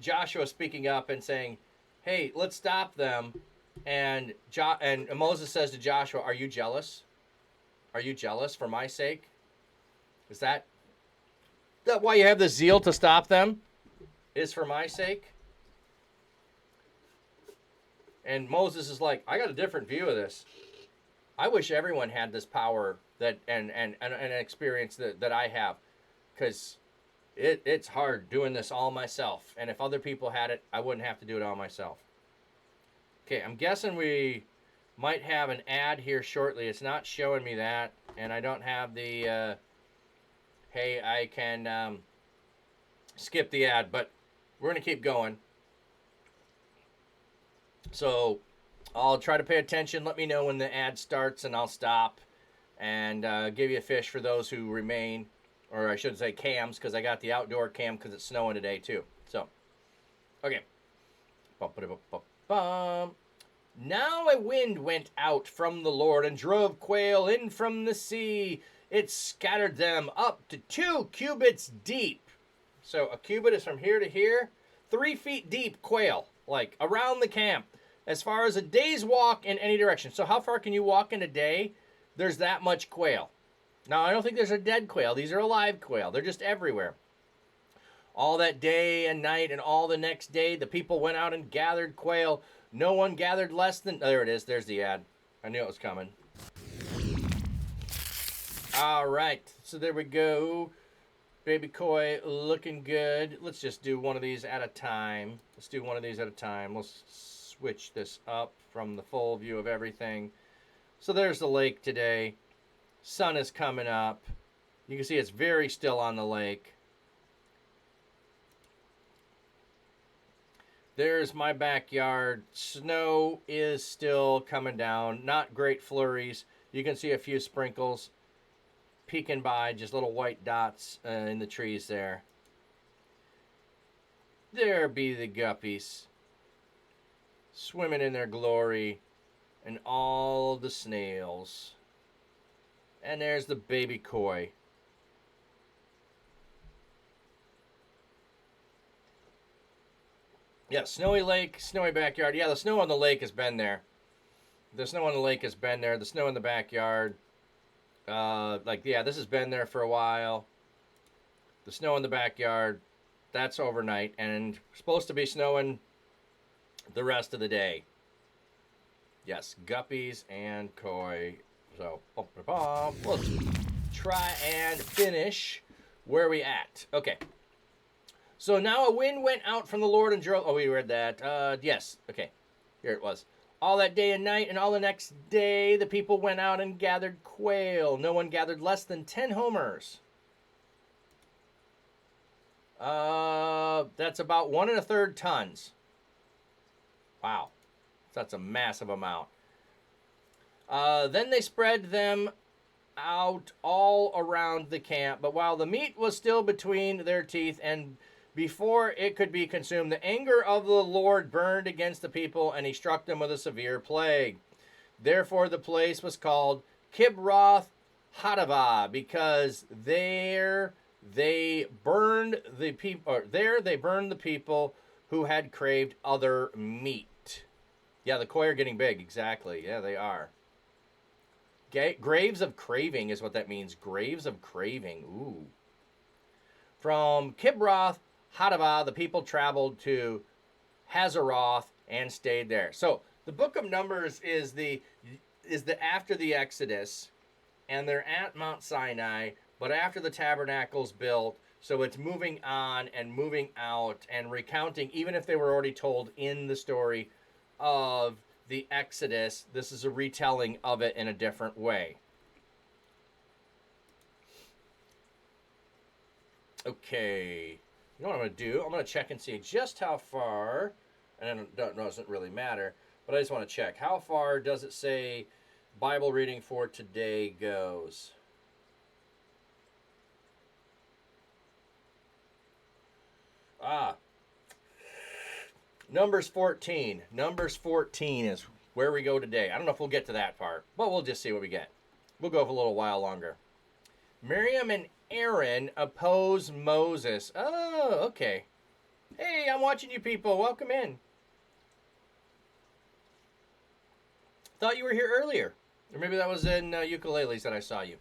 Joshua speaking up and saying, "Hey, let's stop them," and Moses says to Joshua, "Are you jealous? Are you jealous for my sake? Is that why you have the zeal to stop them? Is for my sake?" And Moses is like, I got a different view of this. I wish everyone had this power that and experience that I have, because it's hard doing this all myself. And if other people had it, I wouldn't have to do it all myself. Okay, I'm guessing we might have an ad here shortly. It's not showing me that, and I don't have the. Hey, I can skip the ad, but we're gonna keep going. So I'll try to pay attention. Let me know when the ad starts, and I'll stop and give you a fish for those who remain, or I should say cams, because I got the outdoor cam because it's snowing today too. So, okay. Now a wind went out from the Lord and drove quail in from the sea. It scattered them up to 2 cubits deep. So a cubit is from here to here. 3 feet deep quail, like around the camp, as far as a day's walk in any direction. So how far can you walk in a day? There's that much quail. Now, I don't think there's a dead quail. These are alive quail. They're just everywhere. All that day and night and all the next day, the people went out and gathered quail. No one gathered less than... There it is. There's the ad. I knew it was coming. All right. So there we go. Baby koi looking good. Let's just do one of these at a time. Let's switch this up from the full view of everything. So there's the lake today. Sun is coming up. You can see it's very still on the lake. There's my backyard. Snow is still coming down. Not great flurries. You can see a few sprinkles peeking by, just little white dots in the trees there. There be the guppies, swimming in their glory, and all the snails. And there's the baby koi. Yeah, snowy lake, snowy backyard. Yeah, the snow on the lake has been there. The snow on the lake has been there. The snow in the backyard. This has been there for a while. The snow in the backyard, that's overnight. And supposed to be snowing the rest of the day. Yes, guppies and koi. So, let's try and finish where we at. Okay. So now a wind went out from the Lord and drove. Oh, we read that. Yes. Okay. Here it was. All that day and night, and all the next day, the people went out and gathered quail. No one gathered less than 10 homers. That's about 1 1/3 tons. Wow. That's a massive amount. Then they spread them out all around the camp. But while the meat was still between their teeth and before it could be consumed, the anger of the Lord burned against the people, and he struck them with a severe plague. Therefore the place was called Kibroth Hattaavah, because there they burned the people who had craved other meat. Yeah, the koi are getting big. Exactly. Yeah, they are. Graves of craving is what that means. Graves of craving. Ooh. From Kibroth Hattaavah, the people traveled to Hazeroth and stayed there. So the book of Numbers is the after the Exodus, and they're at Mount Sinai, but after the tabernacle's built, so it's moving on and moving out and recounting, even if they were already told in the story of the Exodus, this is a retelling of it in a different way. Okay. You know what I'm going to do? I'm going to check and see just how far, and it doesn't really matter, but I just want to check. How far does it say Bible reading for today goes? Numbers 14. Numbers 14 is where we go today. I don't know if we'll get to that part, but we'll just see what we get. We'll go for a little while longer. Miriam and Aaron oppose Moses. Oh, okay. Hey, I'm watching you people. Welcome in. Thought you were here earlier. Or maybe that was in Ukuleles that I saw you.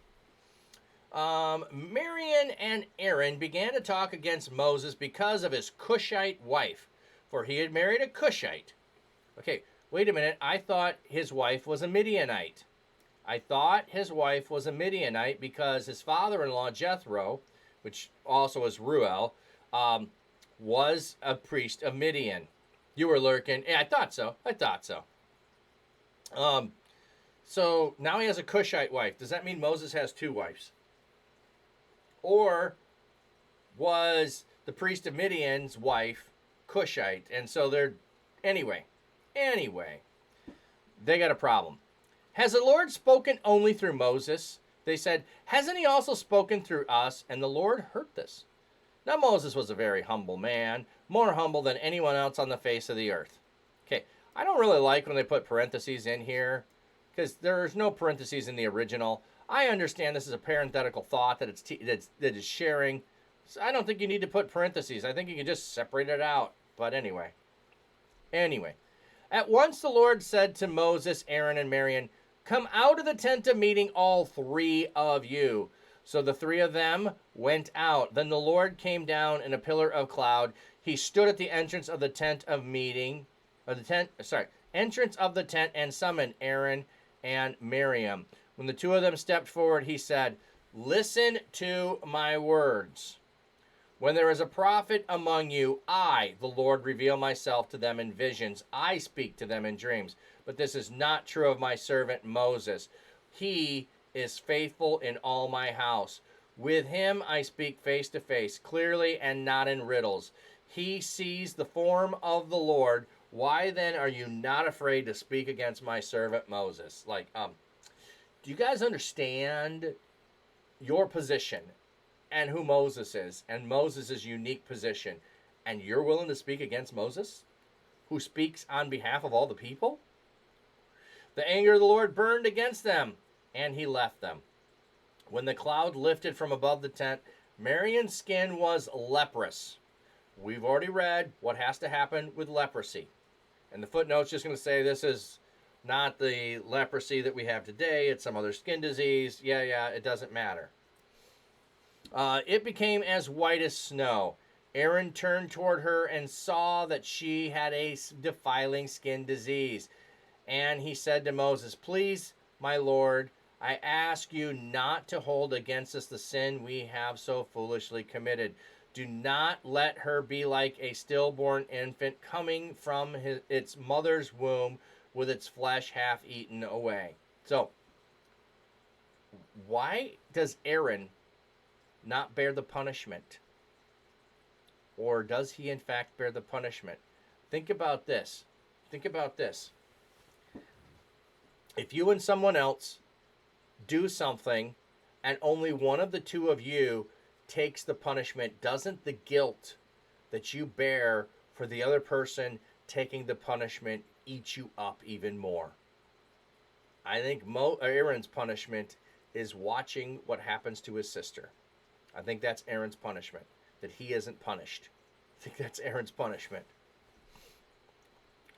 Miriam and Aaron began to talk against Moses because of his Cushite wife, for he had married a Cushite. Okay, wait a minute. I thought his wife was a Midianite. I thought his wife was a Midianite because his father-in-law, Jethro, which also is Ruel, was a priest of Midian. You were lurking. Yeah, I thought so. So now he has a Cushite wife. Does that mean Moses has two wives? Or was the priest of Midian's wife Cushite? And so they're... Anyway, they got a problem. Has the Lord spoken only through Moses? They said, hasn't he also spoken through us? And the Lord heard this. Now Moses was a very humble man, more humble than anyone else on the face of the earth. Okay, I don't really like when they put parentheses in here, because there's no parentheses in the original. I understand this is a parenthetical thought that that is sharing. So I don't think you need to put parentheses. I think you can just separate it out. But anyway. At once the Lord said to Moses, Aaron, and Miriam, come out of the tent of meeting, all three of you. So the three of them went out. Then the Lord came down in a pillar of cloud. He stood at the entrance of the tent of meeting, entrance of the tent, and summoned Aaron and Miriam. When the two of them stepped forward, he said, listen to my words. When there is a prophet among you, I, the Lord, reveal myself to them in visions. I speak to them in dreams. But this is not true of my servant Moses. He is faithful in all my house. With him I speak face to face, clearly and not in riddles. He sees the form of the Lord. Why then are you not afraid to speak against my servant Moses? Do you guys understand your position and who Moses is and Moses' unique position? And you're willing to speak against Moses, who speaks on behalf of all the people? The anger of the Lord burned against them, and he left them. When the cloud lifted from above the tent, Miriam's skin was leprous. We've already read what has to happen with leprosy. And the footnote's just going to say this is not the leprosy that we have today. It's some other skin disease. Yeah, it doesn't matter. It became as white as snow. Aaron turned toward her and saw that she had a defiling skin disease. And he said to Moses, "Please, my Lord, I ask you not to hold against us the sin we have so foolishly committed. Do not let her be like a stillborn infant coming from its mother's womb with its flesh half eaten away." So, why does Aaron not bear the punishment? Or does he in fact bear the punishment? Think about this. Think about this. If you and someone else do something and only one of the two of you takes the punishment, doesn't the guilt that you bear for the other person taking the punishment eat you up even more? I think Aaron's punishment is watching what happens to his sister. I think that's Aaron's punishment, that he isn't punished. I think that's Aaron's punishment.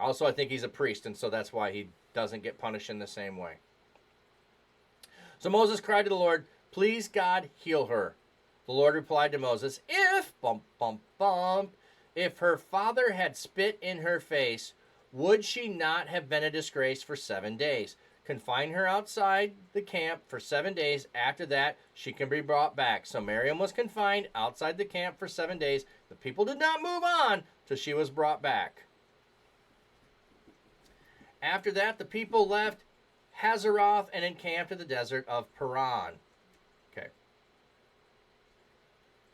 Also, I think he's a priest, and so that's why he doesn't get punished in the same way. So Moses cried to the Lord, "Please, God, heal her." The Lord replied to Moses, if her father had spit in her face, would she not have been a disgrace for 7 days? Confine her outside the camp for 7 days. After that, she can be brought back. So Miriam was confined outside the camp for 7 days. The people did not move on till she was brought back. After that, the people left Hazeroth and encamped in the desert of Paran. Okay.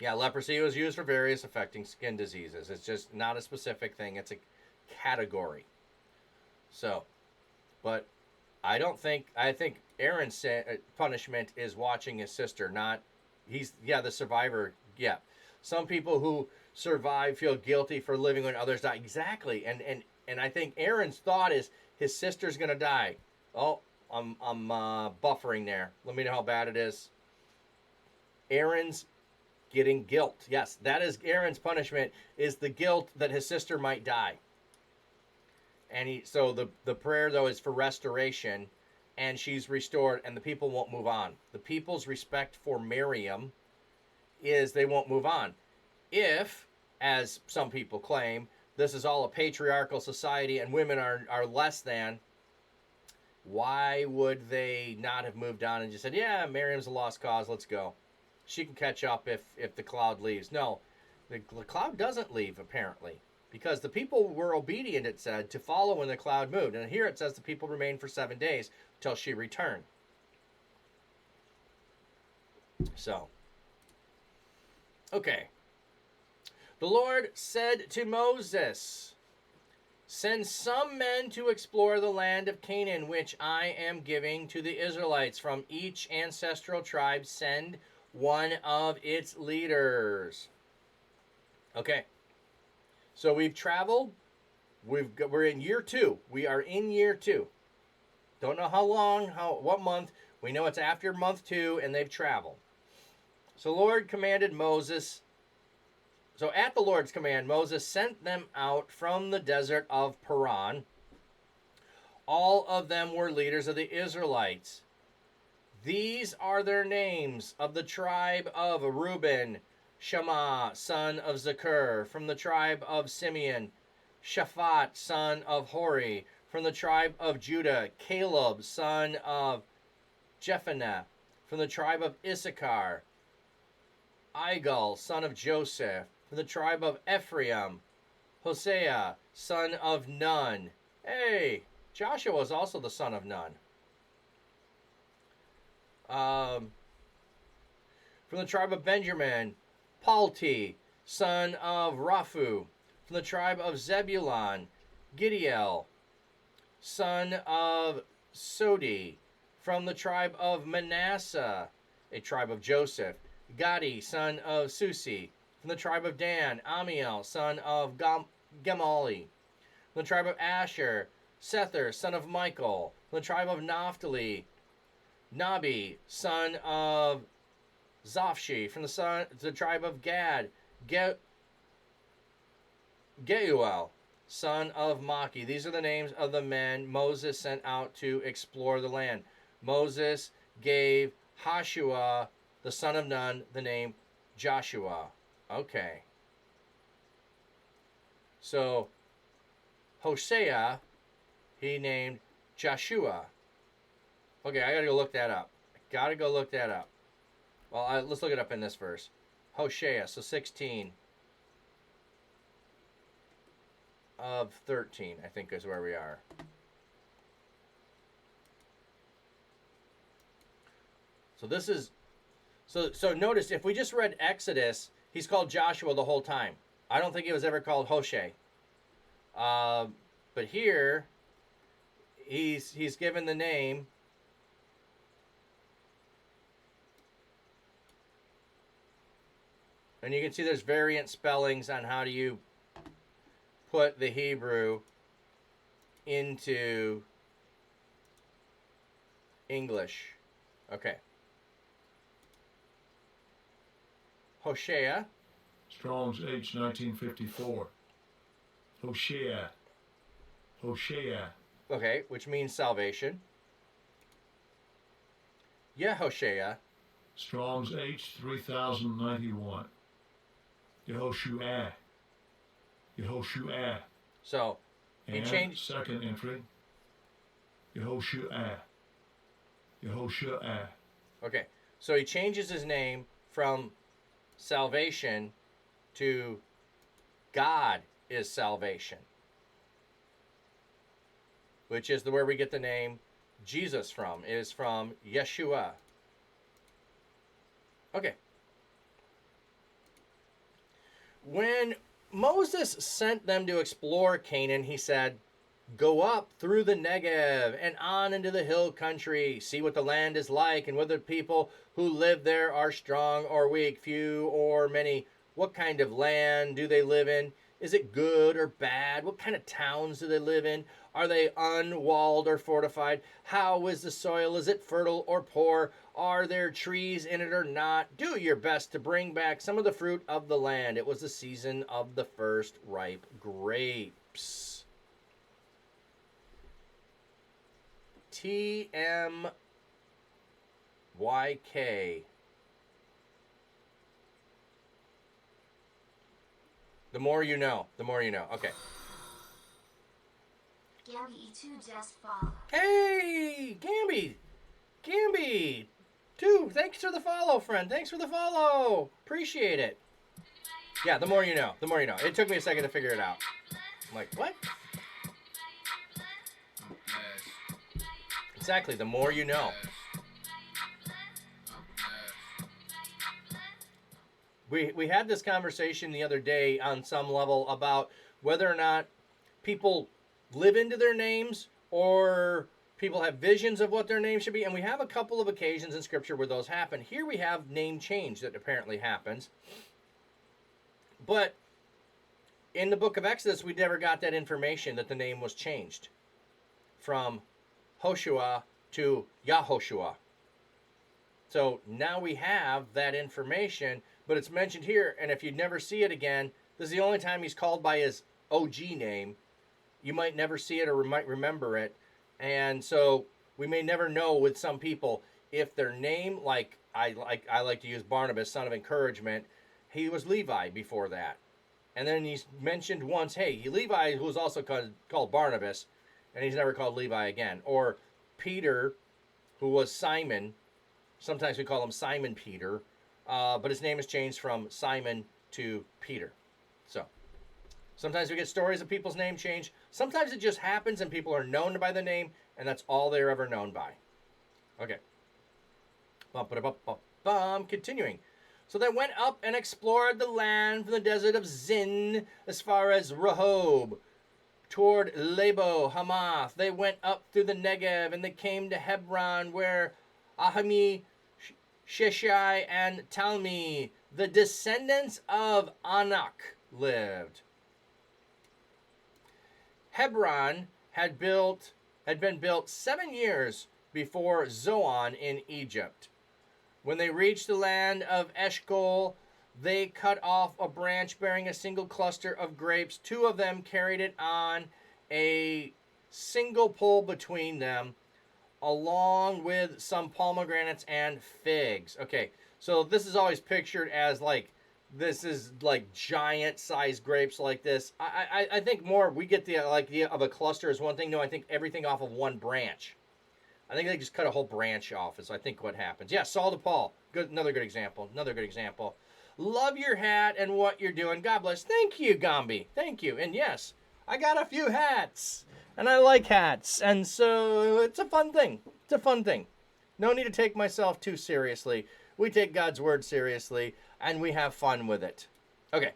Yeah, leprosy was used for various affecting skin diseases. It's just not a specific thing. It's a category. So, but I think Aaron's punishment is watching his sister, not, the survivor. Yeah. Some people who survive feel guilty for living when others die. Exactly. And I think Aaron's thought is his sister's going to die. Oh, I'm buffering there. Let me know how bad it is. Aaron's getting guilt. Yes, that is Aaron's punishment, is the guilt that his sister might die. And so the prayer, though, is for restoration, and she's restored, and the people won't move on. The people's respect for Miriam is they won't move on. If, as some people claim, this is all a patriarchal society and women are less than, why would they not have moved on and just said, yeah, Miriam's a lost cause, let's go. She can catch up if the cloud leaves. No, the cloud doesn't leave, apparently, because the people were obedient, it said, to follow when the cloud moved. And here it says the people remained for 7 days till she returned. So, okay. The Lord said to Moses, "Send some men to explore the land of Canaan, which I am giving to the Israelites. From each ancestral tribe, send one of its leaders." Okay. So we've traveled. We're in year 2. We are in year 2. Don't know how long, what month. We know it's after month 2, and they've traveled. So the Lord commanded Moses. So at the Lord's command, Moses sent them out from the desert of Paran. All of them were leaders of the Israelites. These are their names: of the tribe of Reuben, Shammah, son of Zakur; from the tribe of Simeon, Shaphat, son of Hori; from the tribe of Judah, Caleb, son of Jephunneh; from the tribe of Issachar, Igal, son of Joseph; from the tribe of Ephraim, Hosea, son of Nun. Hey, Joshua was also the son of Nun. From the tribe of Benjamin, Palti, son of Raphu; from the tribe of Zebulun, Gidiel, son of Sodi; from the tribe of Manasseh, a tribe of Joseph, Gadi, son of Susi; From the tribe of Dan, Amiel, son of Gemali. From the tribe of Asher, Sether, son of Michael. From the tribe of Naphtali, Nabi, son of Zophshi. From the tribe of Gad, Geuel, son of Maki. These are the names of the men Moses sent out to explore the land. Moses gave Hoshua, the son of Nun, the name Joshua. Okay. So, Hosea, he named Joshua. Okay, I gotta go look that up. Well, let's look it up in this verse. Hosea, so 16 of 13, I think is where we are. So this is, so notice, if we just read Exodus, he's called Joshua the whole time. I don't think he was ever called Hosea. But here, he's given the name. And you can see there's variant spellings on how do you put the Hebrew into English. Okay. Hosea.
Strong's H 1954. Hosea. Hosea.
Okay, which means salvation. Yehoshua.
Strong's H 3091. Yehoshua. Yehoshua.
So, he
And
changed.
second entry. Yehoshua. Yehoshua.
Okay, so he changes his name from salvation to God is salvation, which is where we get the name Jesus from, is from Yeshua. Okay. When Moses sent them to explore Canaan, he said, "Go up through the Negev and on into the hill country. See what the land is like and whether the people who live there are strong or weak, few or many. What kind of land do they live in? Is it good or bad? What kind of towns do they live in? Are they unwalled or fortified? How is the soil? Is it fertile or poor? Are there trees in it or not? Do your best to bring back some of the fruit of the land." It was the season of the first ripe grapes. TMYK. The more you know. The more you know. Okay.
Gamby E2 just followed.
Hey, Gamby, 2. Thanks for the follow, friend. Thanks for the follow. Appreciate it. Yeah, the more you know. The more you know. It took me a second to figure it out. I'm like, what? Exactly. The more you know. We had this conversation the other day on some level about whether or not people live into their names or people have visions of what their name should be. And we have a couple of occasions in Scripture where those happen. Here we have name change that apparently happens. But in the book of Exodus, we never got that information that the name was changed from Hoshua to Yahoshua. So now we have that information, but it's mentioned here, and if you never see it again, this is the only time he's called by his OG name. You might never see it or might remember it, and so we may never know with some people if their name, like I like to use Barnabas, son of encouragement, he was Levi before that. And then he's mentioned once, hey, Levi, who was also called Barnabas, and he's never called Levi again. Or Peter, who was Simon. Sometimes we call him Simon Peter, but his name has changed from Simon to Peter. So sometimes we get stories of people's name change. Sometimes it just happens and people are known by the name, and that's all they're ever known by. Okay. Continuing. So they went up and explored the land from the desert of Zin as far as Rehob, toward Lebo Hamath. They went up through the Negev, and they came to Hebron, where Ahami, Sheshai, and Talmi the descendants of Anak lived. Hebron had been built 7 years before Zoan in Egypt. When they reached the land of Eshcol, they cut off a branch bearing a single cluster of grapes. 2 of them carried it on a single pole between them, along with some pomegranates and figs. Okay, so this is always pictured as like, this is like giant sized grapes like this. I think more we get the idea of a cluster is one thing. No, I think everything off of one branch. I think they just cut a whole branch off is I think what happens. Yeah, Saul to Paul. Another good example. Love your hat and what you're doing. God bless. Thank you, Gombi. Thank you. And yes, I got a few hats. And I like hats. And so it's a fun thing. No need to take myself too seriously. We take God's word seriously, and we have fun with it. Okay.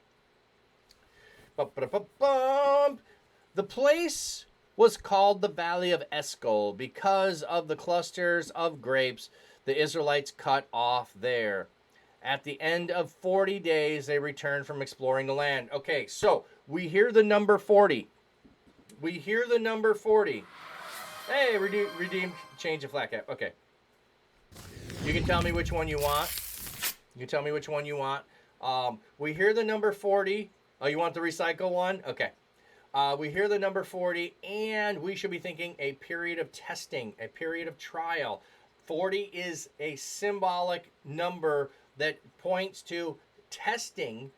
The place was called the Valley of Eshcol because of the clusters of grapes the Israelites cut off there. At the end of 40 days, they returned from exploring the land. Okay, so we hear the number 40. Hey, redeem, change the flat cap. Okay. You can tell me which one you want. We hear the number 40. Oh, you want the recycle one? Okay. We hear the number 40, and we should be thinking a period of testing, a period of trial. 40 is a symbolic number that points to testing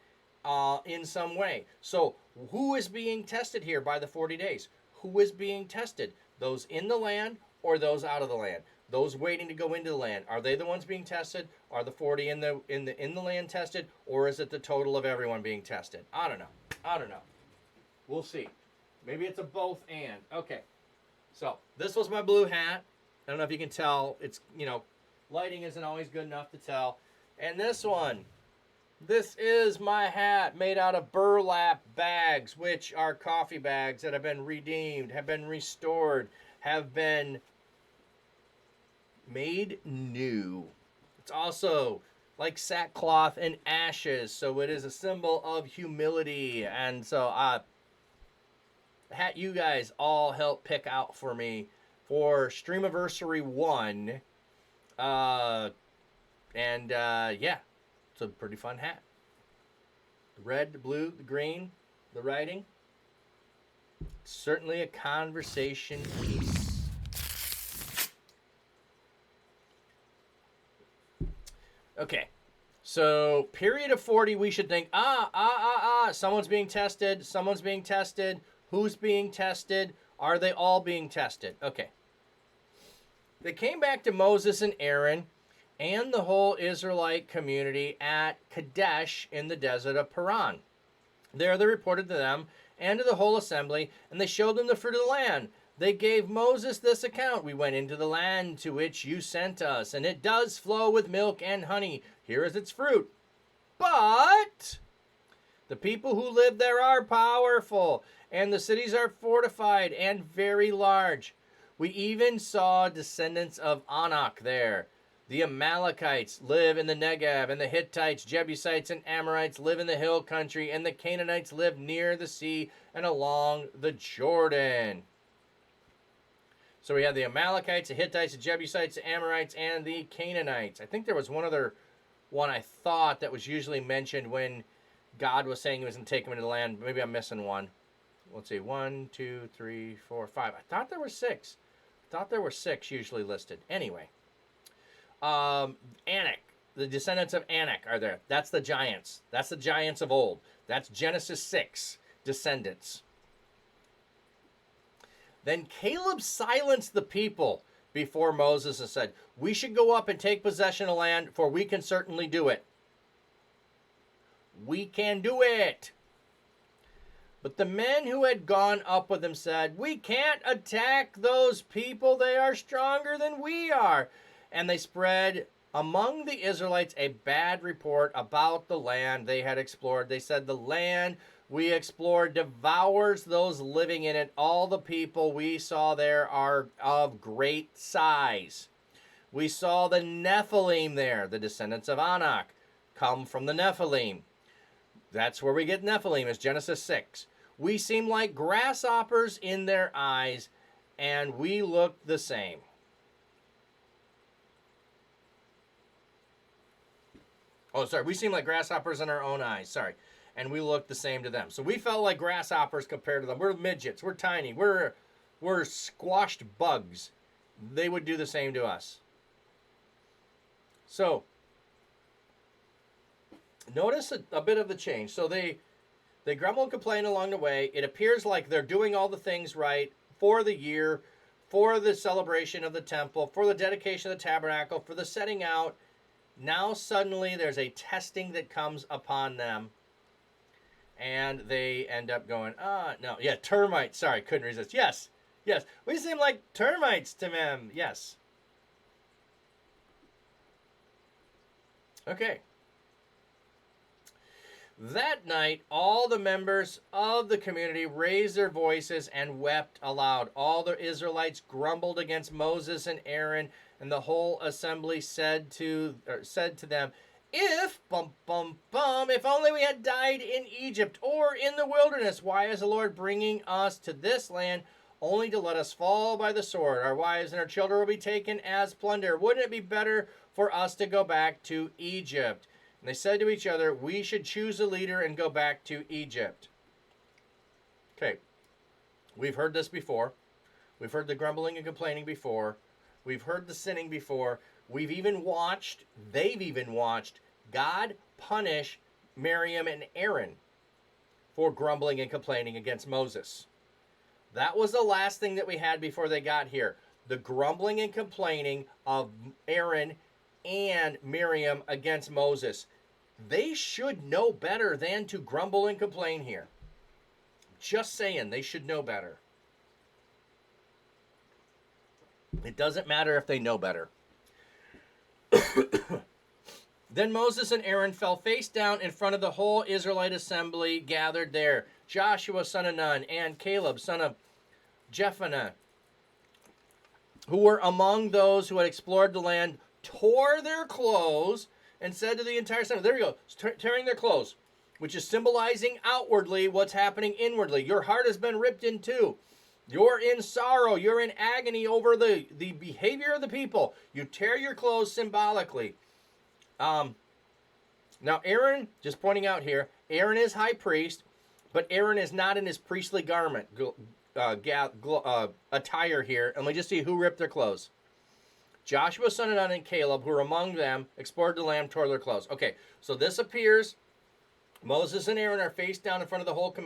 in some way. So who is being tested here by the 40 days? Who is being tested? Those in the land or those out of the land? Those waiting to go into the land, are they the ones being tested? Are the 40 in the land tested, or is it the total of everyone being tested? I don't know. We'll see. Maybe it's a both and. Okay. So this was my blue hat. I don't know if you can tell. It's, lighting isn't always good enough to tell. And this one. This is my hat made out of burlap bags, which are coffee bags that have been redeemed, have been restored, have been made new. It's also like sackcloth and ashes, so it is a symbol of humility. And so hat you guys all help pick out for me for Streamiversary 1. Yeah, it's a pretty fun hat. The red, the blue, the green, the writing. Certainly a conversation piece. Okay, so period of 40, we should think, someone's being tested, who's being tested, are they all being tested? Okay. They came back to Moses and Aaron and the whole Israelite community at Kadesh in the desert of Paran. There they reported to them and to the whole assembly, and they showed them the fruit of the land. They gave Moses this account. We went into the land to which you sent us, and it does flow with milk and honey. Here is its fruit. But the people who live there are powerful, and the cities are fortified and very large. We even saw descendants of Anak there. The Amalekites live in the Negev, and the Hittites, Jebusites, and Amorites live in the hill country, and the Canaanites live near the sea and along the Jordan. So we have the Amalekites, the Hittites, the Jebusites, the Amorites, and the Canaanites. I think there was one other one I thought that was usually mentioned when God was saying he was going to take them into the land. Maybe I'm missing one. Let's see. 1, 2, 3, 4, 5. I thought there were 6. Usually listed. Anyway. Anak. The descendants of Anak are there. That's the giants. That's the giants of old. That's Genesis 6 descendants. Then Caleb silenced the people before Moses and said, we should go up and take possession of land, for we can certainly do it. We can do it. But the men who had gone up with him said, we can't attack those people. They are stronger than we are. And they spread among the Israelites a bad report about the land they had explored. They said, the land we explored devours those living in it. All the people we saw there are of great size. We saw the Nephilim there, the descendants of Anak. come from the Nephilim. That's where we get Nephilim, is Genesis 6. We seem like grasshoppers in their eyes, and we look the same. Oh, sorry. We seem like grasshoppers in our own eyes. Sorry. And we look the same to them. So we felt like grasshoppers compared to them. We're midgets. We're tiny. We're squashed bugs. They would do the same to us. So notice a bit of the change. So they grumble and complain along the way. It appears like they're doing all the things right for the year, for the celebration of the temple, for the dedication of the tabernacle, for the setting out. Now suddenly there's a testing that comes upon them. And they end up going, no. Yeah, termites. Sorry, couldn't resist. Yes. We seem like termites to them. Yes. Okay. That night, all the members of the community raised their voices and wept aloud. All the Israelites grumbled against Moses and Aaron, and the whole assembly said to them, if only we had died in Egypt or in the wilderness. Why is the Lord bringing us to this land only to let us fall by the sword? Our wives and our children will be taken as plunder. Wouldn't it be better for us to go back to Egypt? And they said to each other, we should choose a leader and go back to Egypt. Okay, we've heard this before. We've heard the grumbling and complaining before. We've heard the sinning before. They've even watched God punish Miriam and Aaron for grumbling and complaining against Moses. That was the last thing that we had before they got here. The grumbling and complaining of Aaron and Miriam against Moses. They should know better than to grumble and complain here. Just saying, they should know better. It doesn't matter if they know better. Then Moses and Aaron fell face down in front of the whole Israelite assembly gathered there. Joshua, son of Nun, and Caleb, son of Jephunneh, who were among those who had explored the land, tore their clothes and said to the entire assembly, there we go, tearing their clothes, which is symbolizing outwardly what's happening inwardly. Your heart has been ripped in two. You're in sorrow. You're in agony over the behavior of the people. You tear your clothes symbolically. Now Aaron, just pointing out here, Aaron is high priest, but Aaron is not in his priestly garment attire here. And we just see who ripped their clothes. Joshua, son of Nun, and Caleb, who were among them, explored the land, tore their clothes. Okay, so this appears. Moses and Aaron are face down in front of the whole.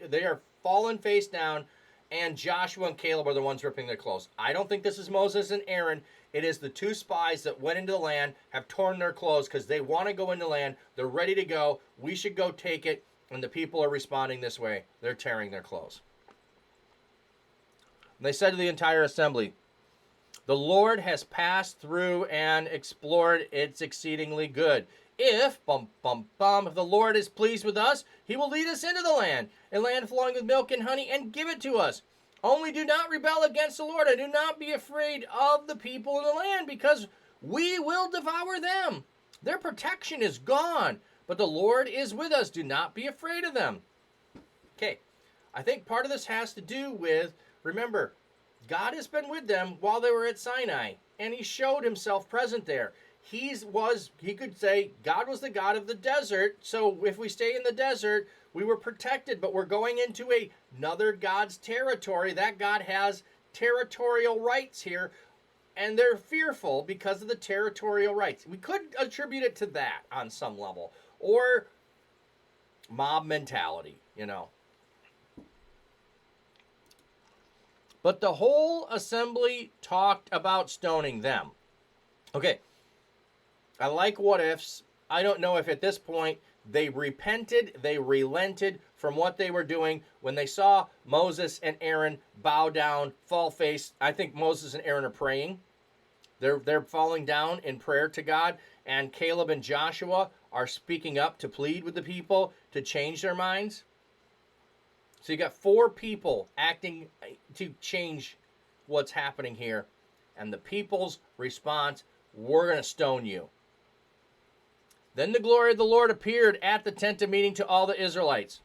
They are fallen face down, and Joshua and Caleb are the ones ripping their clothes. I don't think this is Moses and Aaron. It is the two spies that went into the land, have torn their clothes because they want to go into the land. They're ready to go. We should go take it. And the people are responding this way. They're tearing their clothes. And they said to the entire assembly, the Lord has passed through and explored. It's exceedingly good. If the Lord is pleased with us, he will lead us into the land, a land flowing with milk and honey, and give it to us. Only do not rebel against the Lord, and do not be afraid of the people in the land, because we will devour them. Their protection is gone, but the Lord is with us. Do not be afraid of them. Okay, I think part of this has to do with, remember, God has been with them while they were at Sinai, and he showed himself present there. He could say, God was the God of the desert, so if we stay in the desert, we were protected, but we're going into another God's territory. That God has territorial rights here, and they're fearful because of the territorial rights. We could attribute it to that on some level, or mob mentality, But the whole assembly talked about stoning them. Okay, I like what ifs. I don't know if at this point they repented, they relented from what they were doing when they saw Moses and Aaron bow down, fall face. I think Moses and Aaron are praying. They're falling down in prayer to God, and Caleb and Joshua are speaking up to plead with the people to change their minds. So you got 4 people acting to change what's happening here, and the people's response, we're going to stone you. Then the glory of the Lord appeared at the tent of meeting to all the Israelites.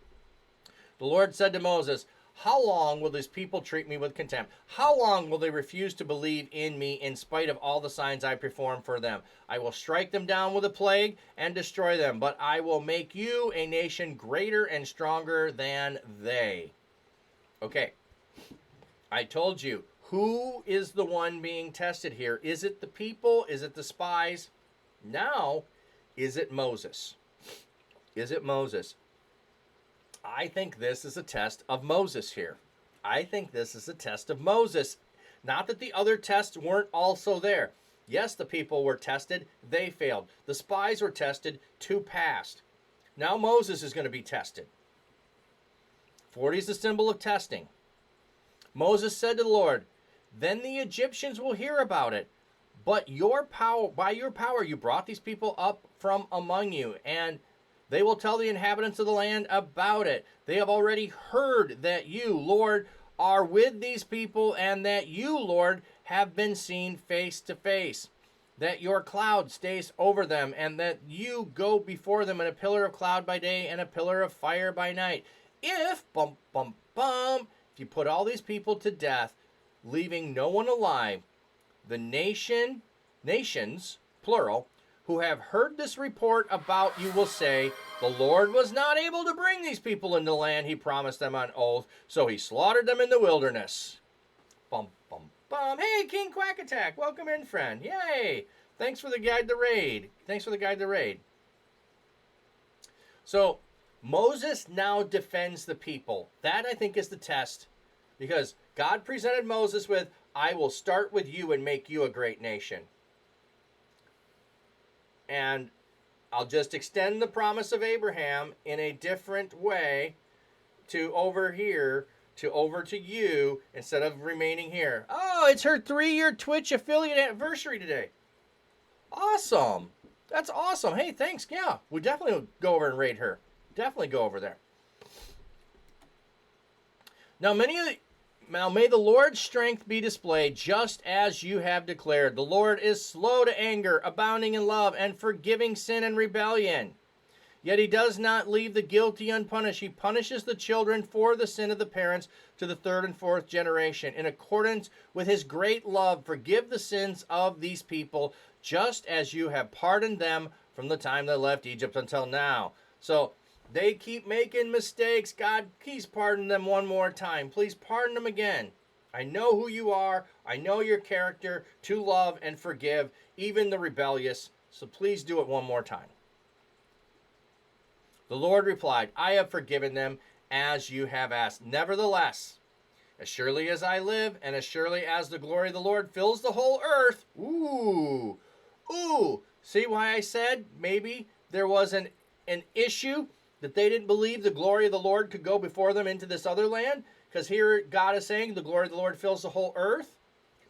The Lord said to Moses, how long will these people treat me with contempt? How long will they refuse to believe in me in spite of all the signs I perform for them? I will strike them down with a plague and destroy them, but I will make you a nation greater and stronger than they. Okay, I told you, who is the one being tested here? Is it the people? Is it the spies? Now, is it Moses? Is it Moses? I think this is a test of Moses here. I think this is a test of Moses. Not that the other tests weren't also there. Yes, the people were tested. They failed. The spies were tested. 2 passed. Now Moses is going to be tested. 40 is the symbol of testing. Moses said to the Lord, then the Egyptians will hear about it. But your power, by your power, you brought these people up from among you, and they will tell the inhabitants of the land about it. They have already heard that you, Lord, are with these people, and that you, Lord, have been seen face to face. That your cloud stays over them, and that you go before them in a pillar of cloud by day and a pillar of fire by night. If, if you put all these people to death, leaving no one alive, the nations, plural, who have heard this report about you will say, the Lord was not able to bring these people into the land he promised them on oath, so he slaughtered them in the wilderness. Bum, bum, bum. Hey, King Quack Attack, welcome in, friend. Yay. Thanks for the guide to raid. So, Moses now defends the people. That, I think, is the test, because God presented Moses with, I will start with you and make you a great nation. And I'll just extend the promise of Abraham in a different way to over here, to over to you, instead of remaining here. Oh, it's her 3-year Twitch affiliate anniversary today. Awesome. That's awesome. Hey, thanks. Yeah, we definitely will go over and raid her. Definitely go over there. Now, may the Lord's strength be displayed just as you have declared. The Lord is slow to anger, abounding in love, and forgiving sin and rebellion. Yet he does not leave the guilty unpunished. He punishes the children for the sin of the parents to the 3rd and 4th generation. In accordance with his great love, forgive the sins of these people, just as you have pardoned them from the time they left Egypt until now. So, they keep making mistakes. God, please pardon them one more time. Please pardon them again. I know who you are. I know your character to love and forgive, even the rebellious. So please do it one more time. The Lord replied, I have forgiven them as you have asked. Nevertheless, as surely as I live, and as surely as the glory of the Lord fills the whole earth. Ooh. See why I said maybe there was an issue? That they didn't believe the glory of the Lord could go before them into this other land? Because here God is saying the glory of the Lord fills the whole earth.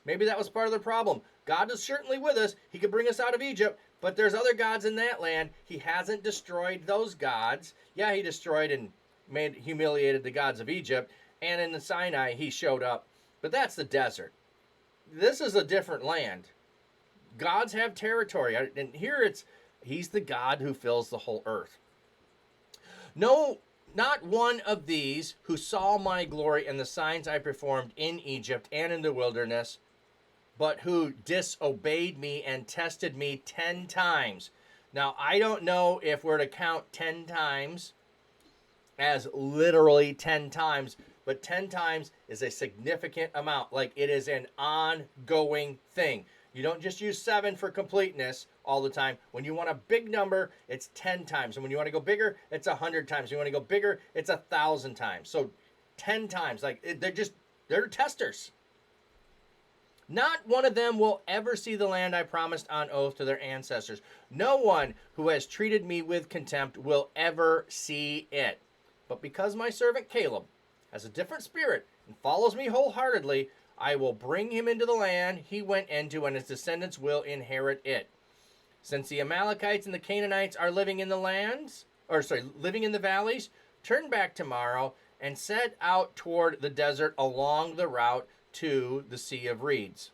Maybe that was part of the problem. God is certainly with us. He could bring us out of Egypt, but there's other gods in that land. He hasn't destroyed those gods. Yeah, he destroyed and humiliated the gods of Egypt. And in the Sinai, he showed up. But that's the desert. This is a different land. Gods have territory. And here he's the God who fills the whole earth. No, not one of these who saw my glory and the signs I performed in Egypt and in the wilderness, but who disobeyed me and tested me 10 times. Now, I don't know if we're to count 10 times as literally 10 times, but 10 times is a significant amount. Like, it is an ongoing thing. You don't just use 7 for completeness all the time. When you want a big number, it's 10 times. And when you want to go bigger, it's 100 times. When you want to go bigger, it's 1,000 times. So 10 times. Like, they're testers. Not one of them will ever see the land I promised on oath to their ancestors. No one who has treated me with contempt will ever see it. But because my servant Caleb has a different spirit and follows me wholeheartedly, I will bring him into the land he went into, and his descendants will inherit it. Since the Amalekites and the Canaanites are living in the valleys, turn back tomorrow and set out toward the desert along the route to the Sea of Reeds.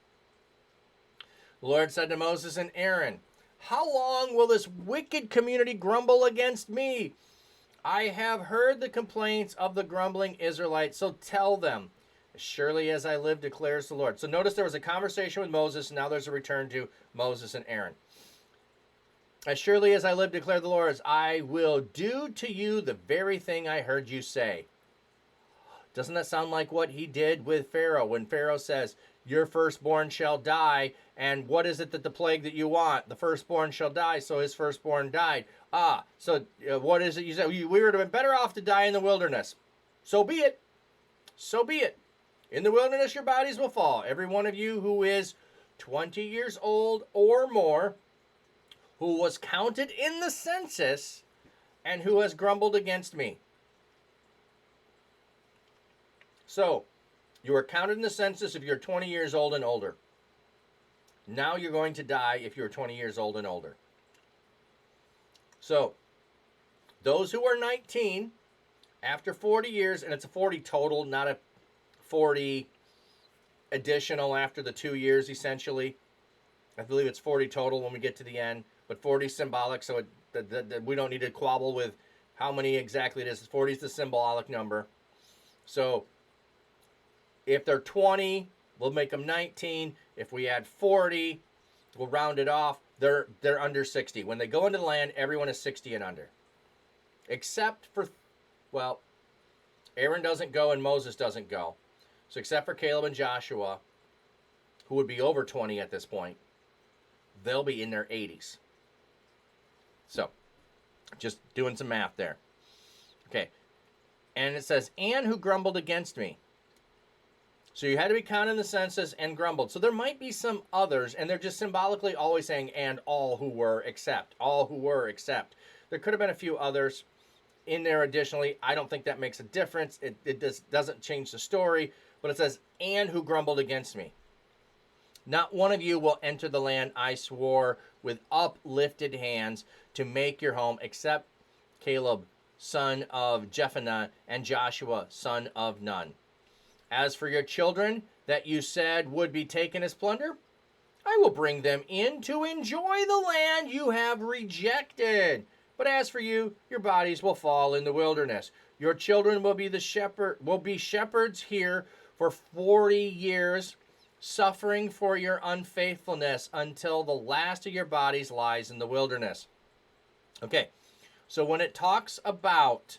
The Lord said to Moses and Aaron, How long will this wicked community grumble against me? I have heard the complaints of the grumbling Israelites, so tell them, as surely as I live, declares the Lord. So notice there was a conversation with Moses, and now there's a return to Moses and Aaron. As surely as I live, declare the Lord, I will do to you the very thing I heard you say. Doesn't that sound like what he did with Pharaoh when Pharaoh says, your firstborn shall die, and what is it that the plague that you want? The firstborn shall die, so his firstborn died. So what is it you said? We would have been better off to die in the wilderness. So be it. So be it. In the wilderness your bodies will fall. Every one of you who is 20 years old or more, who was counted in the census, and who has grumbled against me. So, you are counted in the census if you're 20 years old and older. Now you're going to die if you're 20 years old and older. So, those who are 19, after 40 years, and it's a 40 total, not a 40 additional after the 2 years, essentially. I believe it's 40 total when we get to the end, but 40 is symbolic, so we don't need to quabble with how many exactly it is. 40 is the symbolic number. So, if they're 20, we'll make them 19. If we add 40, we'll round it off. They're under 60. When they go into the land, everyone is 60 and under. Except for, well, Aaron doesn't go and Moses doesn't go. So except for Caleb and Joshua, who would be over 20 at this point, they'll be in their 80s. So, just doing some math there. Okay. And it says, and who grumbled against me. So you had to be counted in the census and grumbled. So there might be some others, and they're just symbolically always saying, and all who were except. All who were except. There could have been a few others in there additionally. I don't think that makes a difference. It doesn't change the story. But it says, and who grumbled against me. Not one of you will enter the land I swore with uplifted hands to make your home, except Caleb, son of Jephunneh, and Joshua, son of Nun. As for your children that you said would be taken as plunder, I will bring them in to enjoy the land you have rejected. But as for you, your bodies will fall in the wilderness. Your children will be shepherds here for 40 years, suffering for your unfaithfulness until the last of your bodies lies in the wilderness. Okay, so when it talks about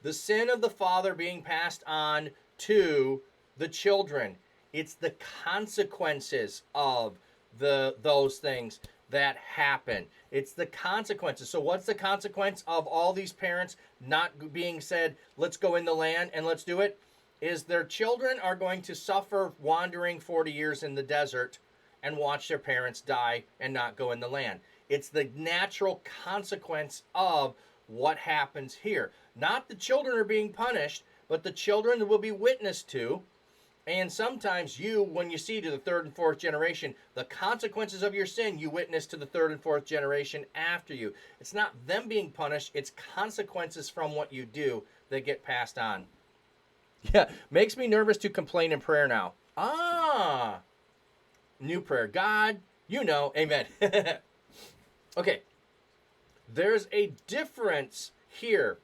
the sin of the father being passed on to the children, it's the consequences of those things that happen. It's the consequences. So what's the consequence of all these parents not being said, let's go in the land and let's do it? Is their children are going to suffer wandering 40 years in the desert and watch their parents die and not go in the land. It's the natural consequence of what happens here. Not the children are being punished, but the children will be witnessed to. And sometimes you, when you see to the third and fourth generation, the consequences of your sin, you witness to the third and fourth generation after you. It's not them being punished, it's consequences from what you do that get passed on. Yeah, makes me nervous to complain in prayer now. New prayer. God, you know, amen. Okay, there's a difference here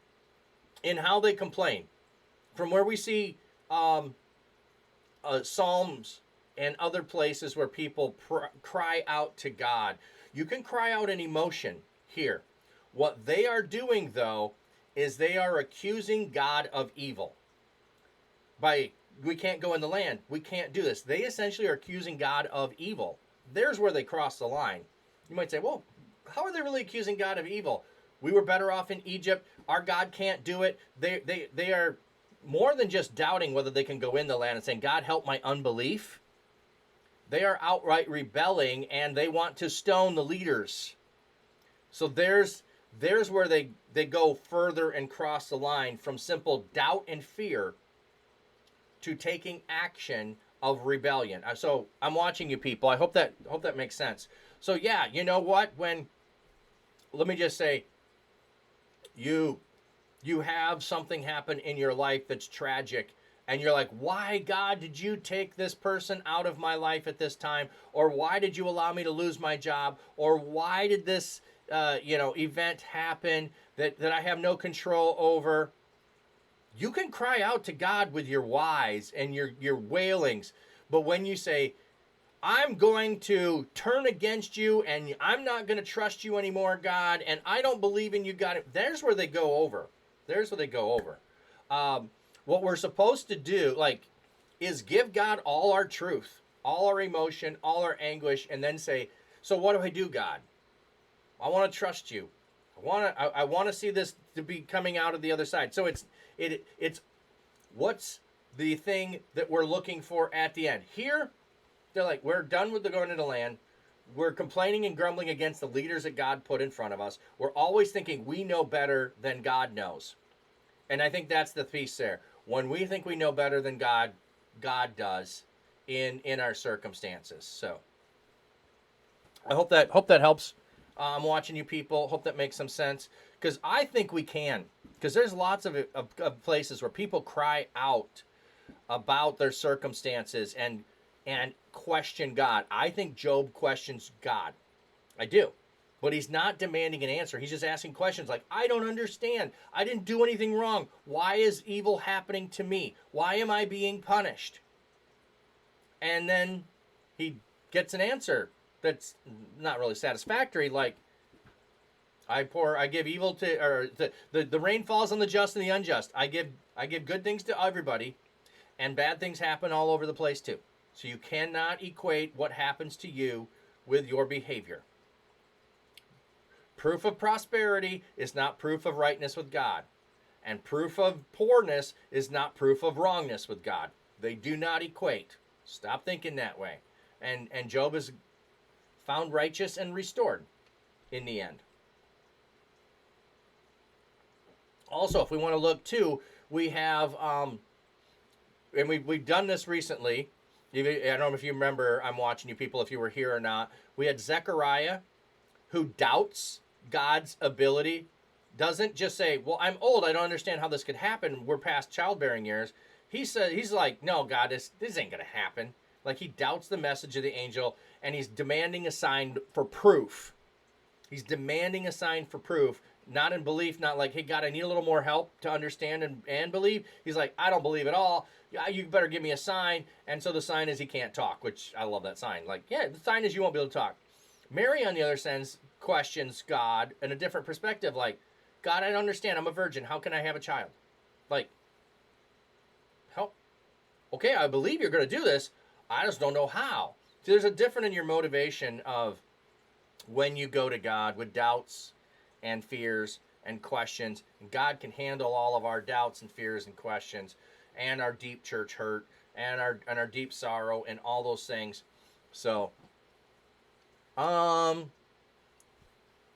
in how they complain. From where we see Psalms and other places where people cry out to God. You can cry out an emotion here. What they are doing, though, is they are accusing God of evil. We can't go in the land. We can't do this. They essentially are accusing God of evil. There's where they cross the line. You might say, well, how are they really accusing God of evil? We were better off in Egypt. Our God can't do it. They are more than just doubting whether they can go in the land and saying, God, help my unbelief. They are outright rebelling, and they want to stone the leaders. So there's where they go further and cross the line from simple doubt and fear to taking action of rebellion. So I'm watching you people. I hope that makes sense. So yeah, you know what? Let me just say, you have something happen in your life that's tragic, and you're like, why, God, did you take this person out of my life at this time? Or why did you allow me to lose my job? Or why did this, event happen that I have no control over? You can cry out to God with your whys and your wailings. But when you say, I'm going to turn against you and I'm not going to trust you anymore, God, and I don't believe in you, God, there's where they go over. There's where they go over. What we're supposed to do, is give God all our truth, all our emotion, all our anguish, and then say, so what do I do, God? I want to trust you. I want to see this to be coming out of the other side. So it's what's the thing that we're looking for at the end? Here, they're like, we're done with the going into the land. We're complaining and grumbling against the leaders that God put in front of us. We're always thinking we know better than God knows. And I think that's the piece there. When we think we know better than God, God does in our circumstances. So I hope that helps. I'm watching you people. Hope that makes some sense. Because I think we can. Because there's lots of places where people cry out about their circumstances and question God. I think Job questions God. I do. But he's not demanding an answer. He's just asking questions like, I don't understand. I didn't do anything wrong. Why is evil happening to me? Why am I being punished? And then he gets an answer that's not really satisfactory. Like, I give evil to, or the rain falls on the just and the unjust. I give good things to everybody, and bad things happen all over the place too. So you cannot equate what happens to you with your behavior. Proof of prosperity is not proof of rightness with God. And proof of poorness is not proof of wrongness with God. They do not equate. Stop thinking that way. And Job is found righteous and restored in the end. Also, if we want to look too, we have, and we've done this recently. I don't know if you remember, I'm watching you people if you were here or not. We had Zechariah, who doubts God's ability, doesn't just say, well, I'm old, I don't understand how this could happen, we're past childbearing years. He's like, no, God, this ain't going to happen. Like, he doubts the message of the angel, and he's demanding a sign for proof. He's demanding a sign for proof, not in belief, not like, hey, God, I need a little more help to understand and believe. He's like, I don't believe at all. You better give me a sign. And so the sign is he can't talk, which I love that sign. Like, yeah, the sign is you won't be able to talk. Mary, on the other sense, questions God in a different perspective. Like, God, I don't understand. I'm a virgin. How can I have a child? Like, how? Okay, I believe you're going to do this. I just don't know how. See, there's a difference in your motivation of when you go to God with doubts and fears and questions. And God can handle all of our doubts and fears and questions and our deep church hurt and our deep sorrow and all those things. So,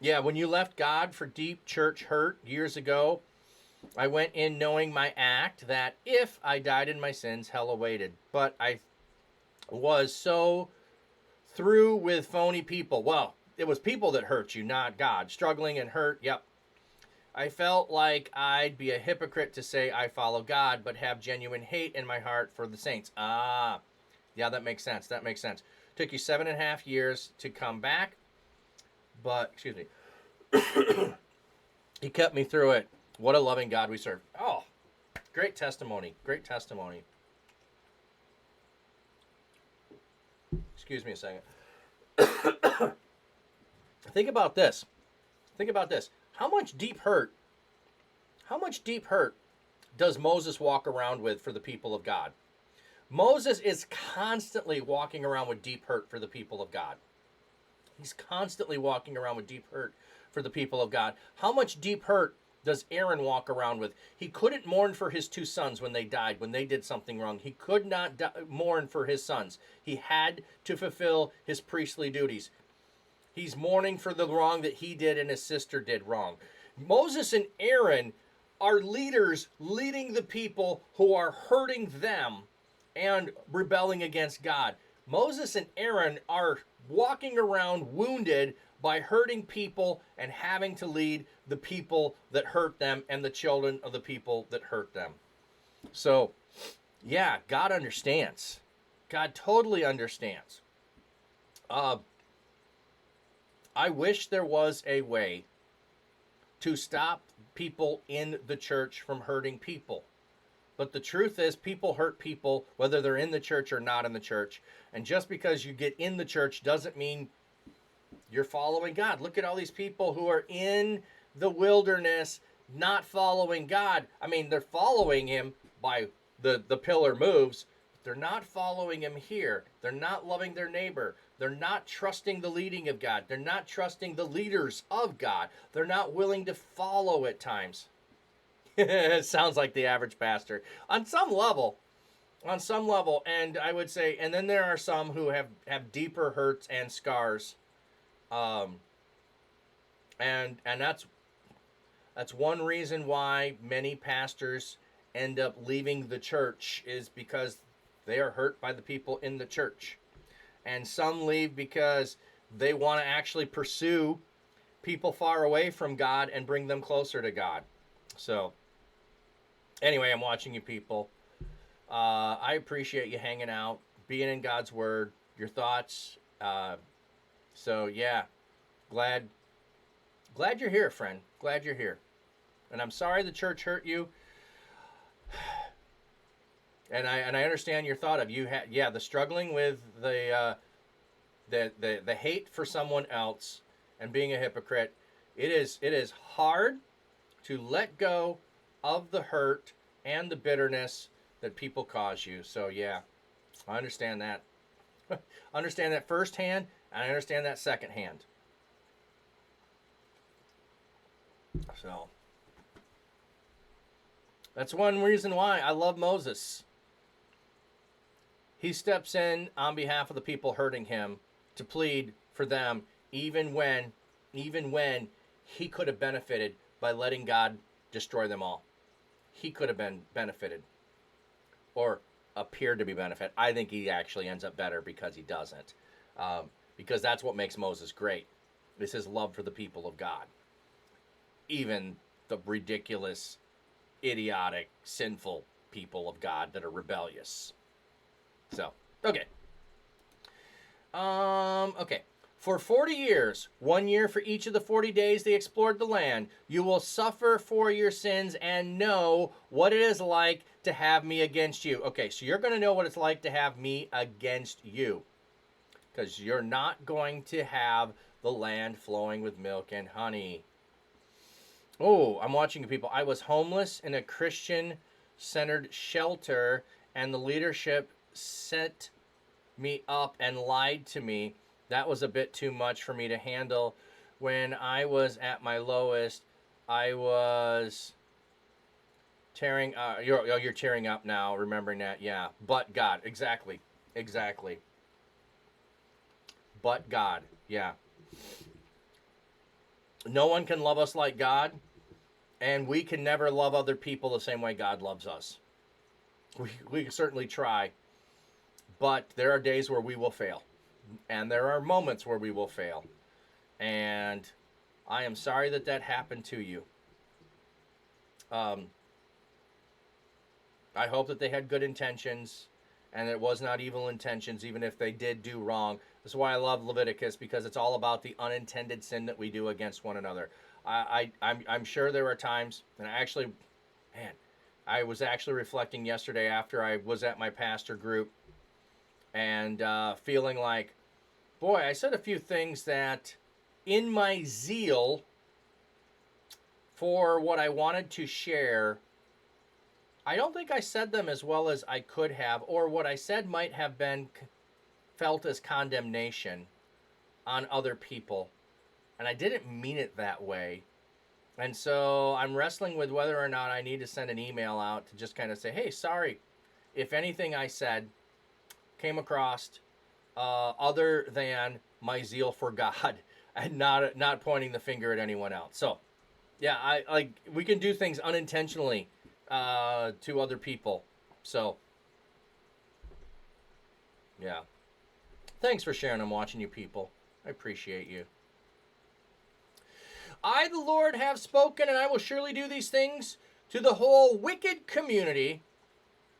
yeah, when you left God for deep church hurt years ago, I went in knowing my act that if I died in my sins, hell awaited. But I was so through with phony people. Well, it was people that hurt you, not God. Struggling and hurt, yep. I felt like I'd be a hypocrite to say I follow God, but have genuine hate in my heart for the saints. Ah, yeah, that makes sense. That makes sense. Took you 7.5 years to come back, but, excuse me, he kept me through it. What a loving God we serve. Oh, great testimony. Great testimony. Excuse me a second. Think about this. Think about this. How much deep hurt does Moses walk around with for the people of God? Moses is constantly walking around with deep hurt for the people of God. He's constantly walking around with deep hurt for the people of God. How much deep hurt does Aaron walk around with? He couldn't mourn for his 2 sons when they died, when they did something wrong. He could not mourn for his sons. He had to fulfill his priestly duties. He's mourning for the wrong that he did and his sister did wrong. Moses and Aaron are leaders leading the people who are hurting them and rebelling against God. Moses and Aaron are walking around wounded by hurting people and having to lead the people that hurt them and the children of the people that hurt them. So Yeah, God understands. God totally understands. I wish there was a way to stop people in the church from hurting people. But the truth is, people hurt people whether they're in the church or not in the church. And just because you get in the church doesn't mean you're following God. Look at all these people who are in the wilderness not following God. I mean, they're following him by the pillar moves. But they're not following him here. They're not loving their neighbor. They're not trusting the leading of God. They're not trusting the leaders of God. They're not willing to follow at times. It sounds like the average pastor. On some level, and I would say, and then there are some who have deeper hurts and scars, and that's one reason why many pastors end up leaving the church, is because they are hurt by the people in the church. And some leave because they want to actually pursue people far away from God and bring them closer to God. So anyway, I'm watching you people. I appreciate you hanging out, being in God's Word, your thoughts. So yeah, glad you're here, friend. Glad you're here. And I'm sorry the church hurt you. And I understand your thought of you. The struggling with the hate for someone else and being a hypocrite. It is hard to let go of the hurt and the bitterness that people cause you. So yeah, I understand that. I understand that firsthand, and I understand that secondhand. So that's one reason why I love Moses. He steps in on behalf of the people hurting him to plead for them, even when he could have benefited by letting God destroy them all. He could have been benefited, or appeared to be benefited. I think he actually ends up better because he doesn't, because that's what makes Moses great. It's his love for the people of God, even the ridiculous, idiotic, sinful people of God that are rebellious. So, okay. Okay. For 40 years, 1 year for each of the 40 days they explored the land, you will suffer for your sins and know what it is like to have me against you. Okay, so you're going to know what it's like to have me against you, because you're not going to have the land flowing with milk and honey. Oh, I'm watching people. I was homeless in a Christian-centered shelter, and the leadership set me up and lied to me. That was a bit too much for me to handle. When I was at my lowest, I was tearing. You're tearing up now, remembering that. Yeah, but God, exactly. But God, yeah. No one can love us like God, and we can never love other people the same way God loves us. We can certainly try, but there are days where we will fail. And there are moments where we will fail. And I am sorry that happened to you. I hope that they had good intentions and it was not evil intentions, even if they did do wrong. That's why I love Leviticus, because it's all about the unintended sin that we do against one another. I'm sure there are times, and I was actually reflecting yesterday after I was at my pastor group, and feeling like, boy, I said a few things that in my zeal for what I wanted to share, I don't think I said them as well as I could have, or what I said might have been felt as condemnation on other people. And I didn't mean it that way. And so I'm wrestling with whether or not I need to send an email out to just kind of say, hey, sorry if anything I said came across other than my zeal for God and not pointing the finger at anyone else. So, yeah, we can do things unintentionally to other people. So, yeah. Thanks for sharing. I'm watching you people. I appreciate you. I, the Lord, have spoken, and I will surely do these things to the whole wicked community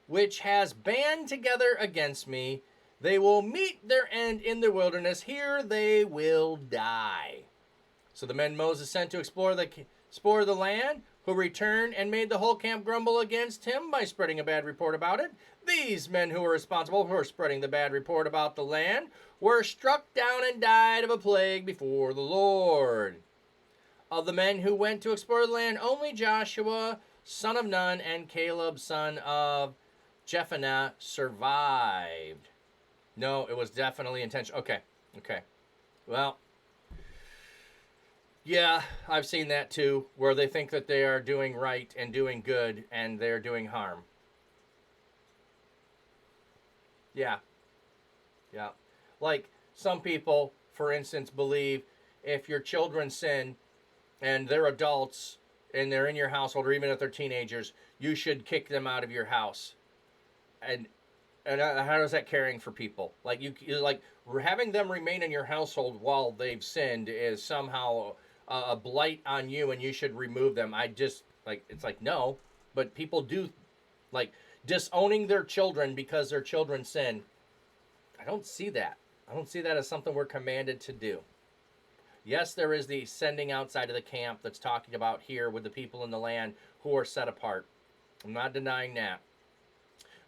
which has band together against me. They will meet their end in the wilderness. Here they will die. So the men Moses sent to explore the land, who returned and made the whole camp grumble against him by spreading a bad report about it. These men who were responsible for spreading the bad report about the land were struck down and died of a plague before the Lord. Of the men who went to explore the land, only Joshua, son of Nun, and Caleb, son of Jephunneh, survived. No, it was definitely intentional. Okay. Well, yeah, I've seen that too, where they think that they are doing right and doing good, and they're doing harm. Yeah. Like some people, for instance, believe if your children sin and they're adults and they're in your household, or even if they're teenagers, you should kick them out of your house. And how is that caring for people? Like you like having them remain in your household while they've sinned is somehow a blight on you, and you should remove them. I just it's like no, but people do like disowning their children because their children sin. I don't see that. I don't see that as something we're commanded to do. Yes, there is the sending outside of the camp that's talking about here with the people in the land who are set apart. I'm not denying that.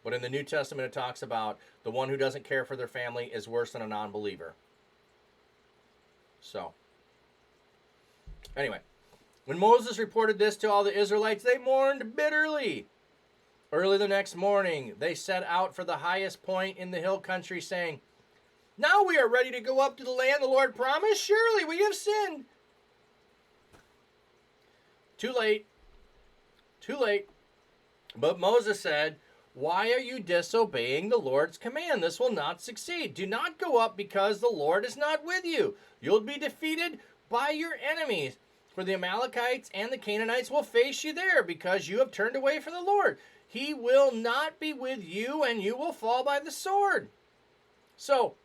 But in the New Testament, it talks about the one who doesn't care for their family is worse than a non-believer. So, anyway, when Moses reported this to all the Israelites, they mourned bitterly. Early the next morning, they set out for the highest point in the hill country, saying, "Now we are ready to go up to the land the Lord promised. Surely we have sinned." Too late. But Moses said, "Why are you disobeying the Lord's command? This will not succeed. Do not go up because the Lord is not with you. You'll be defeated by your enemies. For the Amalekites and the Canaanites will face you there because you have turned away from the Lord. He will not be with you, and you will fall by the sword." So,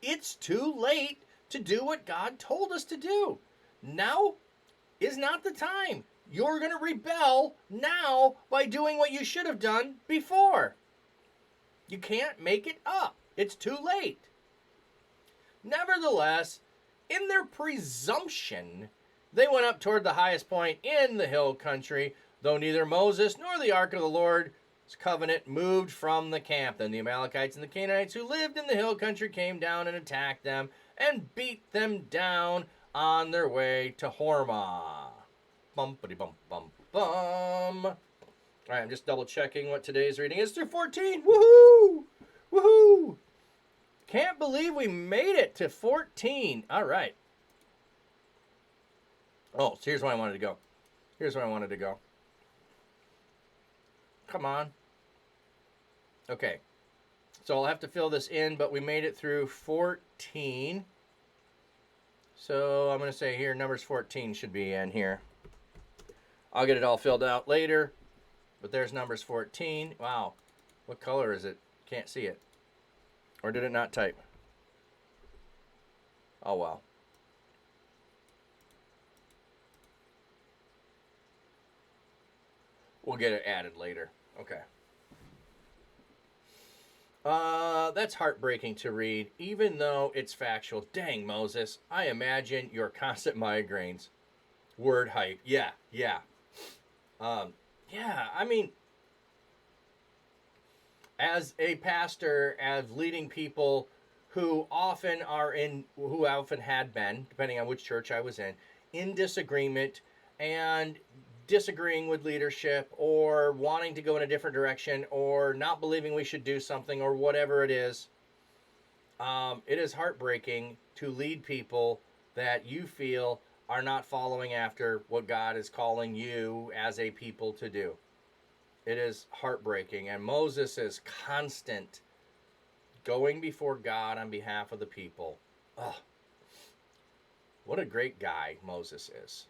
it's too late to do what God told us to do. Now is not the time. You're going to rebel now by doing what you should have done before. You can't make it up. It's too late. Nevertheless, in their presumption, they went up toward the highest point in the hill country, though neither Moses nor the ark of the Lord's covenant moved from the camp. Then the Amalekites and the Canaanites who lived in the hill country came down and attacked them and beat them down on their way to Hormah. Bumpity bump bum bum. All right, I'm just double checking what today's reading is through 14. Woohoo! Can't believe we made it to 14. All right. Oh, so here's where I wanted to go. Come on. Okay. So I'll have to fill this in, but we made it through 14. So I'm going to say here, Numbers 14 should be in here. I'll get it all filled out later, but there's Numbers 14. Wow. What color is it? Can't see it. Or did it not type? Oh, well. We'll get it added later. Okay. That's heartbreaking to read, even though it's factual. Dang, Moses. I imagine your constant migraines. Word hype. Yeah. I mean, as a pastor, as leading people who often had been, depending on which church I was in disagreement and disagreeing with leadership or wanting to go in a different direction or not believing we should do something or whatever it is heartbreaking to lead people that you feel are not following after what God is calling you as a people to do. It is heartbreaking. And Moses is constant going before God on behalf of the people. Oh, what a that guy Moses is.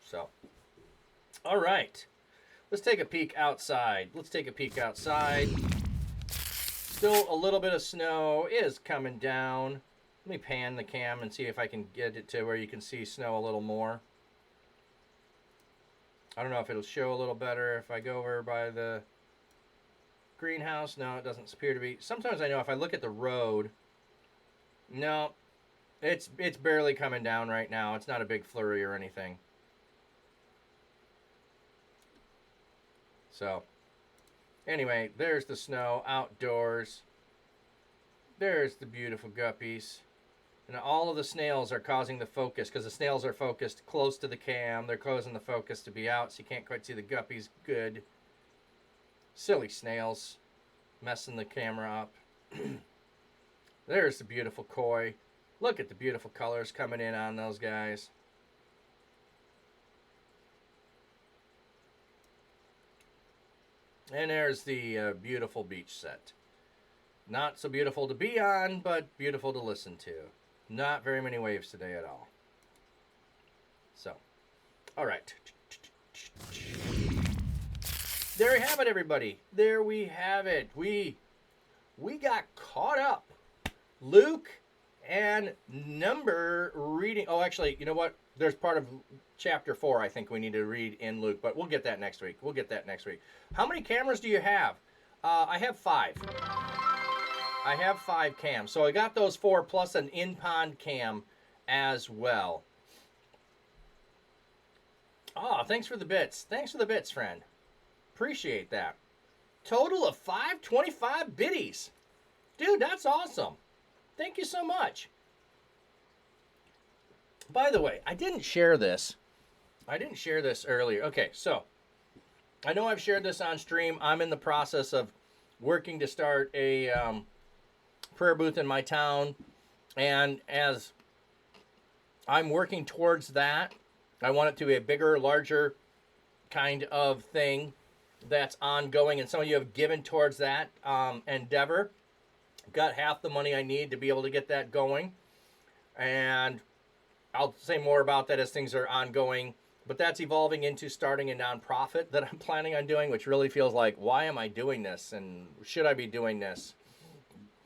So, all right. Let's take a peek outside. Still a little bit of snow is coming down. Let me pan the cam and see if I can get it to where you can see snow a little more. I don't know if it'll show a little better if I go over by the greenhouse. No, it doesn't appear to be. Sometimes I know if I look at the road, no, it's barely coming down right now. It's not a big flurry or anything. So, anyway, there's the snow outdoors. There's the beautiful guppies. And all of the snails are causing the focus because the snails are focused close to the cam. They're causing the focus to be out, so you can't quite see the guppies good. Silly snails messing the camera up. There's the beautiful koi. Look at the beautiful colors coming in on those guys. And there's the beautiful beach set. Not so beautiful to be on, but beautiful to listen to. Not very many waves today at all. So, all right. There we have it, everybody. There we have it. We got caught up. Luke and number reading. Oh, actually, you know what? There's part of chapter 4 I think we need to read in Luke, but we'll get that next week. How many cameras do you have? I have 5. I have 5 cams. So I got those 4 plus an in-pond cam as well. Oh, thanks for the bits. Thanks for the bits, friend. Appreciate that. Total of 525 biddies. Dude, that's awesome. Thank you so much. By the way, I didn't share this. Earlier. Okay, so I know I've shared this on stream. I'm in the process of working to start a prayer booth in my town. And as I'm working towards that, I want it to be a bigger, larger kind of thing that's ongoing. And some of you have given towards that endeavor. Got half the money I need to be able to get that going. And I'll say more about that as things are ongoing. But that's evolving into starting a nonprofit that I'm planning on doing, which really feels like, why am I doing this? And should I be doing this?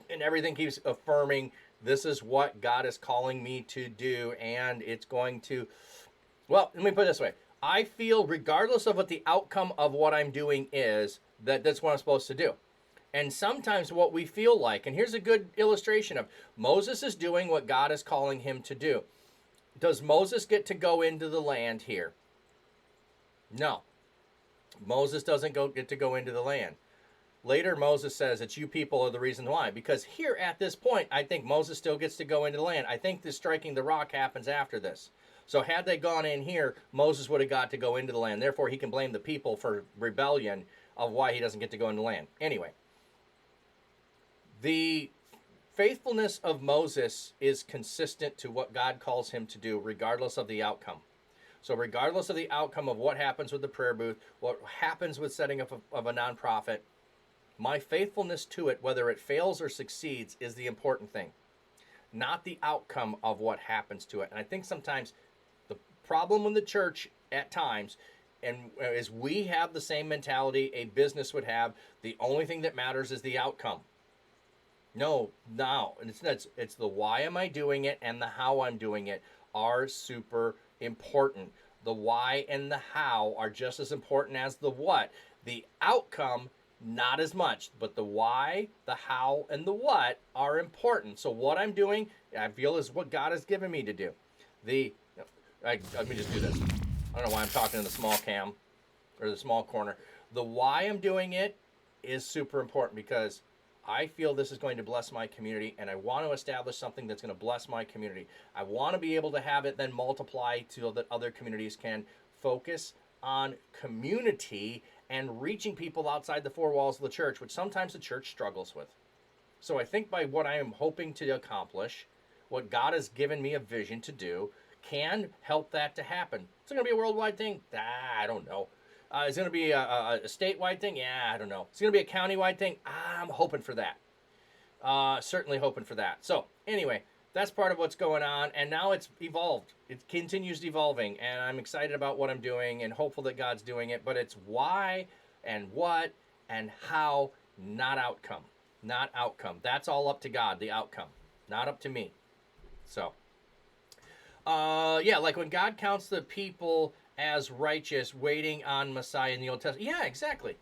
And everything keeps affirming this is what God is calling me to do. And it's going to, well, let me put it this way. I feel regardless of what the outcome of what I'm doing is, that that's what I'm supposed to do. And sometimes what we feel like, and here's a good illustration of Moses is doing what God is calling him to do. Does Moses get to go into the land here? No. Moses doesn't get to go into the land. Later, Moses says, it's you people are the reason why. Because here at this point, I think Moses still gets to go into the land. I think the striking the rock happens after this. So had they gone in here, Moses would have got to go into the land. Therefore, he can blame the people for rebellion of why he doesn't get to go into the land. Anyway, the faithfulness of Moses is consistent to what God calls him to do, regardless of the outcome. So regardless of the outcome of what happens with the prayer booth, what happens with setting up of a nonprofit, my faithfulness to it, whether it fails or succeeds, is the important thing, not the outcome of what happens to it. And I think sometimes the problem in the church at times is we have the same mentality a business would have. The only thing that matters is the outcome. No, it's the why am I doing it and the how I'm doing it are super important. The why and the how are just as important as the what. The outcome, not as much, but the why, the how, and the what are important. So what I'm doing, I feel is what God has given me to do. Let me just do this. I don't know why I'm talking in the small cam or the small corner. The why I'm doing it is super important because I feel this is going to bless my community, and I want to establish something that's going to bless my community. I want to be able to have it then multiply so that other communities can focus on community and reaching people outside the 4 walls of the church, which sometimes the church struggles with. So I think by what I am hoping to accomplish, what God has given me a vision to do, can help that to happen. It's going to be a worldwide thing? I don't know. Is it going to be a statewide thing? Yeah, I don't know. It's going to be a countywide thing? I'm hoping for that. Certainly hoping for that. So anyway, that's part of what's going on. And now it's evolved. It continues evolving. And I'm excited about what I'm doing and hopeful that God's doing it. But it's why and what and how, not outcome. Not outcome. That's all up to God, the outcome. Not up to me. So, yeah, like when God counts the people as righteous, waiting on Messiah in the Old Testament. Yeah, exactly.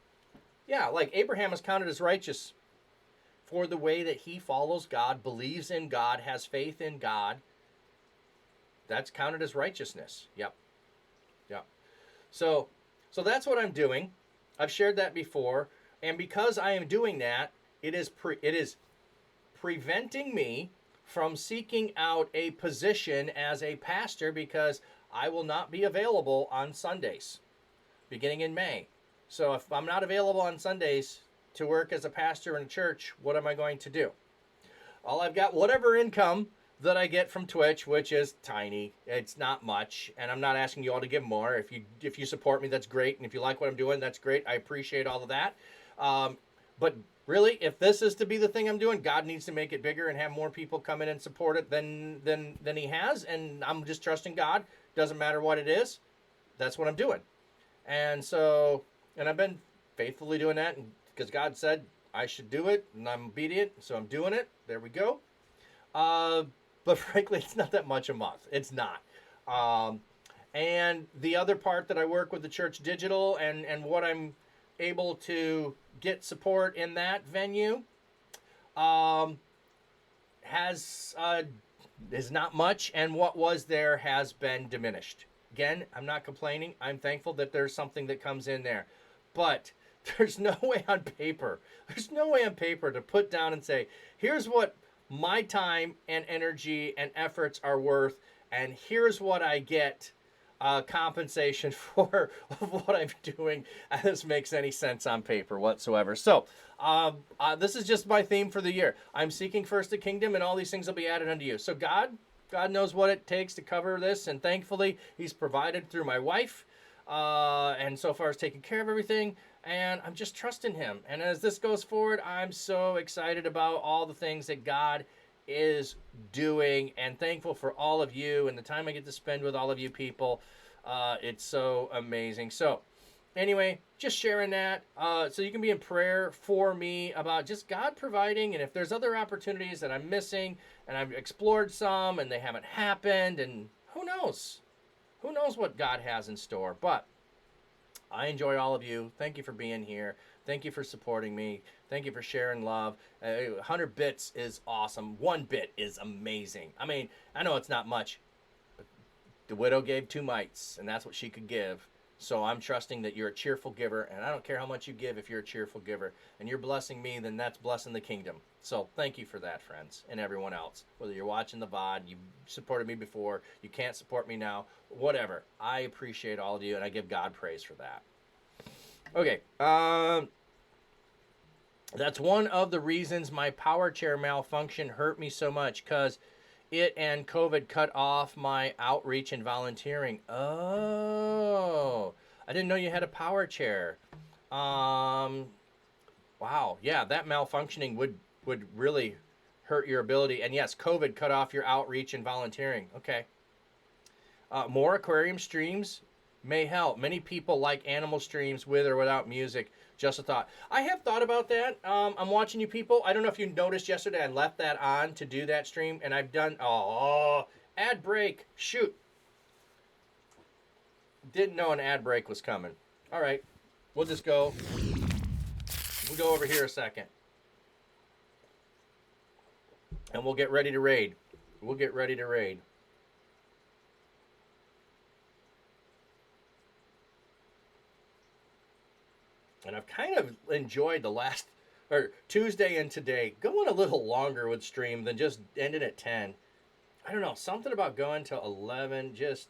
Yeah, like Abraham is counted as righteous for the way that he follows God, believes in God, has faith in God. That's counted as righteousness. Yep. Yep. So that's what I'm doing. I've shared that before, and because I am doing that, it is preventing me from seeking out a position as a pastor because I will not be available on Sundays beginning in May. So if I'm not available on Sundays to work as a pastor in a church, what am I going to do? All I've got, whatever income that I get from Twitch, which is tiny. It's not much, and I'm not asking you all to give more. If you support me, that's great, and if you like what I'm doing, that's great. I appreciate all of that. But really, if this is to be the thing I'm doing, God needs to make it bigger and have more people come in and support it than He has, and I'm just trusting God. Doesn't matter what it is. That's what I'm doing. And so, and I've been faithfully doing that because God said I should do it, and I'm obedient, so I'm doing it. There we go. But frankly, it's not that much a month. It's not. And the other part that I work with the Church Digital and what I'm able to get support in that venue is not much, and what was there has been diminished. Again, I'm not complaining. I'm thankful that there's something that comes in there. But there's no way on paper. There's no way on paper to put down and say, here's what my time and energy and efforts are worth, and here's what I get compensation for of what I'm doing. And this makes any sense on paper whatsoever. So this is just my theme for the year. I'm seeking first the kingdom, and all these things will be added unto you. So God knows what it takes to cover this, and thankfully He's provided through my wife, and so far has taken care of everything. And I'm just trusting Him. And as this goes forward, I'm so excited about all the things that God is doing, and thankful for all of you and the time I get to spend with all of you people. It's so amazing. So anyway, just sharing that so you can be in prayer for me about just God providing. And if there's other opportunities that I'm missing and I've explored some and they haven't happened, and who knows what God has in store. But I enjoy all of you. Thank you for being here. Thank you for supporting me. Thank you for sharing love. 100 bits is awesome. 1 bit is amazing. I mean, I know it's not much, but the widow gave 2 mites, and that's what she could give. So I'm trusting that you're a cheerful giver, and I don't care how much you give if you're a cheerful giver. And you're blessing me, then that's blessing the kingdom. So thank you for that, friends, and everyone else. Whether you're watching the VOD, you supported me before, you can't support me now, whatever. I appreciate all of you, and I give God praise for that. Okay, that's one of the reasons my power chair malfunction hurt me so much, because it and COVID cut off my outreach and volunteering. Oh, I didn't know you had a power chair. Wow, yeah, that malfunctioning would really hurt your ability. And yes, COVID cut off your outreach and volunteering. Okay. More aquarium streams may help. Many people like animal streams with or without music. Just a thought. I have thought about that. I'm watching you people. I don't know if you noticed yesterday I left that on to do that stream, and I've done, ad break. Shoot. Didn't know an ad break was coming. All right. We'll just go. We'll go over here a second. And we'll get ready to raid. We'll get ready to raid. And I've kind of enjoyed the last, or Tuesday and today, going a little longer with stream than just ending at 10. I don't know, something about going to 11, just,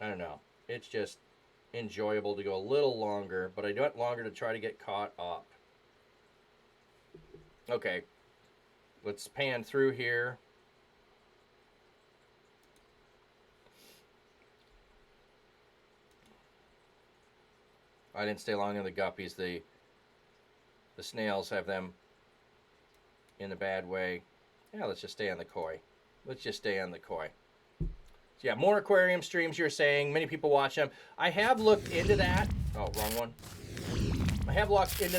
I don't know. It's just enjoyable to go a little longer, but I went longer to try to get caught up. Okay, let's pan through here. I didn't stay long in the guppies. The snails have them in a bad way. Yeah, let's just stay on the koi. Let's just stay on the koi. So yeah, more aquarium streams, you're saying. Many people watch them. I have looked into that. Oh, wrong one. I have looked into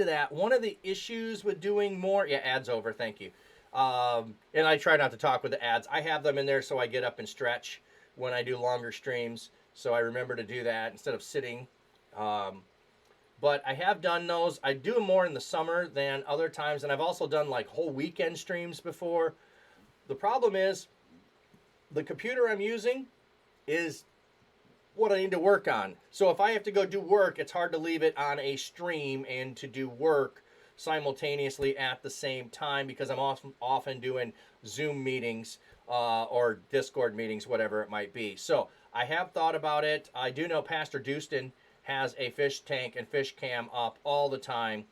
that. One of the issues with doing more... Yeah, ads over. Thank you. And I try not to talk with the ads. I have them in there so I get up and stretch when I do longer streams. So I remember to do that instead of sitting. But I have done those. I do them more in the summer than other times. And I've also done like whole weekend streams before. The problem is the computer I'm using is what I need to work on. So if I have to go do work, it's hard to leave it on a stream and to do work simultaneously at the same time, because I'm often doing Zoom meetings or Discord meetings, whatever it might be. So I have thought about it. I do know Pastor Dustin has a fish tank and fish cam up all the time.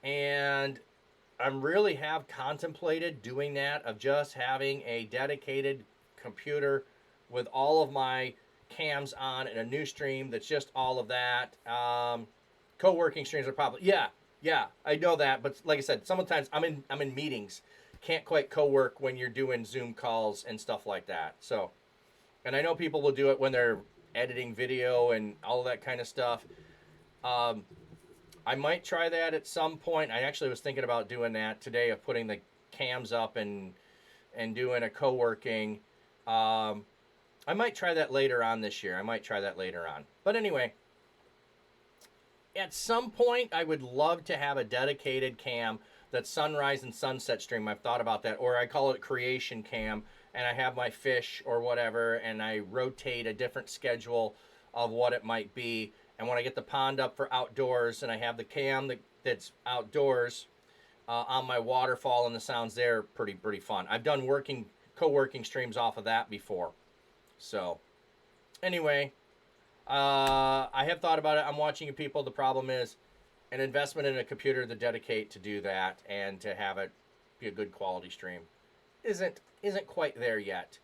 And I really have contemplated doing that, of just having a dedicated computer with all of my cams on and a new stream that's just all of that. Co-working streams are probably, yeah, I know that, but like I said, sometimes I'm in meetings, can't quite co-work when you're doing Zoom calls and stuff like that. So, and I know people will do it when they're editing video and all of that kind of stuff. I might try that at some point. I actually was thinking about doing that today, of putting the cams up and doing a co-working. I might try that later on this year. But anyway, at some point, I would love to have a dedicated cam that's sunrise and sunset stream. I've thought about that. Or I call it creation cam. And I have my fish or whatever, and I rotate a different schedule of what it might be. And when I get the pond up for outdoors, and I have the cam that's outdoors on my waterfall, and the sounds there, pretty fun. I've done co-working streams off of that before. So, anyway, I have thought about it. I'm watching you people. The problem is an investment in a computer to dedicate to do that and to have it be a good quality stream isn't quite there yet.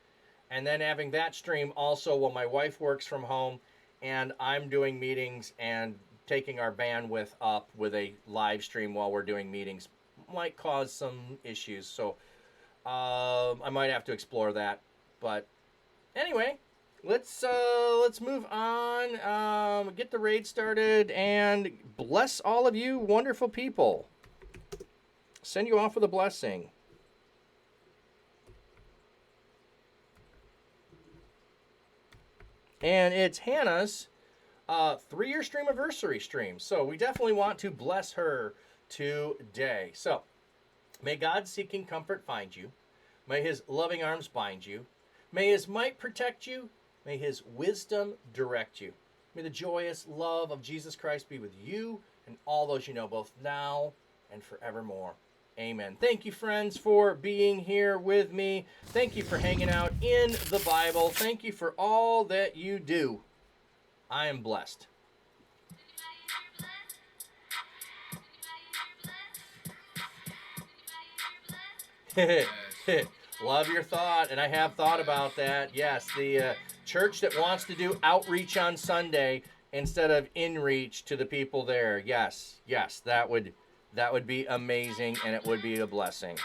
And then having that stream also while my wife works from home and I'm doing meetings and taking our bandwidth up with a live stream while we're doing meetings might cause some issues. So I might have to explore that. But anyway, let's move on, get the raid started, and bless all of you wonderful people. Send you off with a blessing. And it's Hannah's 3-year streamiversary stream. So we definitely want to bless her today. So may God's seeking comfort find you. May his loving arms bind you. May his might protect you. May his wisdom direct you. May the joyous love of Jesus Christ be with you and all those you know, both now and forevermore. Amen. Thank you, friends, for being here with me. Thank you for hanging out in the Bible. Thank you for all that you do. I am blessed. Love your thought, and I have thought about that. Yes, the church that wants to do outreach on Sunday instead of inreach to the people there. Yes, that would be amazing, and it would be a blessing.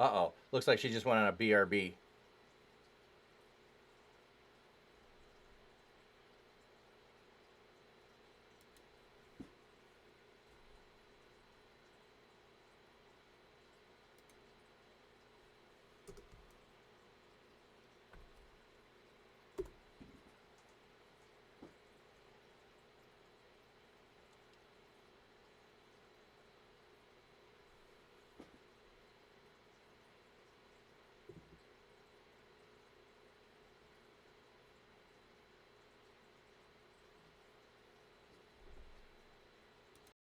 Uh-oh. Looks like she just went on a BRB.